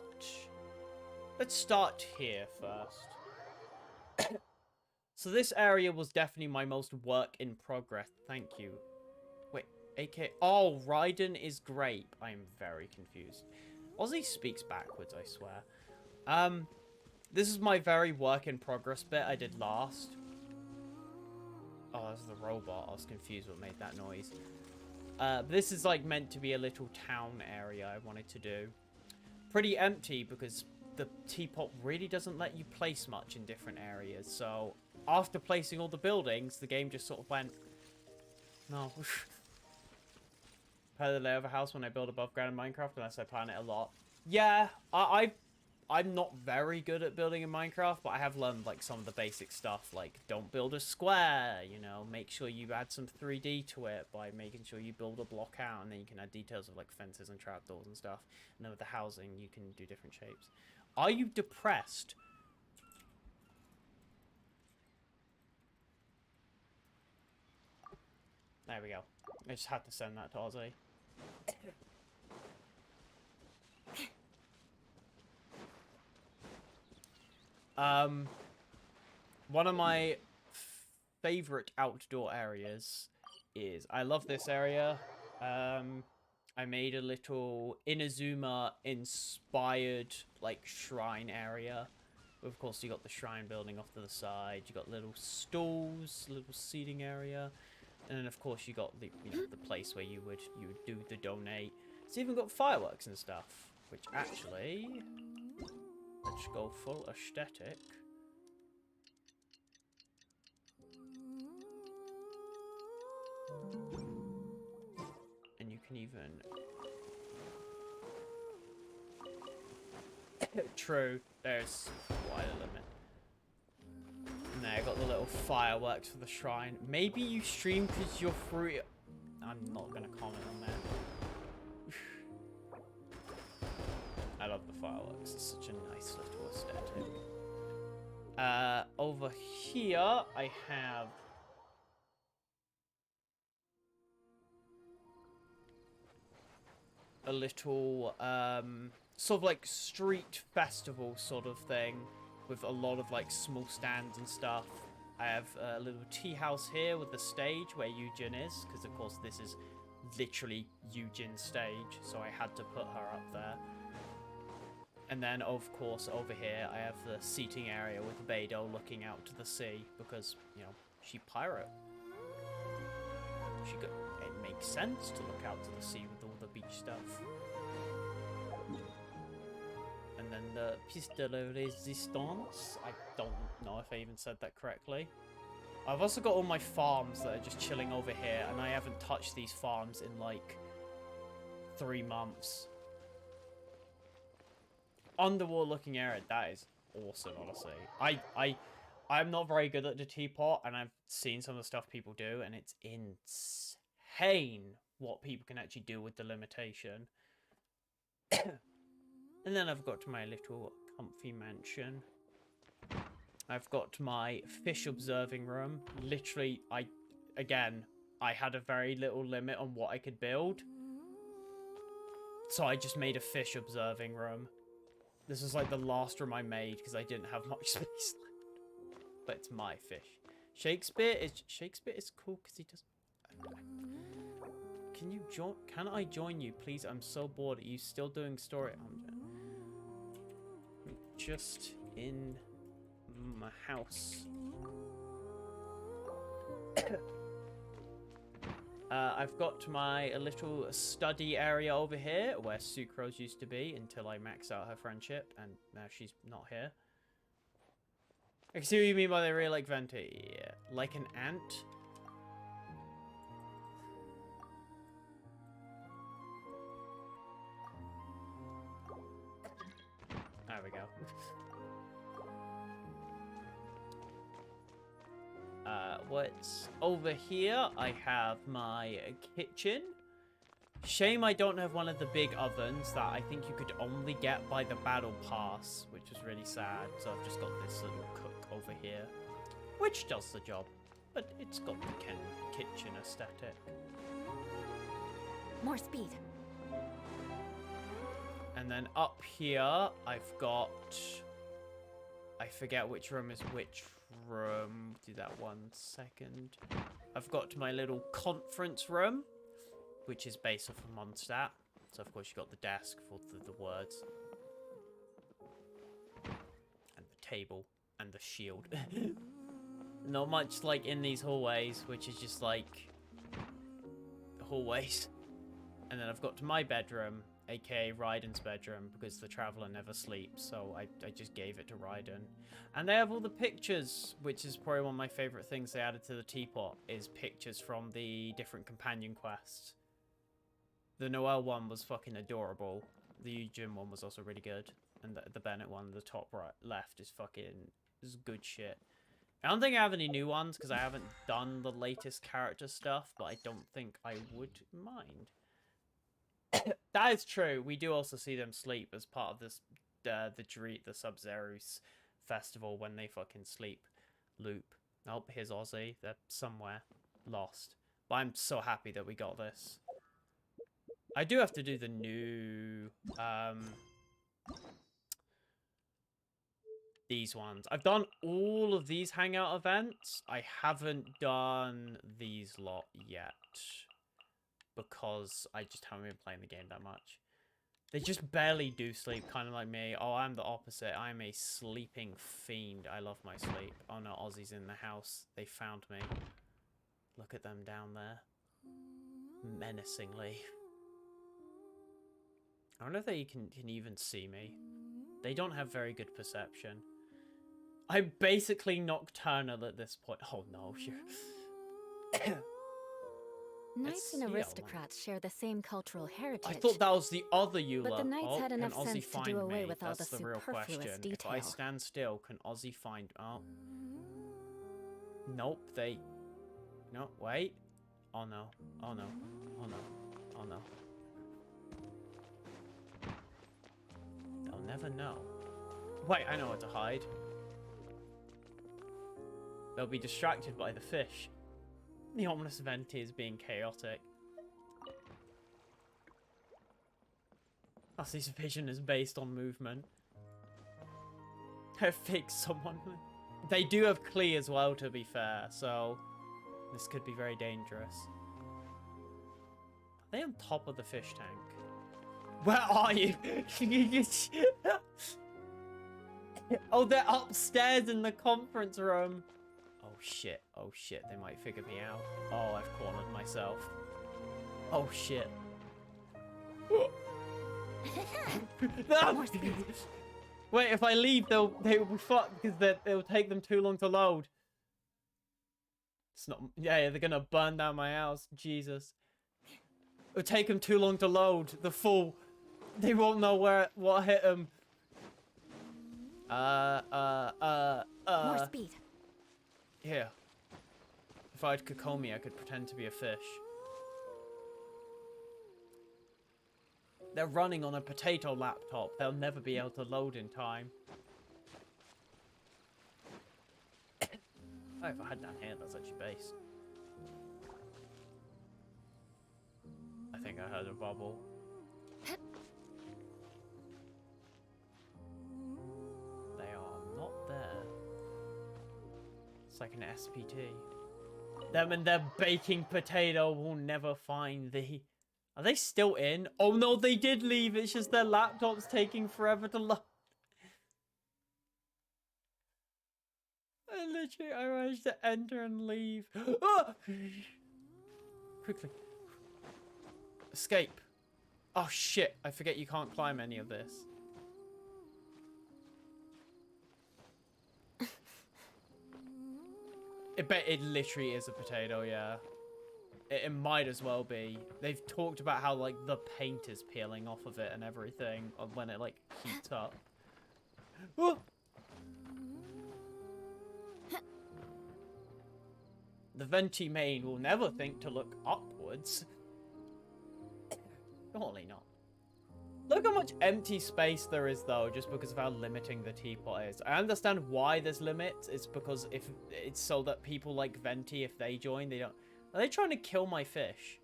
here first. So this area was definitely my most work in progress. Thank you. Wait, AK. Oh, Raiden is Grape. I'm very confused. Aussie speaks backwards, I swear. This is my very work in progress bit I did last. Oh, that's the robot. I was confused what made that noise. This is like meant to be a little town area I wanted to do. Pretty empty because the teapot really doesn't let you place much in different areas. So after placing all the buildings, the game just sort of went, no. Prepare the layout of a house when I build above ground in Minecraft unless I plan it a lot. Yeah, I'm not very good at building in Minecraft, but I have learned like some of the basic stuff, like don't build a square, you know, make sure you add some 3D to it by making sure you build a block out, and then you can add details of like fences and trapdoors and stuff. And then with the housing, you can do different shapes. Are you depressed? There we go. I just had to send that to Ozzy. One of my favorite outdoor areas is, I love this area. I made a little Inazuma inspired like shrine area. Of course, you got the shrine building off to the side. You got little stalls, little seating area, and then of course you got the the place where you would do the donate. It's even got fireworks and stuff, which actually, let's go full aesthetic. And you can even... True, there's quite a limit. And there, I got the little fireworks for the shrine. Maybe you stream because you're free. I'm not going to comment on that. I love the fireworks. It's such a nice little aesthetic. Over here, I have... a little, sort of like street festival sort of thing with a lot of like small stands and stuff. I have a little tea house here with the stage where Eugen is, because of course this is literally Eugen's stage, so I had to put her up there. And then of course over here I have the seating area with Beidou looking out to the sea, because, you know, she pirate. It makes sense to look out to the sea with all the beach stuff. And then the pièce de la résistance. I don't know if I even said that correctly. I've also got all my farms that are just chilling over here, and I haven't touched these farms in like 3 months. Underwater looking area, that is awesome, honestly. I'm not very good at the teapot, and I've seen some of the stuff people do, and it's insane what people can actually do with the limitation. And then I've got my little comfy mansion. I've got my fish observing room. Literally, I had a very little limit on what I could build. So I just made a fish observing room. This is like the last room I made because I didn't have much space left. But it's my fish. Shakespeare is cool because he does. Can you join? Can I join you, please? I'm so bored. Are you still doing story? I'm just in my house. I've got my little study area over here where Sucrose used to be until I maxed out her friendship, and now she's not here. I can see what you mean by they really like Venti. Yeah. Like an ant? There we go. What's over here? I have my kitchen. Shame I don't have one of the big ovens that I think you could only get by the battle pass, which was really sad. So I've just got this little cook over here, which does the job, but it's got the kitchen aesthetic. More speed. And then up here, I've got... I forget which room is which room. Do that 1 second. I've got my little conference room, which is based off of Mondstadt. So, of course, you've got the desk for the words. And the table. And the shield. Not much, like, in these hallways, which is just, like... hallways. And then I've got my bedroom, aka Raiden's bedroom, because the Traveler never sleeps, so I just gave it to Raiden. And they have all the pictures, which is probably one of my favourite things they added to the teapot, is pictures from the different companion quests. The Noel one was fucking adorable. The Eugene one was also really good. And the Bennett one, the top right left, is good shit. I don't think I have any new ones, because I haven't done the latest character stuff, but I don't think I would mind. That is true. We do also see them sleep as part of this, the Sub-Zero's festival when they fucking sleep loop. Oh, here's Ozzy. They're somewhere lost. But I'm so happy that we got this. I do have to do the new, these ones. I've done all of these hangout events. I haven't done these lot yet. Because I just haven't been playing the game that much. They just barely do sleep, kind of like me. Oh, I'm the opposite. I'm a sleeping fiend. I love my sleep. Oh no, Ozzy's in the house. They found me. Look at them down there. Menacingly. I wonder if they can even see me. They don't have very good perception. I'm basically nocturnal at this point. Oh no, you're... Knights and aristocrats share the same cultural heritage. I thought that was the other Eula. But the knights had enough sense to do away with all the That's the real superfluous question. detail. If I stand still, can Ozzy find... Oh. Nope, they... No, wait. Oh no. Oh no. Oh no. Oh no. They'll never know. Wait, I know where to hide. They'll be distracted by the fish. The ominous Venti is being chaotic. Ozzy's vision is based on movement. I fix someone. They do have Klee as well, to be fair, so this could be very dangerous. Are they on top of the fish tank? Where are you? Oh, they're upstairs in the conference room. Oh shit, they might figure me out. Oh, I've cornered myself. Oh shit. No! Wait, if I leave, they will be fucked because it'll take them too long to load. It's not. Yeah, they're gonna burn down my house. Jesus. It'll take them too long to load. The fool. They won't know what hit them. More speed. Here. If I had Kokomi, I could pretend to be a fish. They're running on a potato laptop. They'll never be able to load in time. Oh, if I had down here, that's actually base. I think I heard a bubble. It's like an SPT. Them and their baking potato will never find thee. Are they still in? Oh no, they did leave. It's just their laptop's taking forever to load. I managed to enter and leave. Ah! Quickly. Escape. Oh shit, I forget you can't climb any of this. It literally is a potato, yeah. It might as well be. They've talked about how, like, the paint is peeling off of it and everything when it, like, heats up. Oh! The Venti main will never think to look upwards. Surely not. Look how much empty space there is, though, just because of how limiting the teapot is. I understand why there's limits. It's because if it's so that people like Venti, if they join, they don't... Are they trying to kill my fish?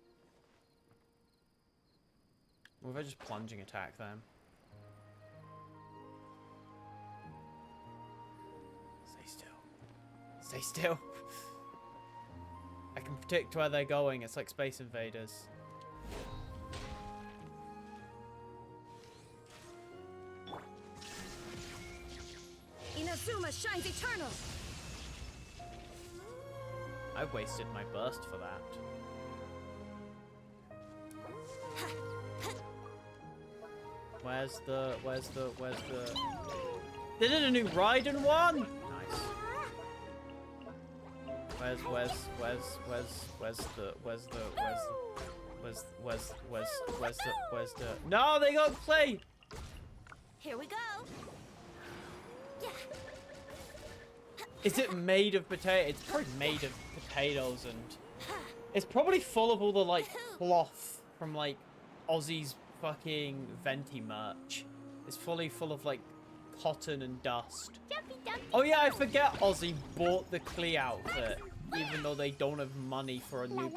Or if I just plunging attack them? Stay still. Stay still. I can predict where they're going. It's like Space Invaders. Inazuma shines eternal. I wasted my burst for that. Where's the... They did a new Raiden one? Nice. Where's the... No, they got played! Here we go. Is it made of potato? It's probably made of potatoes and... It's probably full of all the, like, cloth from, like, Ozzy's fucking Venti merch. It's fully full of, like, cotton and dust. Oh yeah, I forget Ozzy bought the Klee outfit, even though they don't have money for a new...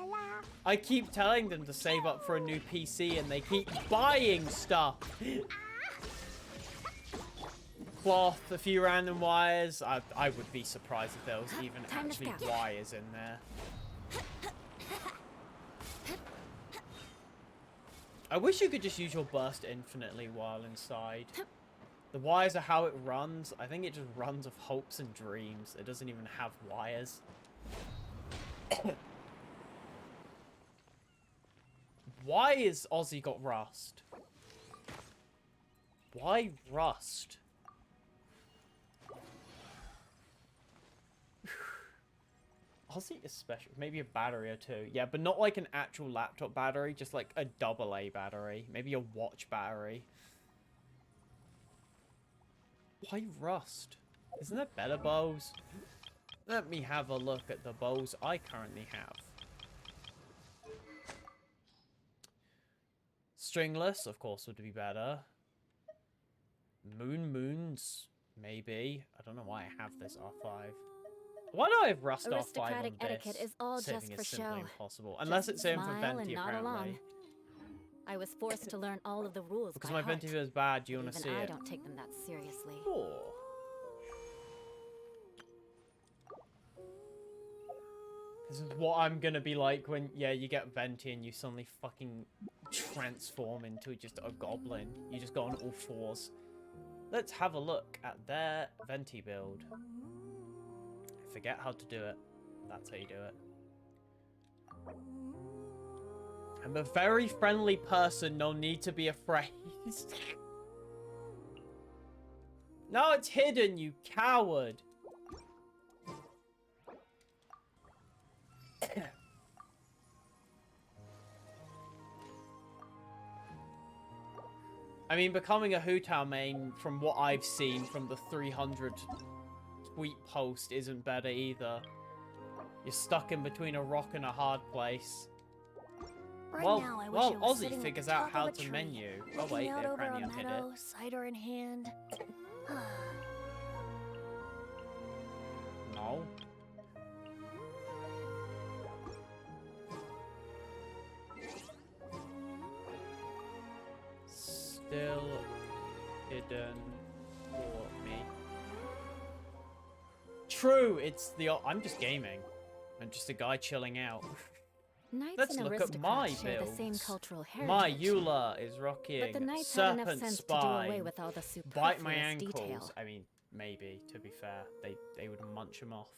I keep telling them to save up for a new PC and they keep buying stuff. Cloth, a few random wires. I would be surprised if there was even actually wires in there. I wish you could just use your burst infinitely while inside. The wires are how it runs. I think it just runs of hopes and dreams. It doesn't even have wires. Why is Ozzy got rust? Why rust? Ozzy is special. Maybe a battery or two. Yeah, but not like an actual laptop battery. Just like a AA battery. Maybe a watch battery. Why rust? Isn't there better bows? Let me have a look at the bows I currently have. Stringless, of course, would be better. Moons, maybe. I don't know why I have this R5. Why do I have rust R5 on this? Etiquette is all Saving just is for simply show. impossible. Unless it's in for Venti, and apparently. I was forced to learn all of the rules Because by my heart. Venti is bad, do you want to see Even I it? don't take them that seriously. Oh. This is what I'm gonna be like when, yeah, you get Venti and you suddenly fucking transform into just a goblin. You just go on all fours. Let's have a look at their Venti build. I forget how to do it. That's how you do it. I'm a very friendly person, no need to be afraid. No, it's hidden, you coward. I mean, becoming a Hu Tao main, from what I've seen from the 300 tweet post, isn't better either. You're stuck in between a rock and a hard place. Right well, now, I wish well, I was Ozzy sitting at figures the out top how of a to tree, menu. Oh looking wait, out they're over a cranium hit meadow, it. cider in hand. No. Still hidden for me. true. It's the... I'm just gaming. I'm just a guy chilling out. Knights Let's and look at my aristocrats share the same builds. cultural heritage. My Eula is rocking But the knights had enough serpent sense to do away spine. with all the Bite my superfluous ankles. detail. I mean, maybe, to be fair. They would munch them off.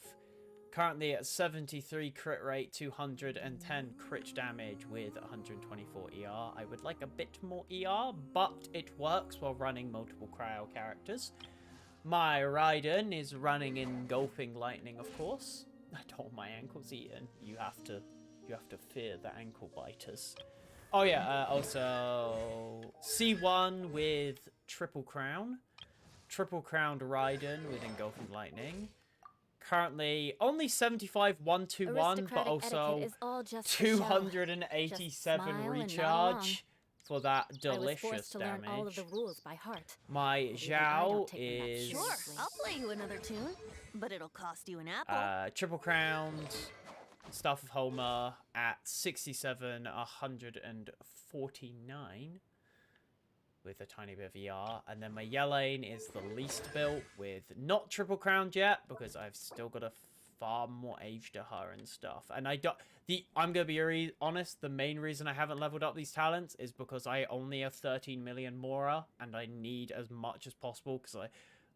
Currently at 73 crit rate, 210 crit damage with 124 ER. I would like a bit more ER, but it works while running multiple cryo characters. My Raiden is running engulfing lightning, of course. I don't want my ankles eaten. You have to fear the ankle biters. Oh yeah, also C1 with triple crown. Triple crowned Raiden with engulfing lightning. Currently only 75 121, but also 287 recharge for that delicious damage. All of the rules by heart. My Zhao is Sure, I'll play you another tune, but it'll cost you an apple. triple crowned Staff of Homer at 67 149 with a tiny bit of ER, and then my Yelane is the least built with not triple crowned yet because I've still got a far more age to her and stuff. And I'm gonna be honest, the main reason I haven't leveled up these talents is because I only have 13 million Mora and I need as much as possible because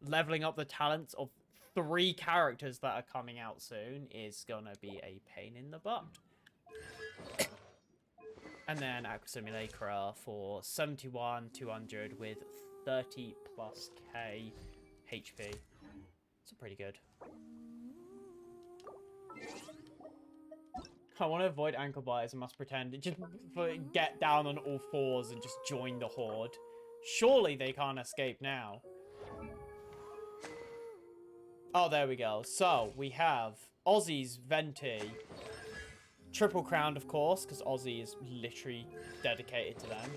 leveling up the talents of 3 characters that are coming out soon is gonna be a pain in the butt. And then Aqua Simulacra for 71 200 with 30 plus K HP. It's pretty good. I want to avoid ankle biters and must pretend. Just get down on all fours and just join the horde. Surely they can't escape now. Oh, there we go. So, we have Ozzy's Venti. Triple crowned, of course, because Ozzy is literally dedicated to them.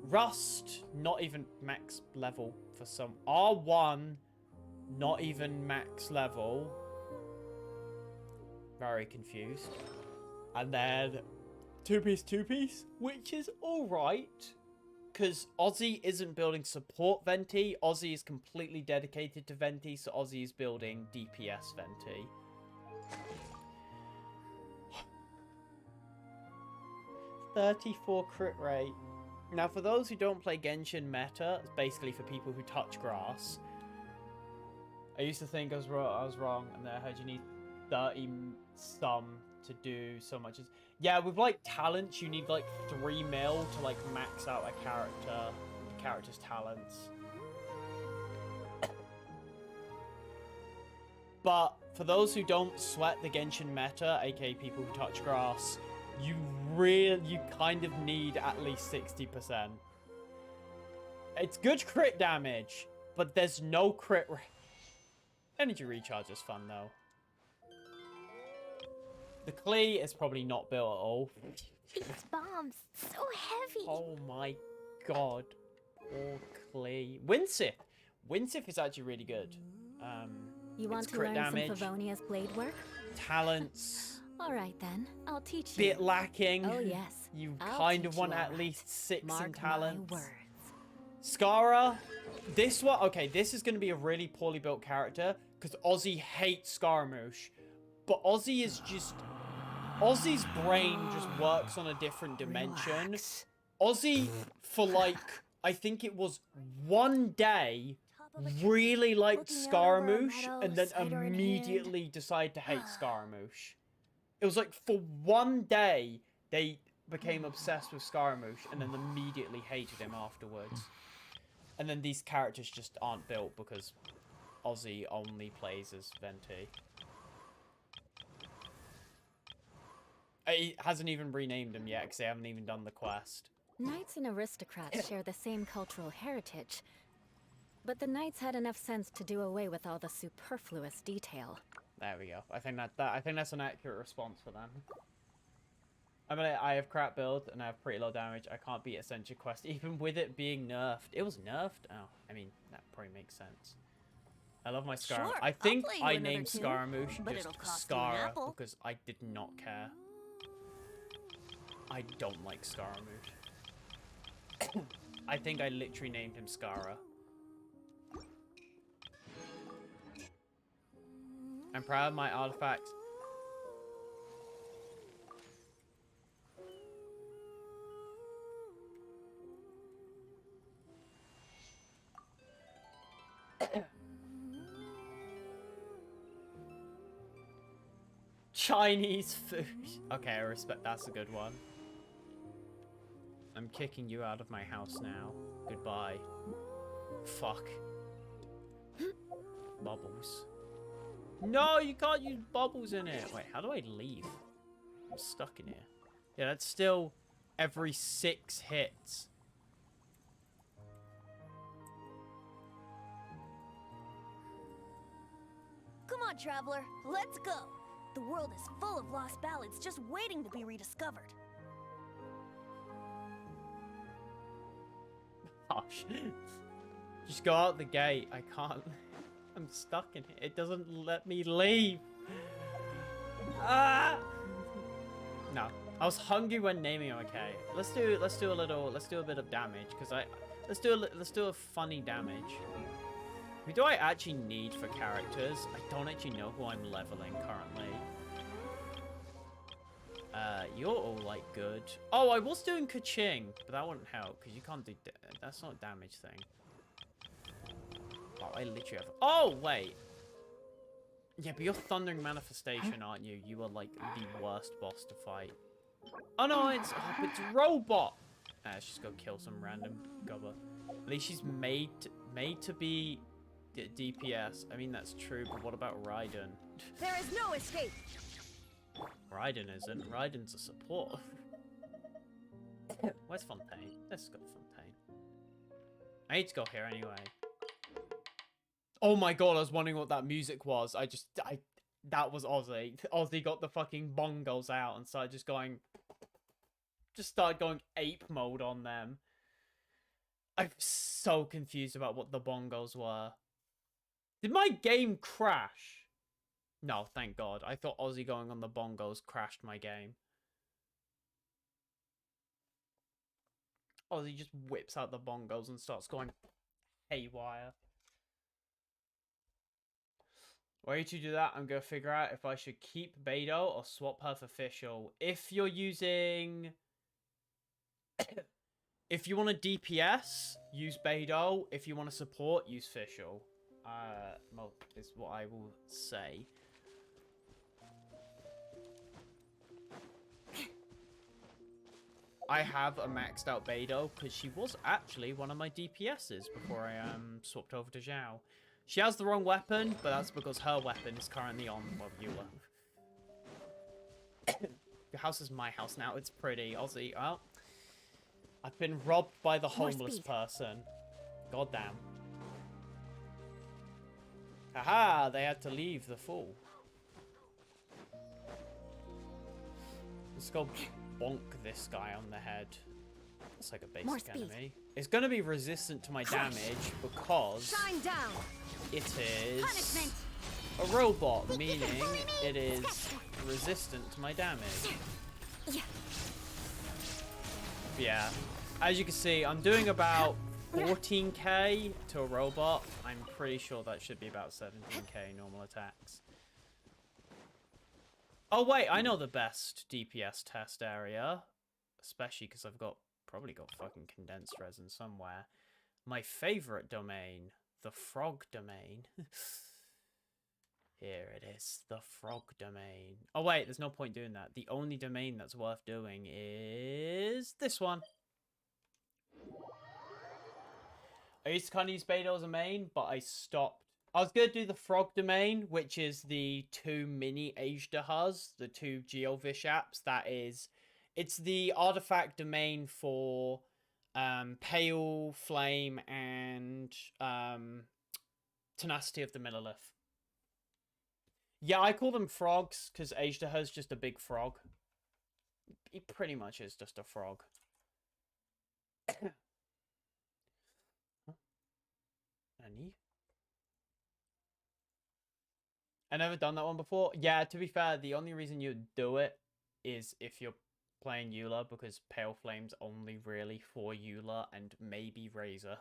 Rust, not even max level for some. R1, not even max level. Very confused. And then two-piece, which is alright. Because Ozzy isn't building support Venti. Ozzy is completely dedicated to Venti, so Ozzy is building DPS Venti. .34 crit rate. Now, for those who don't play Genshin meta, it's basically for people who touch grass. I used to think I was wrong, and then I heard you need 30 some to do so much. Yeah, with like talents, you need like 3 mil to like max out a character's talents. But for those who don't sweat the Genshin meta, aka people who touch grass, you kind of need at least 60%. It's good crit damage, but there's no crit. Energy recharge is fun though. The Klee is probably not built at all. These bombs, so heavy. Oh my god. Poor Klee. Winsith is actually really good. You want to learn some Favonia's blade work? Talents. All right then, I'll teach you. Bit lacking. Oh yes. You I'll kind of teach want you at all least right. 6 Mark in talents. my words. Skara. This one, okay, this is going to be a really poorly built character because Ozzy hates Scaramouche. But Ozzy is just... Ozzy's brain just works on a different dimension. Relax. Ozzy, for like, I think it was 1 day, really liked Scaramouche and then immediately decided to hate Scaramouche. It was like for 1 day, they became obsessed with Scaramouche and then immediately hated him afterwards. And then these characters just aren't built because Ozzy only plays as Venti. He hasn't even renamed him yet because they haven't even done the quest. Knights and aristocrats share the same cultural heritage, but the knights had enough sense to do away with all the superfluous detail. There we go. I think that's an accurate response for them. I mean, I have crap build and I have pretty low damage. I can't beat Ascension Quest even with it being nerfed. It was nerfed? Oh, I mean, that probably makes sense. I love my Scaramouche. Sure, I think I'll play you I another named tune, Scaramouche but just it'll cost you an Scara apple. because I did not care. I don't like Scaramouche. I think I literally named him Scara. I'm proud of my artifacts. Chinese food. Okay, I respect. That's a good one. I'm kicking you out of my house now. Goodbye. Fuck. Bubbles. No, you can't use bubbles in it. Wait, how do I leave? I'm stuck in here. Yeah, that's still every 6 hits. Come on, traveler, let's go. The world is full of lost ballads just waiting to be rediscovered. Gosh. Just go out the gate. I can't. I'm stuck in here. It doesn't let me leave. Ah! No. I was hungry when naming him. Okay. Let's do a bit of damage because let's do a funny damage. Who do I actually need for characters? I don't actually know who I'm leveling currently. You're all like good. Oh, I was doing Kaching, but that wouldn't help because you can't do that's not a damage thing. Oh, I literally have. Oh wait. Yeah, but you're Thundering Manifestation, aren't you? You are like the worst boss to fight. Oh no, it's Robot. Let's just go kill some random gobber. At least she's made to be DPS. I mean that's true, but what about Raiden? There is no escape. Raiden isn't. Raiden's a support. Where's Fontaine? Let's go to Fontaine. I need to go here anyway. Oh my god, I was wondering what that music was. That was Ozzy. Ozzy got the fucking bongos out and started started going ape mode on them. I'm so confused about what the bongos were. Did my game crash? No, thank God. I thought Ozzy going on the bongos crashed my game. Ozzy just whips out the bongos and starts going haywire. While you two do that, I'm going to figure out if I should keep Beidou or swap her for Fischl. If you're using... if you want a DPS, use Beidou. If you want to support, use Fischl. Well, is what I will say. I have a maxed out Beidou because she was actually one of my DPSs before I swapped over to Zhao. She has the wrong weapon, but that's because her weapon is currently on, well, Eula. Your house is my house now. It's pretty. Ozzy, well, I've been robbed by the homeless person. God damn. Haha, they had to leave the fool. Let's go bonk this guy on the head. That's like a basic enemy. It's going to be resistant to my damage because it is a robot, meaning it is resistant to my damage. Yeah, as you can see, I'm doing about 14k to a robot. I'm pretty sure that should be about 17k normal attacks. Oh wait, I know the best DPS test area, especially because I've probably got fucking condensed resin somewhere. My favorite domain, the frog domain. Here it is, the frog domain. Oh wait, there's no point doing that. The only domain that's worth doing is this one. I used to kind of use Beidou as a main, but I stopped. I was going to do the frog domain, which is the 2 mini Ajdahas, the 2 Geovishaps. It's the artifact domain for Pale, Flame, and Tenacity of the Millilith. Yeah, I call them frogs because Ajdaha is just a big frog. He pretty much is just a frog. Nani? I've never done that one before. Yeah, to be fair, the only reason you do it is if you're playing Eula, because Pale Flame's only really for Eula and maybe Razor.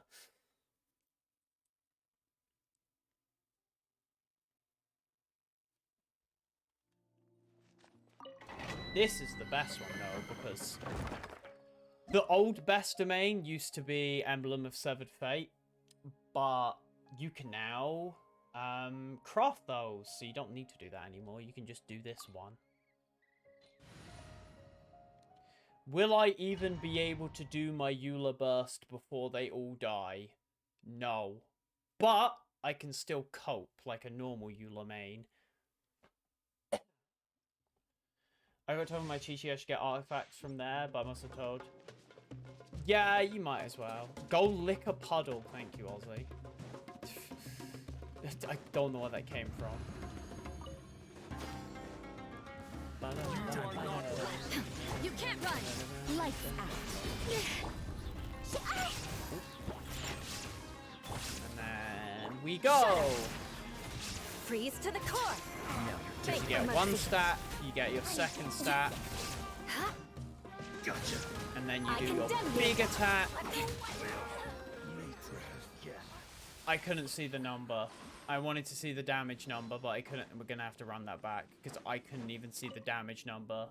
This is the best one, though, because the old best domain used to be Emblem of Severed Fate, but you can now craft those, so you don't need to do that anymore. You can just do this one. Will I even be able to do my Eula Burst before they all die? No. But I can still cope like a normal Eula main. I got told my Chi-Chi I should get artifacts from there, but I must have told. Yeah, you might as well. Go lick a puddle. Thank you, Ozzy. I don't know where that came from. You can't run! Lights out. And then we go! Freeze to the core! You get one stat, you get your second stat. Gotcha. And then you do your big attack. I couldn't see the number. I wanted to see the damage number, but I couldn't. We're gonna have to run that back because I couldn't even see the damage number.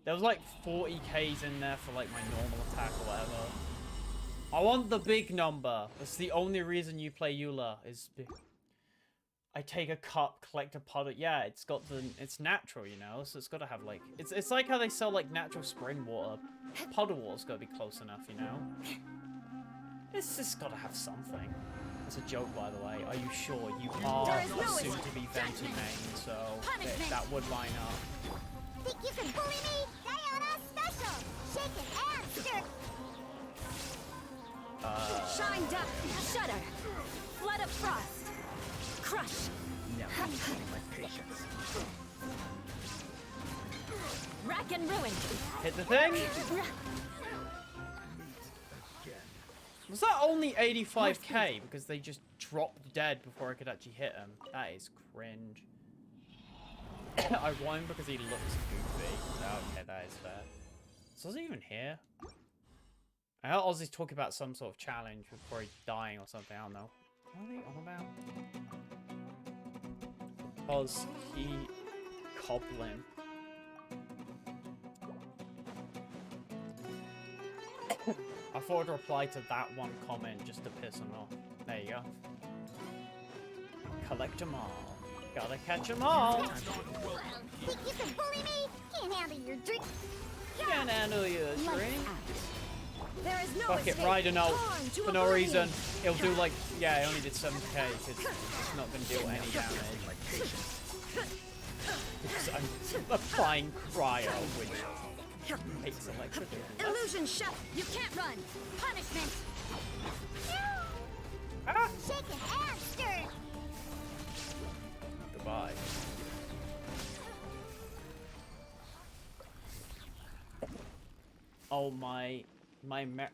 There was like 40Ks in there for like my normal attack or whatever. I want the big number. That's the only reason you play Eula is I take a cup, collect a puddle. Yeah, it's got the, it's natural, you know, so it's got to have like, it's like how they sell like natural spring water. Puddle water's got to be close enough, you know. It's just got to have something. It's a joke, by the way. Are you sure? You are soon to be Venti main, so that would line up. Think you can bully me? Diana special! Shake and stir! Shine up! Shudder! Flood of frost! Crush! Now my patience. Rack and ruin! Hit the thing! Was that only 85k? Because they just dropped dead before I could actually hit him. That is cringe. I won because he looks goofy. Okay, that is fair. So is he even here? I heard Ozzy's talking about some sort of challenge before he's dying or something. I don't know. What are they on about? Because he cobbling. I thought I'd reply to that one comment just to piss him off. There you go. Collect them all. Gotta catch them all. Think you can bully me? Can't handle your drink. Can't handle your drink. There is no Fuck it, ride a note for no reason. He'll do like, yeah, he only did 7k because it's not gonna deal any damage. Because I'm applying cryo, which takes electricity. Illusion shut! You can't run! Punishment! Ah. Shake and stir! Goodbye. Oh my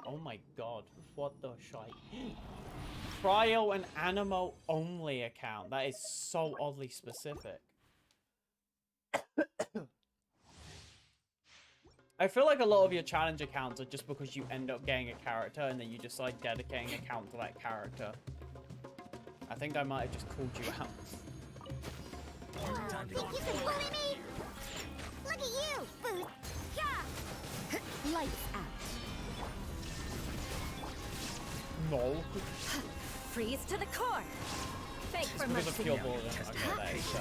oh my god, what the shite. Cryo and Animo only account. That is so oddly specific. I feel like a lot of your challenge accounts are just because you end up getting a character and then you decide dedicating an account to that character. I think I might have just called you out. Think you can bully me? Look at you, Booth! Yeah! Lights out. No. Freeze to the core. Fake for Because of mercy. pure ball, then. Okay, that is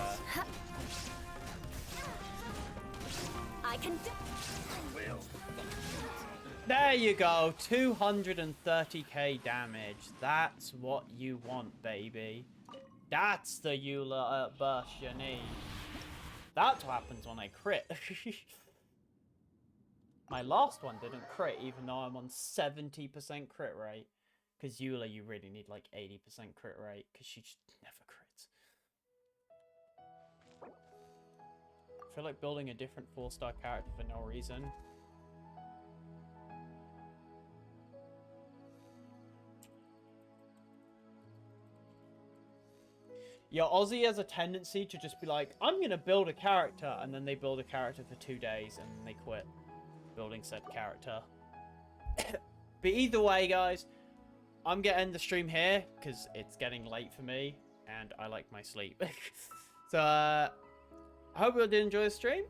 I can. There you go, 230k damage. That's what you want, baby. That's the Eula burst you need. That's what happens when I crit. My last one didn't crit, even though I'm on 70% crit rate. Because Eula, you really need like 80% crit rate, because she just never crits. I feel like building a different 4-star character for no reason. Yeah, Ozzy has a tendency to just be like, I'm going to build a character, and then they build a character for 2 days, and then they quit building said character. But either way, guys, I'm going to end the stream here, because it's getting late for me, and I like my sleep. So, I hope you all did enjoy the stream.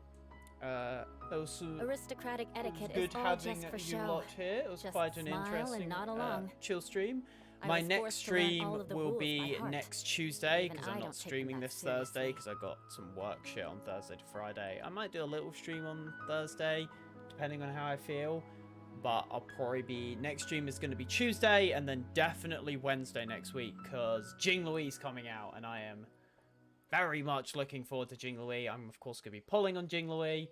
Also, Aristocratic etiquette good is all having just for you show. lot here. It was Just quite an smile interesting and nod along. chill stream. I My was next forced to learn stream all of the will rules by be heart. next Tuesday Even because I I'm don't not take them streaming that this Thursday seriously. because I got some work shit on Thursday to Friday. I might do a little stream on Thursday depending on how I feel, but I'll probably be next stream is going to be Tuesday and then definitely Wednesday next week because Jing Louie's coming out and I am very much looking forward to Jing Louie. I'm of course going to be pulling on Jing Louie.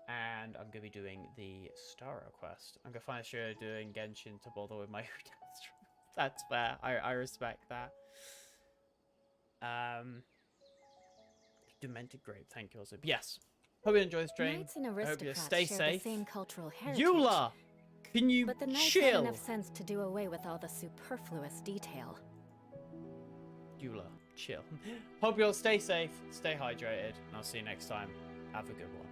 And I'm going to be doing the Star quest. I'm going to find a show doing Genshin to bother with my That's fair. I respect that. Demented Grape. Thank you also. Yes. Hope you enjoy the stream. Knights and I hope you aristocrats stay share safe. the same cultural heritage. Eula! Can you But the knights chill? have enough sense to do away with all the superfluous detail. Eula, chill. Hope you all stay safe, stay hydrated, and I'll see you next time. Have a good one.